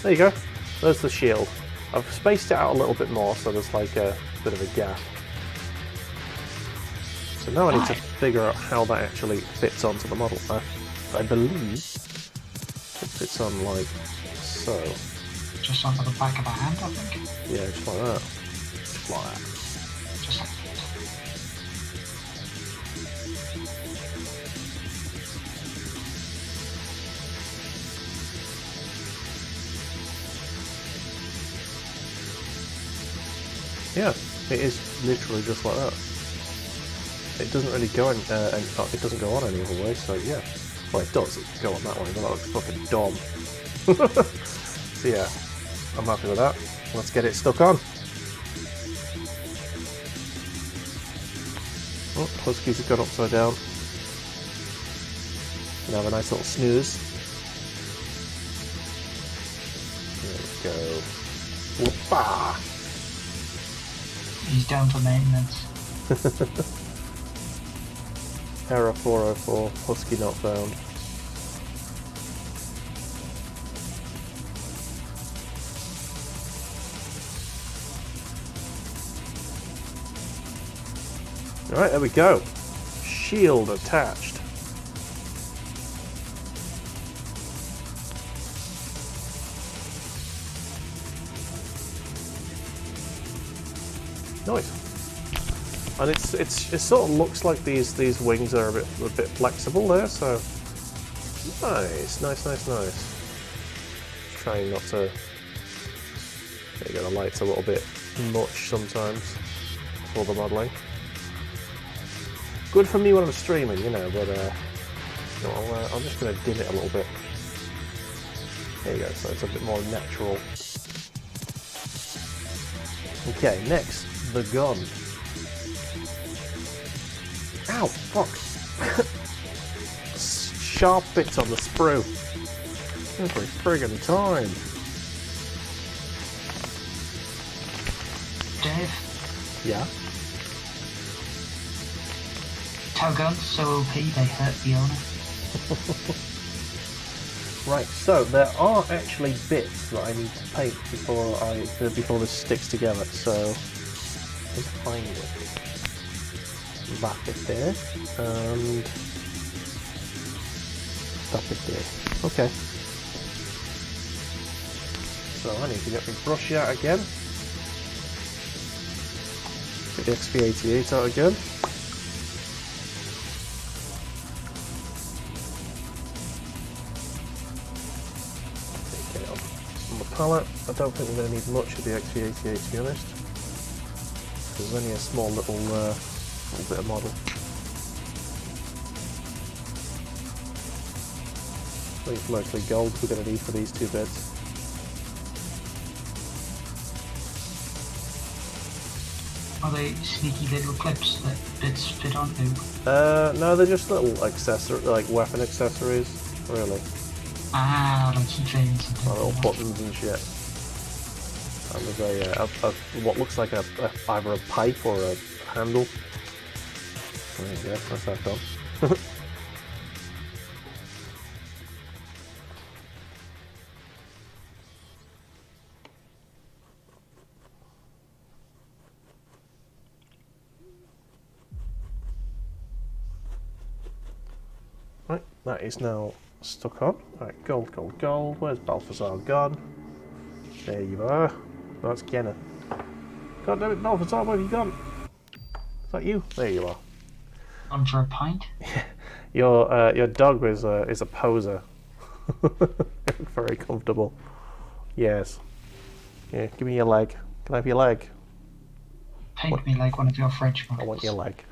There you go. There's the shield. I've spaced it out a little bit more, so there's like a bit of a gap. So now I need to figure out how that actually fits onto the model. I believe it fits on like so. Just onto the back of a hand, I think. Yeah, just like that. Just like that. Just like that. Yeah, it is literally just like that. It doesn't really go in, it doesn't go on any other way, so yeah. Well, it does, it can go on that way, but that looks fucking dumb. So yeah, I'm happy with that. Let's get it stuck on. Oh, Huskies have gone upside down. Can have a nice little snooze. There we go. Whoopah! He's down for maintenance. Error 404, Husky not found. Alright, there we go. Shield attached. Nice. And it sort of looks like these wings are a bit flexible there, so nice. Trying not to. There you go. The light's a little bit much sometimes for the modelling. Good for me when I'm streaming, you know, but I'm just going to dim it a little bit. There you go. So it's a bit more natural. Okay, next the gun. Ow, fuck. Sharp bits on the sprue. Every friggin' time. Dave, Yeah? Tau guns so OP they hurt the owner. Right, so there are actually bits that I need to paint before this sticks together, so There's a pine wood. That bit there. And that bit there. Okay. So I need to get my brush out again. Get the XP88 out again. Okay, on the palette, I don't think we're going to need much of the XP88 to be honest. There's only a small little bit of model. I think it's mostly gold we're going to need for these two bits. Are they sneaky little clips that bits fit onto? No, they're just little like weapon accessories, really. Ah, like keychains and Little things. buttons and shit. And there's what looks like either a pipe or a handle. There you go, that's that done. Right, that is now stuck on. Right, gold, gold, gold. Where's Balthazar gone? There you are. That's Kenneth. God damn it, Balthazar, where have you gone? Is that you? There you are. On for a pint? Your dog is a poser. Very comfortable. Yes. Yeah, give me your leg. Can I have your leg? Paint me like one of your French models. I want your leg.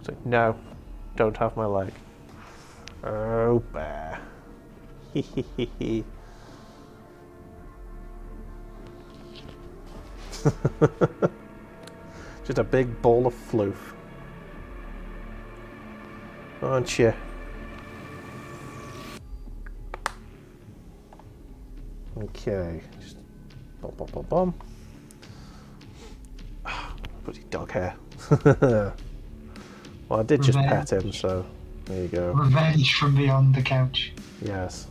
So, no, don't have my leg. Oh, bear. Just a big ball of floof. Aren't you? Okay. Just bum bum bum bum. Bloody dog hair. Well, I did just pet him, so there you go. Revenge from beyond the couch. Yes.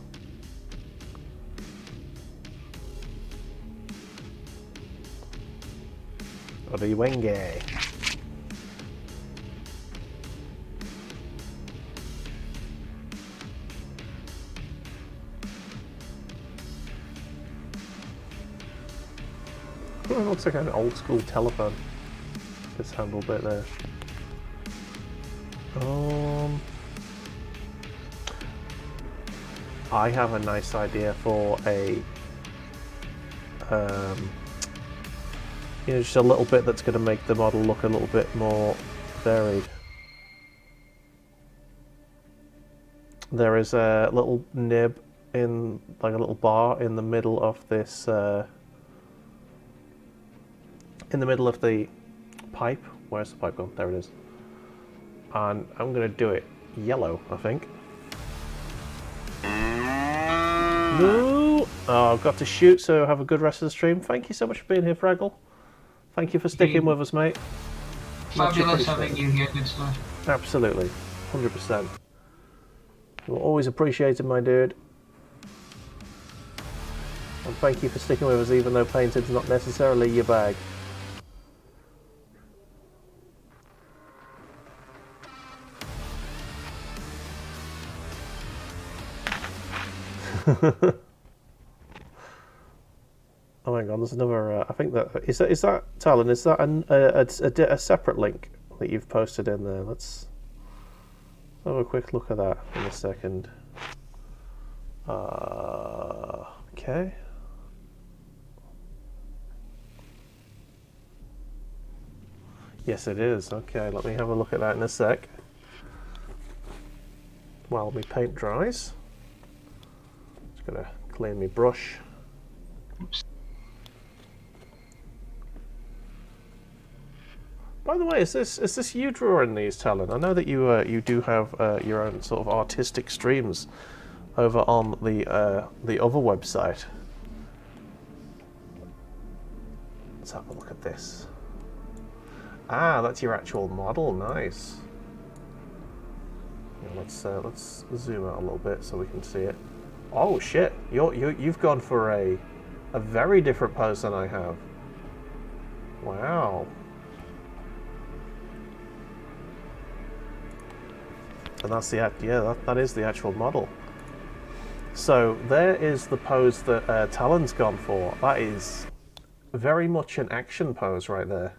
Oriwenge. It looks like an old school telephone. This handle bit there. I have a nice idea for a just a little bit that's going to make the model look a little bit more varied. There is a little nib in, like a little bar in the middle of this, in the middle of the pipe. Where's the pipe gone? There it is. And I'm going to do it yellow, I think. No! Oh, I've got to shoot, so have a good rest of the stream. Thank you so much for being here, Fraggle. Thank you for sticking with us, mate. Fabulous having you here, good stuff. Absolutely. 100%. You're always appreciated, my dude. And thank you for sticking with us, even though painting's not necessarily your bag. Oh my god, there's another. I think that is that Talon. Is that a separate link that you've posted in there? Let's have a quick look at that in a second. Okay. Yes, it is. Okay, let me have a look at that in a sec. While my paint dries. Just gonna clean my brush. Oops. By the way, is this you drawing these, Talon? I know that you do have your own sort of artistic streams over on the other website. Let's have a look at this. Ah, that's your actual model. Nice. Yeah, let's zoom out a little bit so we can see it. Oh shit! You've gone for a very different pose than I have. Wow. And that's the that is the actual model. So there is the pose that Talon's gone for. That is very much an action pose right there.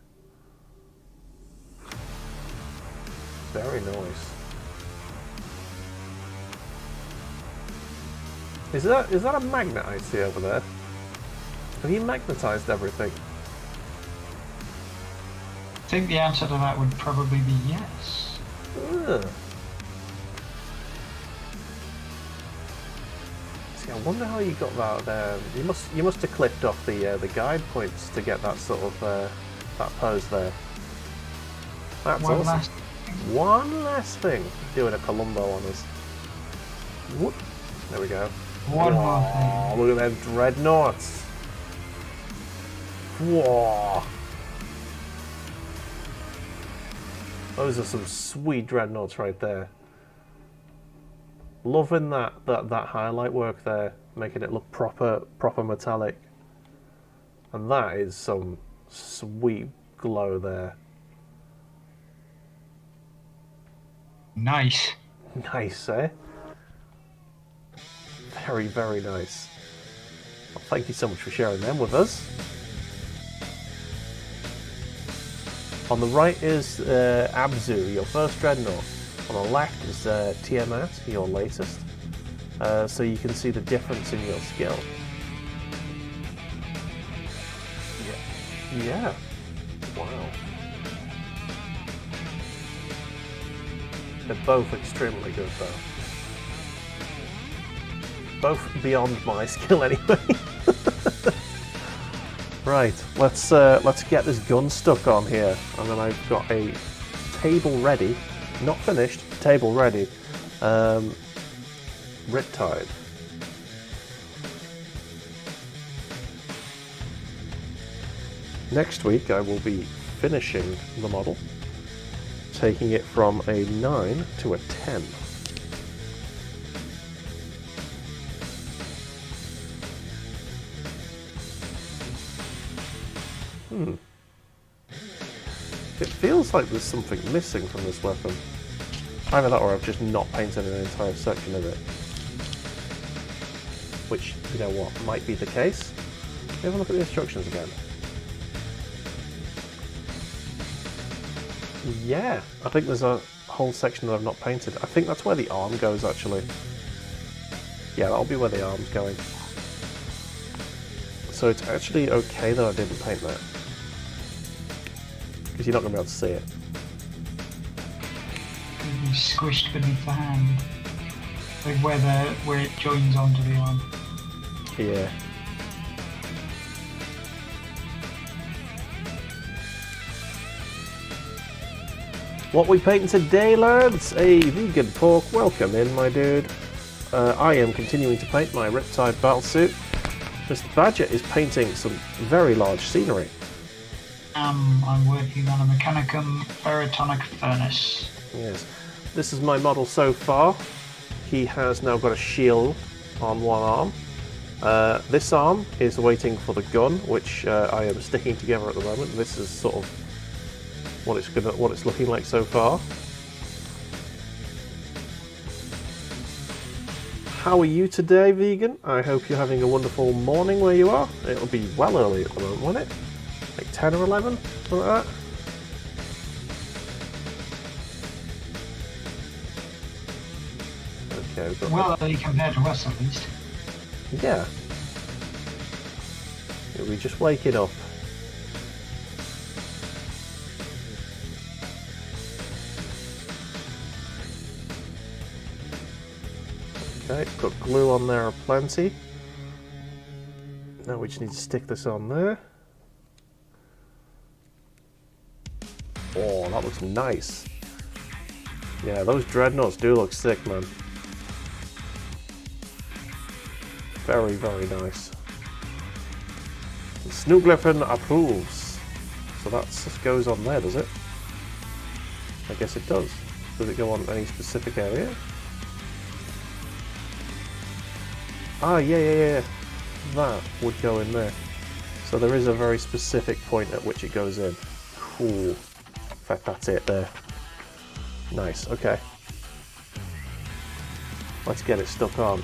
Very nice. Is that a magnet I see over there? Have you magnetized everything? I think the answer to that would probably be yes. Ugh. See, I wonder how you got that there. You must have clipped off the guide points to get that sort of that pose there. That's awesome. One last thing, doing a Columbo on us. Whoop. There we go. One more thing. Look at them Dreadnoughts. Whoa. Those are some sweet Dreadnoughts right there. Loving that highlight work there, making it look proper metallic. And that is some sweet glow there. Nice. Nice, eh? Very, very nice. Well, thank you so much for sharing them with us. On the right is Abzu, your first Dreadnought. On the left is Tiamat, your latest. So you can see the difference in your skill. Yeah. Wow. They're both extremely good though. Both beyond my skill anyway. Right, let's get this gun stuck on here, and then I've got a table ready, not finished, table ready. Riptide. Next week I will be finishing the model, taking it from a 9 to a 10. It feels like there's something missing from this weapon. Either that or I've just not painted an entire section of it. Which, you know what, might be the case. Have a look at the instructions again. Yeah, I think there's a whole section that I've not painted. I think that's where the arm goes, actually. Yeah, that'll be where the arm's going. So it's actually okay that I didn't paint that. Because you're not going to be able to see it. It'll be squished beneath the hand. Like where it joins onto the arm. Yeah. What we painting today, lads? A vegan pork. Welcome in, my dude. I am continuing to paint my Riptide battlesuit. Mr. Badger is painting some very large scenery. I'm working on a Mechanicum Baritonic Furnace. Yes. This is my model so far. He has now got a shield on one arm. This arm is waiting for the gun, which I am sticking together at the moment. This is sort of what it's looking like so far. How are you today, vegan? I hope you're having a wonderful morning where you are. It'll be well early at the moment, won't it? Like 10 or 11, something like that. Okay, we've got Well early compared to us, at least. yeah. We just wake it up. Okay, got glue on there aplenty. Now we just need to stick this on there. Oh, that looks nice. Yeah, those Dreadnoughts do look sick, man. Very, very nice. Snooglyphin approves. So that just goes on there, does it? I guess it does. Does it go on any specific area? Ah, yeah. That would go in there. So there is a very specific point at which it goes in. Cool. In fact, that's it there. Nice, okay. Let's get it stuck on.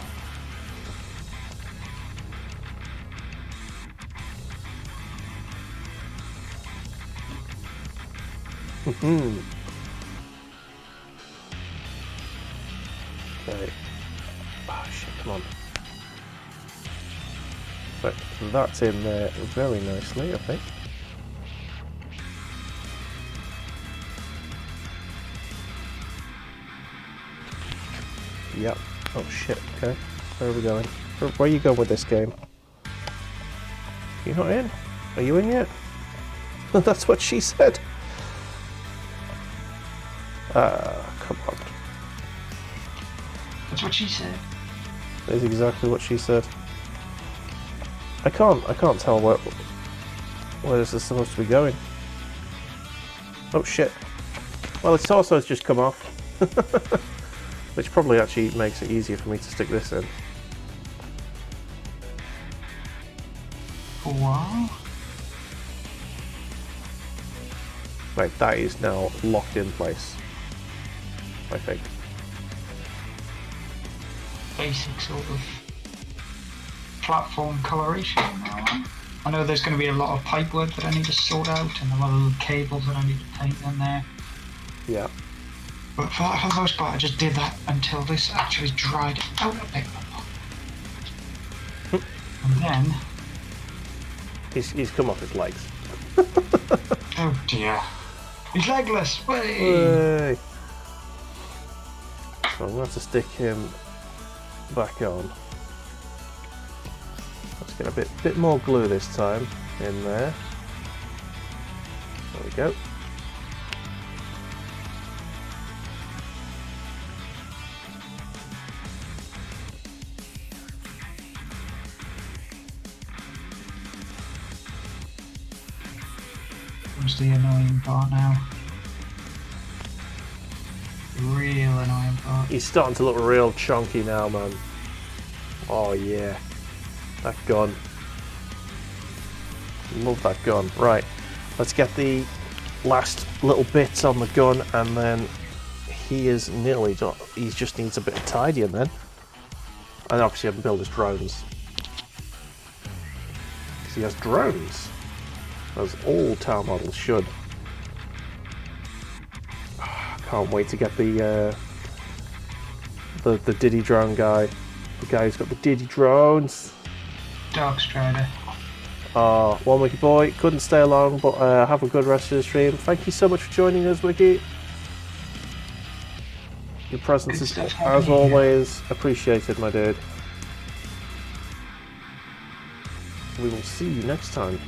Okay. Oh shit, come on. But that's in there very nicely, I think. Yep. Oh shit, okay. Where are we going? Where are you going with this game? You're not in? Are you in yet? That's what she said. Come on. That's what she said. That's exactly what she said. I can't tell where this is supposed to be going. Oh shit. Well, its torso's just come off. Which probably actually makes it easier for me to stick this in. Wow. Right, that is now locked in place. I think. Basic sort of platform coloration now. I know there's going to be a lot of pipework that I need to sort out and a lot of little cables that I need to paint in there. Yeah. But for the most part, I just did that until this actually dried out a bit. And then... He's come off his legs. Oh dear. He's legless! Way! Hey. So I'm going to have to stick him back on. Let's get a bit more glue this time in there. There we go. Comes the annoying part now. Real annoying part. He's starting to look real chunky now, man. Oh yeah. That gun. Love that gun. Right. Let's get the last little bits on the gun and then he is nearly done. He just needs a bit of tidying then. And obviously I can build his drones. Because he has drones. As all tower models should. Can't wait to get the Diddy drone guy. The guy who's got the Diddy drones. Dark Strider. One Wiki Boy, couldn't stay long, but have a good rest of the stream. Thank you so much for joining us, Wiki. Your presence is, as always, appreciated, my dude. We will see you next time.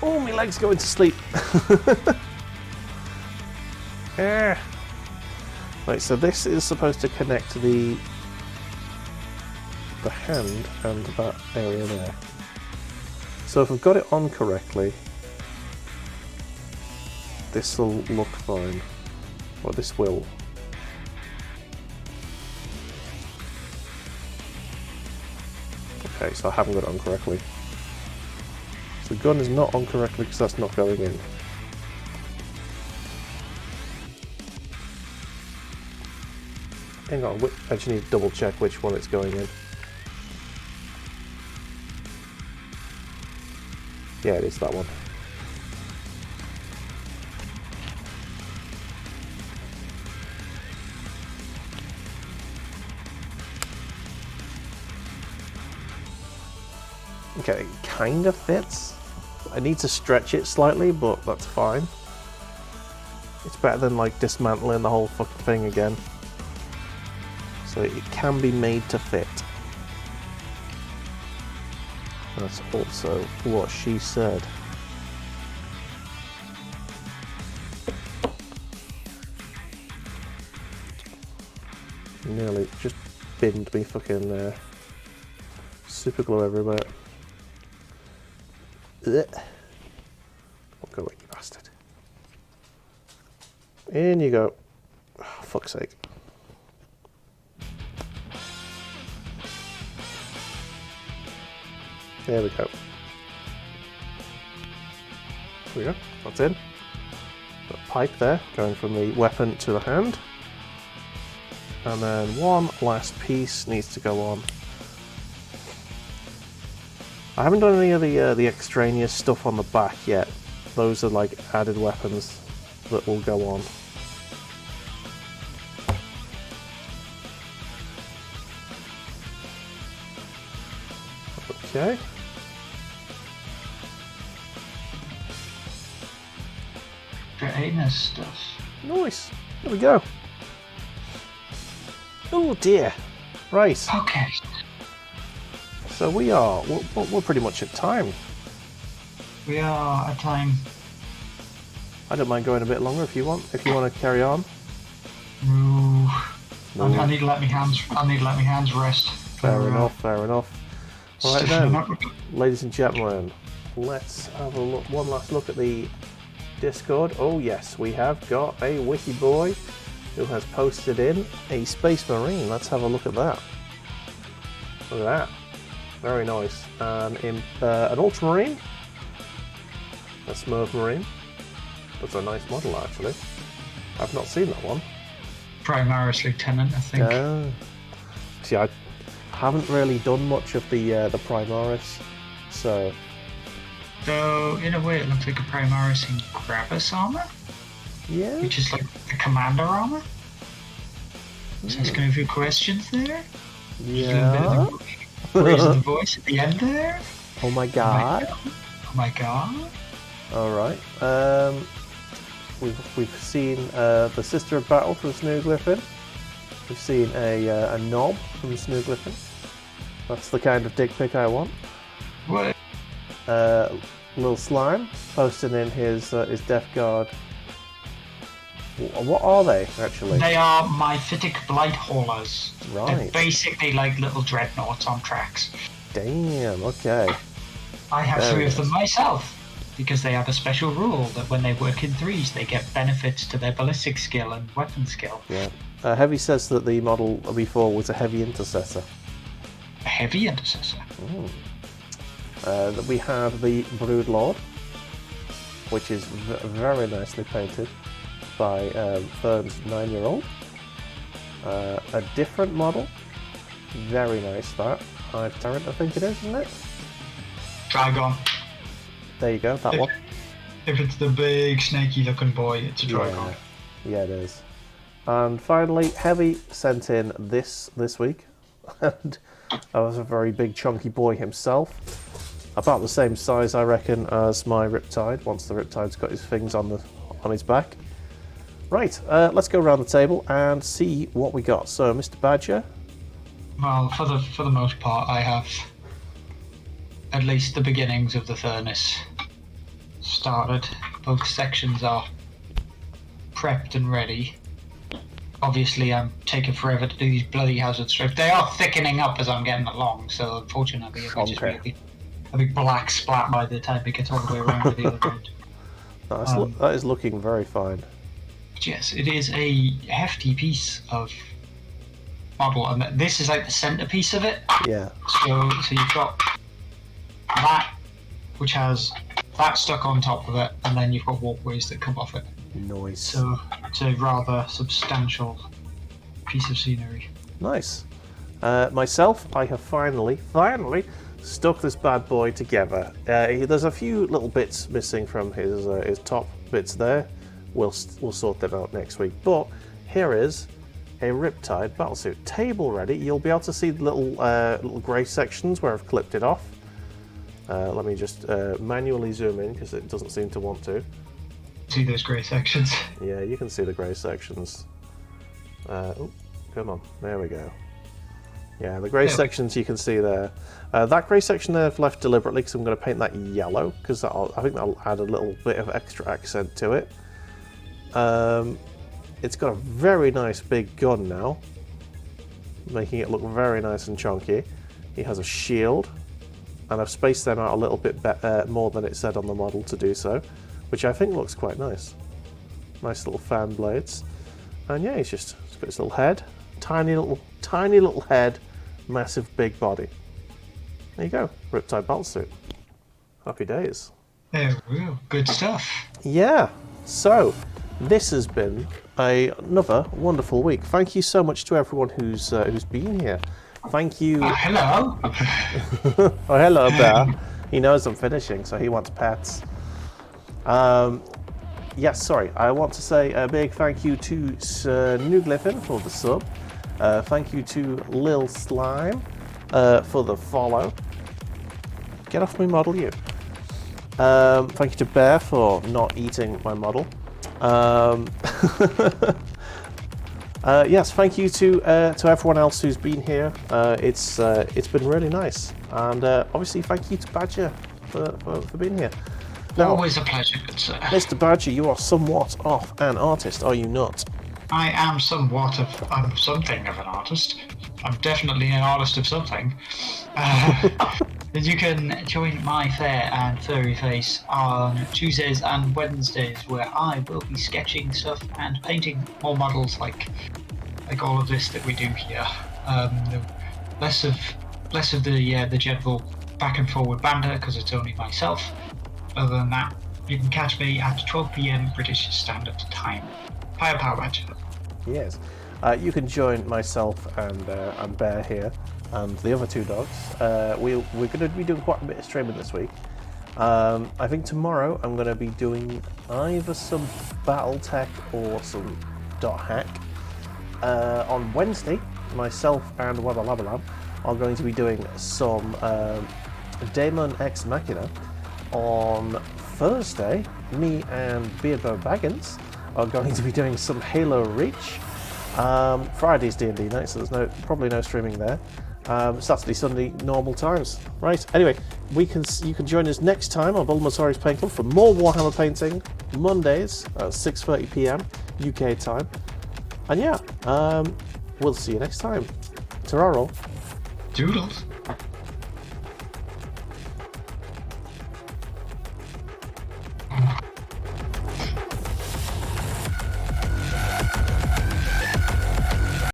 Oh, my leg's going to sleep. Yeah. Right, so this is supposed to connect to the hand and that area there. So if I've got it on correctly, this will look fine. Or this will. Okay, so I haven't got it on correctly. So the gun is not on correctly because that's not going in. Hang on, I just need to double check which one it's going in. Yeah, it is that one. Okay, it kind of fits. I need to stretch it slightly, but that's fine. It's better than like dismantling the whole fucking thing again. So it can be made to fit. That's also what she said. Nearly just binned me fucking super glue everywhere. Ugh. I'll go away, you bastard. In you go. Oh, fuck's sake. There we go. There we go. That's in. Got a pipe there, going from the weapon to the hand. And then one last piece needs to go on. I haven't done any of the extraneous stuff on the back yet. Those are like added weapons that will go on. Okay. Anus stuff. Nice. There we go. Oh dear. Right. Okay. So we're pretty much at time. We are at time. I don't mind going a bit longer if you want. If you want to carry on. Ooh. No. I need to let my hands rest. Fair enough. Fair enough. Right then, ladies and gentlemen, let's have a look. One last look at the Discord. Oh yes, we have got a wiki boy who has posted in a Space Marine. Let's have a look at that. Look at that. Very nice. An Ultramarine. A Smurf Marine. That's a nice model actually. I've not seen that one. Primaris Lieutenant, I think. See, I haven't really done much of the Primaris, so. So in a way, it looks like a Primaris in Gravis armor, Yeah. which is like the Commander armor. So asking a few questions there. Yeah. Raising the voice at the end there. Oh my god. Oh my god. All right. We've seen the Sister of Battle from Snooglyphin. We've seen a knob from Snooglyphin. That's the kind of dick pic I want. What? Little Slime posting in his Death Guard. What are they actually? They are Mythic Blight Haulers. Right. They're basically like little dreadnoughts on tracks. Damn. Okay. I have Very 3 of them nice. myself, because they have a special rule that when they work in 3s, they get benefits to their ballistic skill and weapon skill. Yeah. Heavy says that the model before was a heavy intercessor. A heavy intercessor. We have the Brood Lord, which is very nicely painted by Fern's 9-year-old. A different model, very nice that. Hive Tyrant, I think it is, isn't it? Dragon. There you go, that one. If it's the big snaky looking boy, it's a dragon. Yeah, it is. And finally, Heavy sent in this week, and that was a very big chunky boy himself. About the same size, I reckon, as my Riptide, once the Riptide's got his things on his back. Right, let's go around the table and see what we got. So, Mr. Badger. Well, for the most part, I have at least the beginnings of the furnace started. Both sections are prepped and ready. Obviously, I'm taking forever to do these bloody hazard strips. They are thickening up as I'm getting along, so unfortunately, it will just be a big black splat by the time it gets all the way around to the other end. That is looking very fine. But yes, it is a hefty piece of model, and this is like the centerpiece of it. Yeah. So you've got that, which has that stuck on top of it, and then you've got walkways that come off it. Nice. So it's a rather substantial piece of scenery. Nice. Myself, I have finally stuck this bad boy together. There's a few little bits missing from his top bits there. We'll sort them out next week. But here is a Riptide battlesuit table ready. You'll be able to see the little grey sections where I've clipped it off. Let me just manually zoom in because it doesn't seem to want to. See those grey sections? Yeah, you can see the grey sections. Oh, come on, there we go. Yeah, the grey sections you can see there. That grey section there I've left deliberately because I'm going to paint that yellow because I think that'll add a little bit of extra accent to it. It's got a very nice big gun now, making it look very nice and chunky. He has a shield, and I've spaced them out a little bit more than it said on the model to do so, which I think looks quite nice. Nice little fan blades. And yeah, he's got his little head. Tiny little head. Massive big body. There you go. Riptide battlesuit. Happy days. There we go. Good stuff. Yeah. So, this has been another wonderful week. Thank you so much to everyone who's been here. Thank you. Hello. Oh, hello, Bear. He knows I'm finishing, so he wants pets. Yes, sorry. I want to say a big thank you to Sir Nuglyphin for the sub. Thank you to Lil Slime for the follow. Get off my model, you. Thank you to Bear for not eating my model. Yes, thank you to everyone else who's been here. It's been really nice, and obviously thank you to Badger for being here. Now, Always a pleasure, good sir. Mr. Badger, you are somewhat of an artist, are you not? I am somewhat of something of an artist. I'm definitely an artist of something. You can join my fair and furry face on Tuesdays and Wednesdays, where I will be sketching stuff and painting more models like all of this that we do here. Less of the general back and forward banter because it's only myself. Other than that, you can catch me at 12 PM British Standard Time. Power Badger. Yes. You can join myself and Bear here, and the other two dogs. We're going to be doing quite a bit of streaming this week. I think tomorrow I'm going to be doing either some BattleTech or some .hack. On Wednesday, myself and Wabalabalab are going to be doing some Daemon Ex Machina. On Thursday, me and Beardbow Baggins are going to be doing some Halo Reach. Friday's D&D night, so there's probably no streaming there. Saturday, Sunday, normal times. Right, anyway, you can join us next time on Bulamatari's Paint Club for more Warhammer painting, Mondays at 6:30 PM UK time. And yeah, we'll see you next time. Ta-ra all. Doodles.